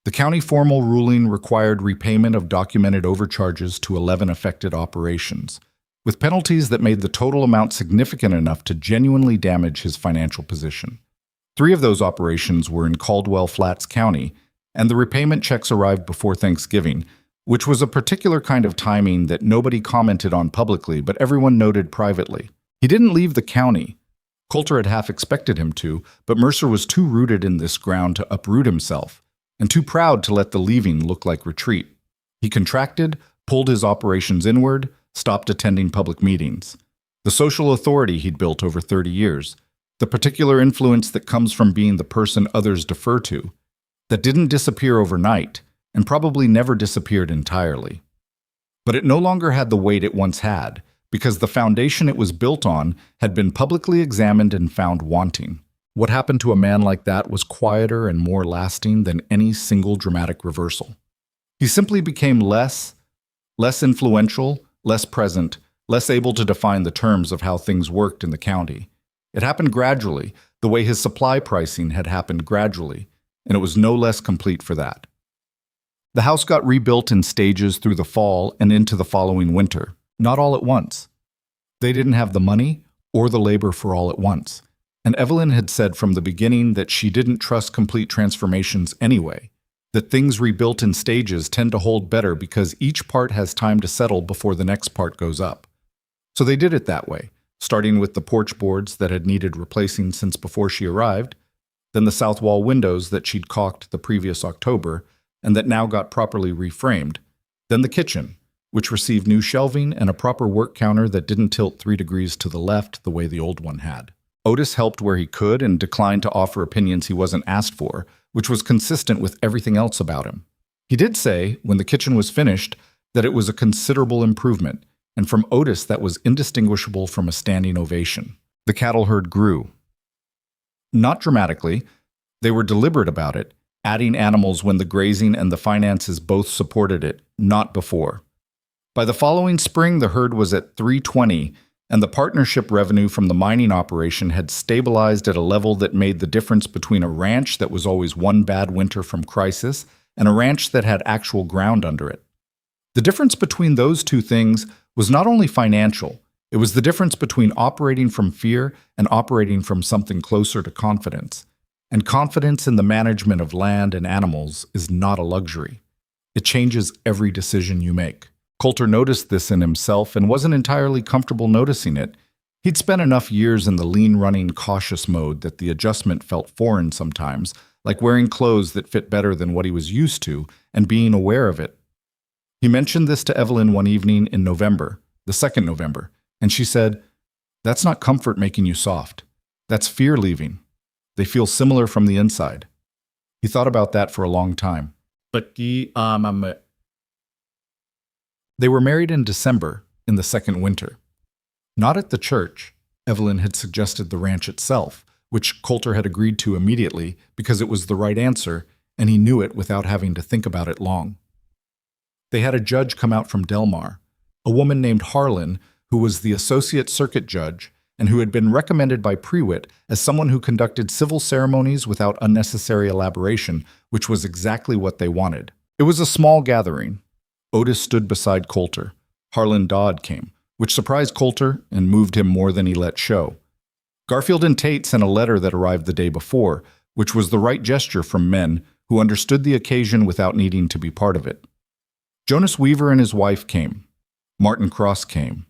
The county formal ruling required repayment of documented overcharges to 11 affected operations, with penalties that made the total amount significant enough to genuinely damage his financial position. 3 of those operations were in Caldwell Flats County, and the repayment checks arrived before Thanksgiving, which was a particular kind of timing that nobody commented on publicly, but everyone noted privately. He didn't leave the county. Coulter had half expected him to, but Mercer was too rooted in this ground to uproot himself, and too proud to let the leaving look like retreat. He contracted, pulled his operations inward, stopped attending public meetings. The social authority he'd built over 30 years, the particular influence that comes from being the person others defer to, that didn't disappear overnight, and probably never disappeared entirely. But it no longer had the weight it once had, because the foundation it was built on had been publicly examined and found wanting. What happened to a man like that was quieter and more lasting than any single dramatic reversal. He simply became less influential, less present, less able to define the terms of how things worked in the county. It happened gradually, the way his supply pricing had happened gradually, and it was no less complete for that. The house got rebuilt in stages through the fall and into the following winter, not all at once. They didn't have the money or the labor for all at once. And Evelyn had said from the beginning that she didn't trust complete transformations anyway, that things rebuilt in stages tend to hold better because each part has time to settle before the next part goes up. So they did it that way, starting with the porch boards that had needed replacing since before she arrived, then the south wall windows that she'd caulked the previous October and that now got properly reframed, then the kitchen, which received new shelving and a proper work counter that didn't tilt 3 degrees to the left the way the old one had. Otis helped where he could and declined to offer opinions he wasn't asked for, which was consistent with everything else about him. He did say, when the kitchen was finished, that it was a considerable improvement, and from Otis that was indistinguishable from a standing ovation. The cattle herd grew. Not dramatically, they were deliberate about it, adding animals when the grazing and the finances both supported it, not before. By the following spring, the herd was at 320, and the partnership revenue from the mining operation had stabilized at a level that made the difference between a ranch that was always one bad winter from crisis and a ranch that had actual ground under it. The difference between those two things was not only financial, it was the difference between operating from fear and operating from something closer to confidence. And confidence in the management of land and animals is not a luxury. It changes every decision you make. Coulter noticed this in himself and wasn't entirely comfortable noticing it. He'd spent enough years in the lean-running, cautious mode that the adjustment felt foreign sometimes, like wearing clothes that fit better than what he was used to and being aware of it. He mentioned this to Evelyn one evening in November, the 2nd November, and she said, "That's not comfort making you soft. That's fear leaving. They feel similar from the inside." He thought about that for a long time. They were married in December, in the second winter. Not at the church. Evelyn had suggested the ranch itself, which Coulter had agreed to immediately because it was the right answer, and he knew it without having to think about it long. They had a judge come out from Delmar, a woman named Harlan, who was the associate circuit judge and who had been recommended by Prewitt as someone who conducted civil ceremonies without unnecessary elaboration, which was exactly what they wanted. It was a small gathering. Otis stood beside Coulter. Harlan Dodd came, which surprised Coulter and moved him more than he let show. Garfield and Tate sent a letter that arrived the day before, which was the right gesture from men who understood the occasion without needing to be part of it. Jonas Weaver and his wife came. Martin Cross came.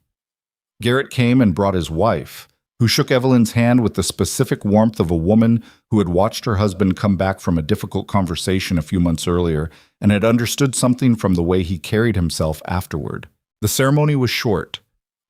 Garrett came and brought his wife, who shook Evelyn's hand with the specific warmth of a woman who had watched her husband come back from a difficult conversation a few months earlier and had understood something from the way he carried himself afterward. The ceremony was short.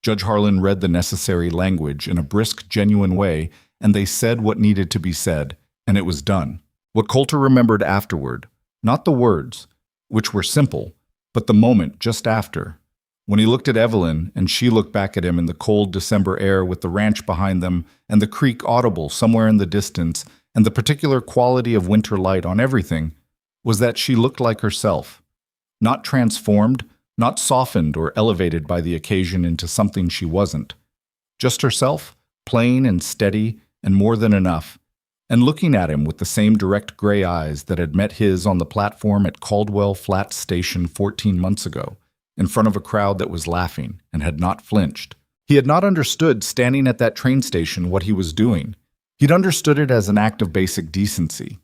Judge Harlan read the necessary language in a brisk, genuine way, and they said what needed to be said, and it was done. What Coulter remembered afterward, not the words, which were simple, but the moment just after, when he looked at Evelyn and she looked back at him in the cold December air with the ranch behind them and the creek audible somewhere in the distance and the particular quality of winter light on everything, was that she looked like herself, not transformed, not softened or elevated by the occasion into something she wasn't. Just herself, plain and steady and more than enough, and looking at him with the same direct gray eyes that had met his on the platform at Caldwell Flats Station 14 months ago, in front of a crowd that was laughing and had not flinched. He had not understood standing at that train station what he was doing. He'd understood it as an act of basic decency.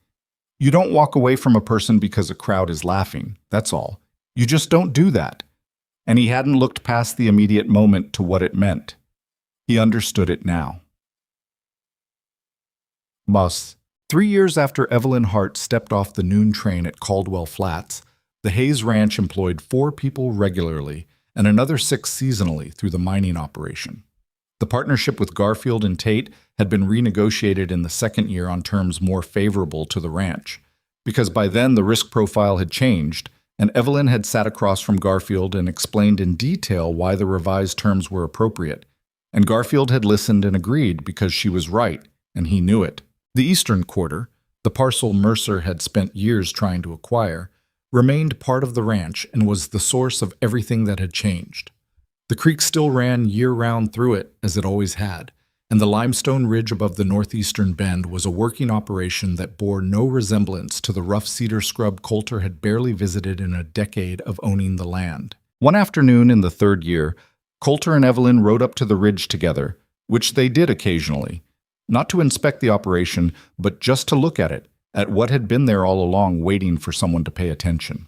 You don't walk away from a person because a crowd is laughing, that's all. You just don't do that. And he hadn't looked past the immediate moment to what it meant. He understood it now. Boss, 3 years after Evelyn Hart stepped off the noon train at Caldwell Flats, the Hayes Ranch employed 4 people regularly and another 6 seasonally through the mining operation. The partnership with Garfield and Tate had been renegotiated in the second year on terms more favorable to the ranch, because by then the risk profile had changed, and Evelyn had sat across from Garfield and explained in detail why the revised terms were appropriate, and Garfield had listened and agreed because she was right, and he knew it. The eastern quarter, the parcel Mercer had spent years trying to acquire, remained part of the ranch and was the source of everything that had changed. The creek still ran year-round through it, as it always had, and the limestone ridge above the northeastern bend was a working operation that bore no resemblance to the rough cedar scrub Coulter had barely visited in a decade of owning the land. One afternoon in the third year, Coulter and Evelyn rode up to the ridge together, which they did occasionally, not to inspect the operation, but just to look at it, at what had been there all along waiting for someone to pay attention.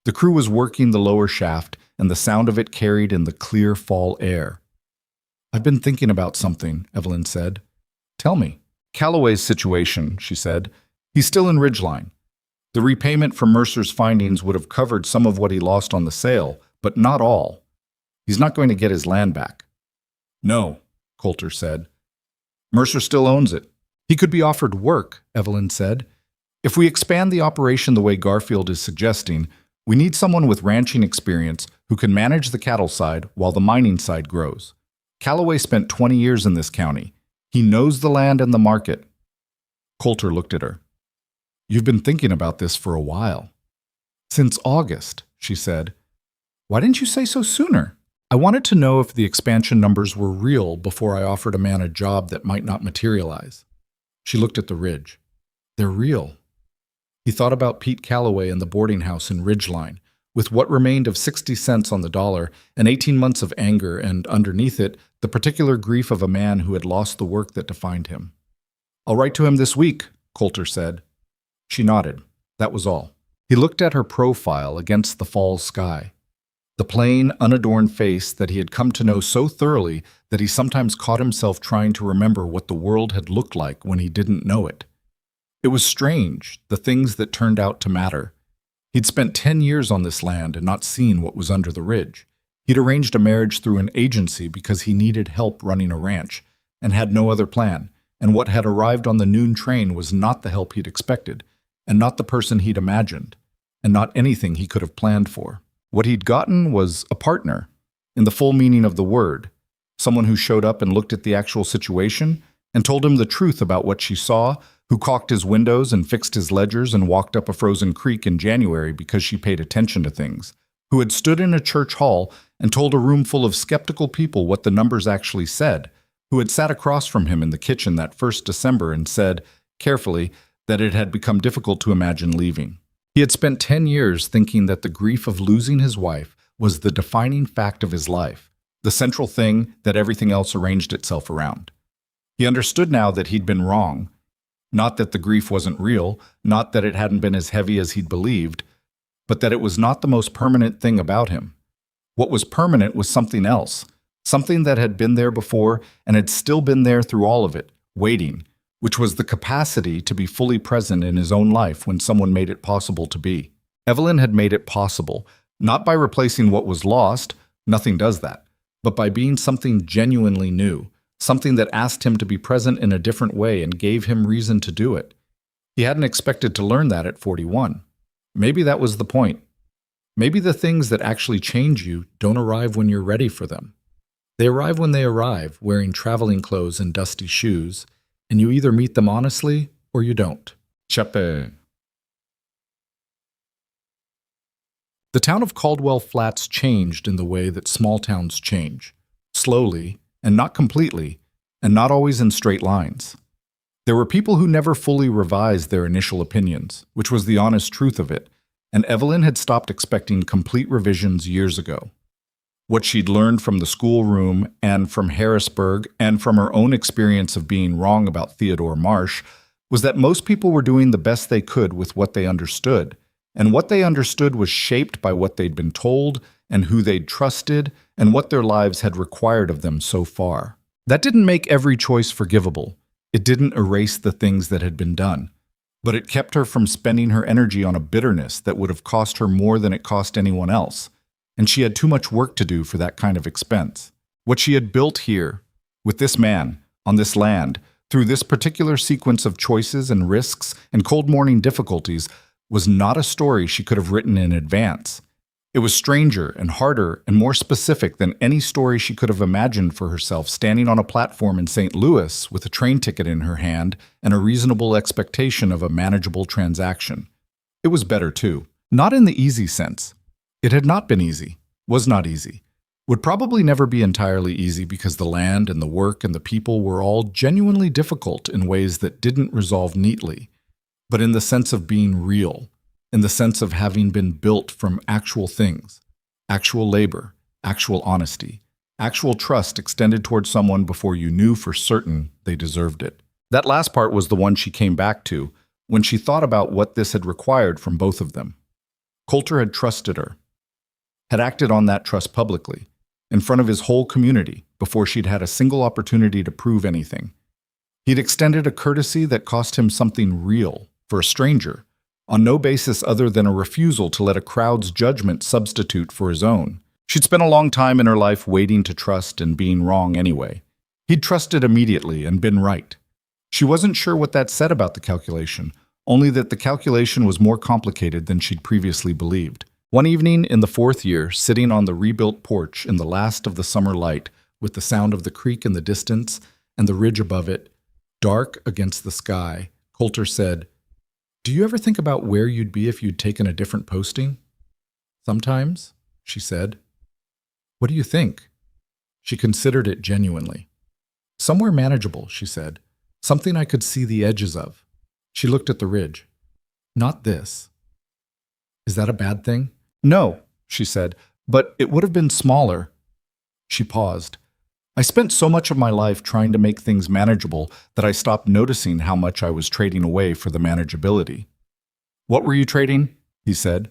The crew was working the lower shaft, and the sound of it carried in the clear fall air. "I've been thinking about something," Evelyn said. "Tell me." "Calloway's situation," she said. "He's still in Ridgeline. The repayment for Mercer's findings would have covered some of what he lost on the sale, but not all. He's not going to get his land back." "No," Coulter said. "Mercer still owns it. He could be offered work," Evelyn said. "If we expand the operation the way Garfield is suggesting, we need someone with ranching experience who can manage the cattle side while the mining side grows. Calloway spent 20 years in this county. He knows the land and the market." Coulter looked at her. "You've been thinking about this for a while." "Since August," she said. "Why didn't you say so sooner? I wanted to know if the expansion numbers were real before I offered a man a job that might not materialize." She looked at the ridge. "They're real." He thought about Pete Calloway and the boarding house in Ridgeline, with what remained of 60 cents on the dollar and 18 months of anger, and underneath it, the particular grief of a man who had lost the work that defined him. "I'll write to him this week," Coulter said. She nodded. That was all. He looked at her profile against the fall sky. The plain, unadorned face that he had come to know so thoroughly that he sometimes caught himself trying to remember what the world had looked like when he didn't know it. It was strange, the things that turned out to matter. He'd spent 10 years on this land and not seen what was under the ridge. He'd arranged a marriage through an agency because he needed help running a ranch and had no other plan, and what had arrived on the noon train was not the help he'd expected, and not the person he'd imagined, and not anything he could have planned for. What he'd gotten was a partner, in the full meaning of the word, someone who showed up and looked at the actual situation and told him the truth about what she saw, who caulked his windows and fixed his ledgers and walked up a frozen creek in January because she paid attention to things, who had stood in a church hall and told a room full of skeptical people what the numbers actually said, who had sat across from him in the kitchen that first December and said, carefully, that it had become difficult to imagine leaving. He had spent 10 years thinking that the grief of losing his wife was the defining fact of his life, the central thing that everything else arranged itself around. He understood now that he'd been wrong. Not that the grief wasn't real, not that it hadn't been as heavy as he'd believed, but that it was not the most permanent thing about him. What was permanent was something else, something that had been there before and had still been there through all of it, waiting, which was the capacity to be fully present in his own life when someone made it possible to be. Evelyn had made it possible, not by replacing what was lost, nothing does that, but by being something genuinely new, something that asked him to be present in a different way and gave him reason to do it. He hadn't expected to learn that at 41. Maybe that was the point. Maybe the things that actually change you don't arrive when you're ready for them. They arrive when they arrive, wearing traveling clothes and dusty shoes, and you either meet them honestly or you don't. Chape. The town of Caldwell Flats changed in the way that small towns change, slowly, and not completely, and not always in straight lines. There were people who never fully revised their initial opinions, which was the honest truth of it, and Evelyn had stopped expecting complete revisions years ago. What she'd learned from the schoolroom and from Harrisburg and from her own experience of being wrong about Theodore Marsh was that most people were doing the best they could with what they understood, and what they understood was shaped by what they'd been told and who they'd trusted and what their lives had required of them so far. That didn't make every choice forgivable. It didn't erase the things that had been done, but it kept her from spending her energy on a bitterness that would have cost her more than it cost anyone else, and she had too much work to do for that kind of expense. What she had built here, with this man, on this land, through this particular sequence of choices and risks and cold morning difficulties, was not a story she could have written in advance. It was stranger and harder and more specific than any story she could have imagined for herself standing on a platform in St. Louis with a train ticket in her hand and a reasonable expectation of a manageable transaction. It was better, too. Not in the easy sense. It had not been easy, was not easy, would probably never be entirely easy because the land and the work and the people were all genuinely difficult in ways that didn't resolve neatly, but in the sense of being real, in the sense of having been built from actual things, actual labor, actual honesty, actual trust extended toward someone before you knew for certain they deserved it. That last part was the one she came back to when she thought about what this had required from both of them. Coulter had trusted her, had acted on that trust publicly, in front of his whole community, before she'd had a single opportunity to prove anything. He'd extended a courtesy that cost him something real for a stranger, on no basis other than a refusal to let a crowd's judgment substitute for his own. She'd spent a long time in her life waiting to trust and being wrong anyway. He'd trusted immediately and been right. She wasn't sure what that said about the calculation, only that the calculation was more complicated than she'd previously believed. One evening in the 4th year, sitting on the rebuilt porch in the last of the summer light, with the sound of the creek in the distance and the ridge above it, dark against the sky, Coulter said, "Do you ever think about where you'd be if you'd taken a different posting?" "Sometimes," she said. "What do you think?" She considered it genuinely. "Somewhere manageable," she said. "Something I could see the edges of." She looked at the ridge. "Not this." "Is that a bad thing?" "No," she said, "but it would have been smaller." She paused. "I spent so much of my life trying to make things manageable that I stopped noticing how much I was trading away for the manageability." "What were you trading?" he said.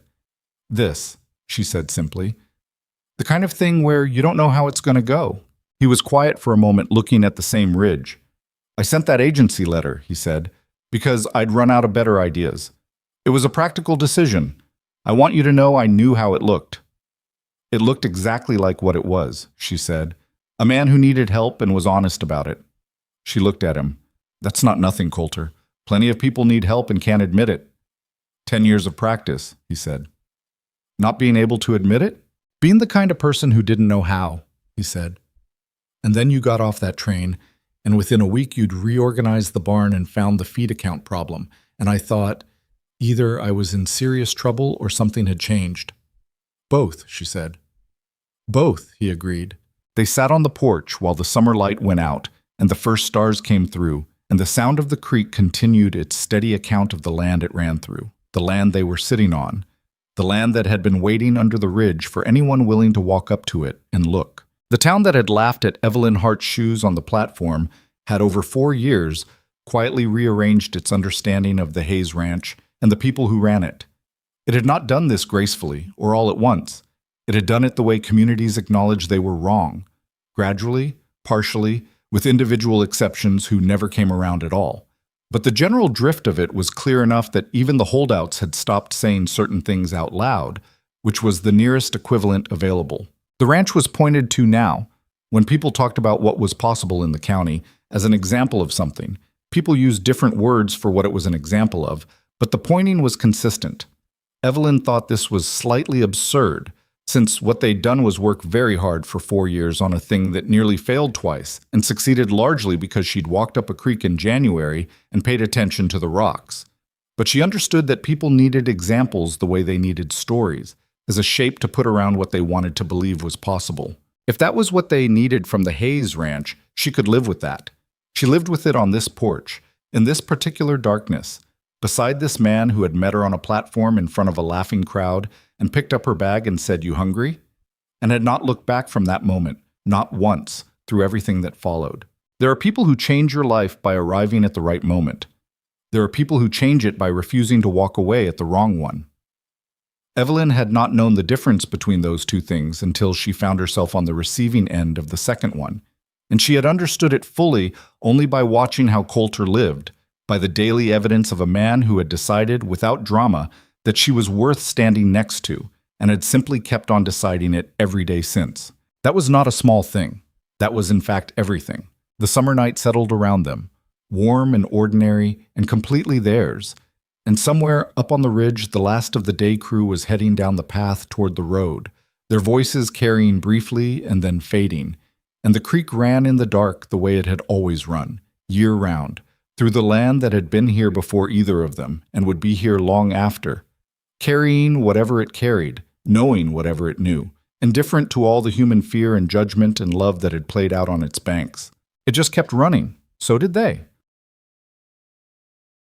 "This," she said simply. "The kind of thing where you don't know how it's going to go." He was quiet for a moment, looking at the same ridge. "I sent that agency letter," he said, "because I'd run out of better ideas. It was a practical decision. I want you to know I knew how it looked." "It looked exactly like what it was," she said. "A man who needed help and was honest about it." She looked at him. "That's not nothing, Coulter. Plenty of people need help and can't admit it." 10 years of practice," he said. "Not being able to admit it?" "Being the kind of person who didn't know how," he said. "And then you got off that train, and within a week you'd reorganized the barn and found the feed account problem, and I thought, either I was in serious trouble or something had changed." "Both," she said. "Both," he agreed. They sat on the porch while the summer light went out, and the first stars came through, and the sound of the creek continued its steady account of the land it ran through, the land they were sitting on, the land that had been waiting under the ridge for anyone willing to walk up to it and look. The town that had laughed at Evelyn Hart's shoes on the platform had, over 4 years, quietly rearranged its understanding of the Hayes Ranch and the people who ran it. It had not done this gracefully or all at once. It had done it the way communities acknowledged they were wrong, gradually, partially, with individual exceptions who never came around at all. But the general drift of it was clear enough that even the holdouts had stopped saying certain things out loud, which was the nearest equivalent available. The ranch was pointed to now. When people talked about what was possible in the county as an example of something, people used different words for what it was an example of, but the pointing was consistent. Evelyn thought this was slightly absurd, since what they'd done was work very hard for 4 years on a thing that nearly failed twice, and succeeded largely because she'd walked up a creek in January and paid attention to the rocks. But she understood that people needed examples the way they needed stories, as a shape to put around what they wanted to believe was possible. If that was what they needed from the Hayes Ranch, she could live with that. She lived with it on this porch, In this particular darkness, beside this man who had met her on a platform in front of a laughing crowd and picked up her bag and said, "You hungry?" and had not looked back from that moment, not once, through everything that followed. There are people who change your life by arriving at the right moment. There are people who change it by refusing to walk away at the wrong one. Evelyn had not known the difference between those two things until she found herself on the receiving end of the second one, and she had understood it fully only by watching how Coulter lived, by the daily evidence of a man who had decided, without drama, that she was worth standing next to, and had simply kept on deciding it every day since. That was not a small thing. That was in fact everything. The summer night settled around them, warm and ordinary and completely theirs, and somewhere up on the ridge the last of the day crew was heading down the path toward the road, their voices carrying briefly and then fading, and the creek ran in the dark the way it had always run, year-round, through the land that had been here before either of them and would be here long after, carrying whatever it carried, knowing whatever it knew, indifferent to all the human fear and judgment and love that had played out on its banks. It just kept running. So did they.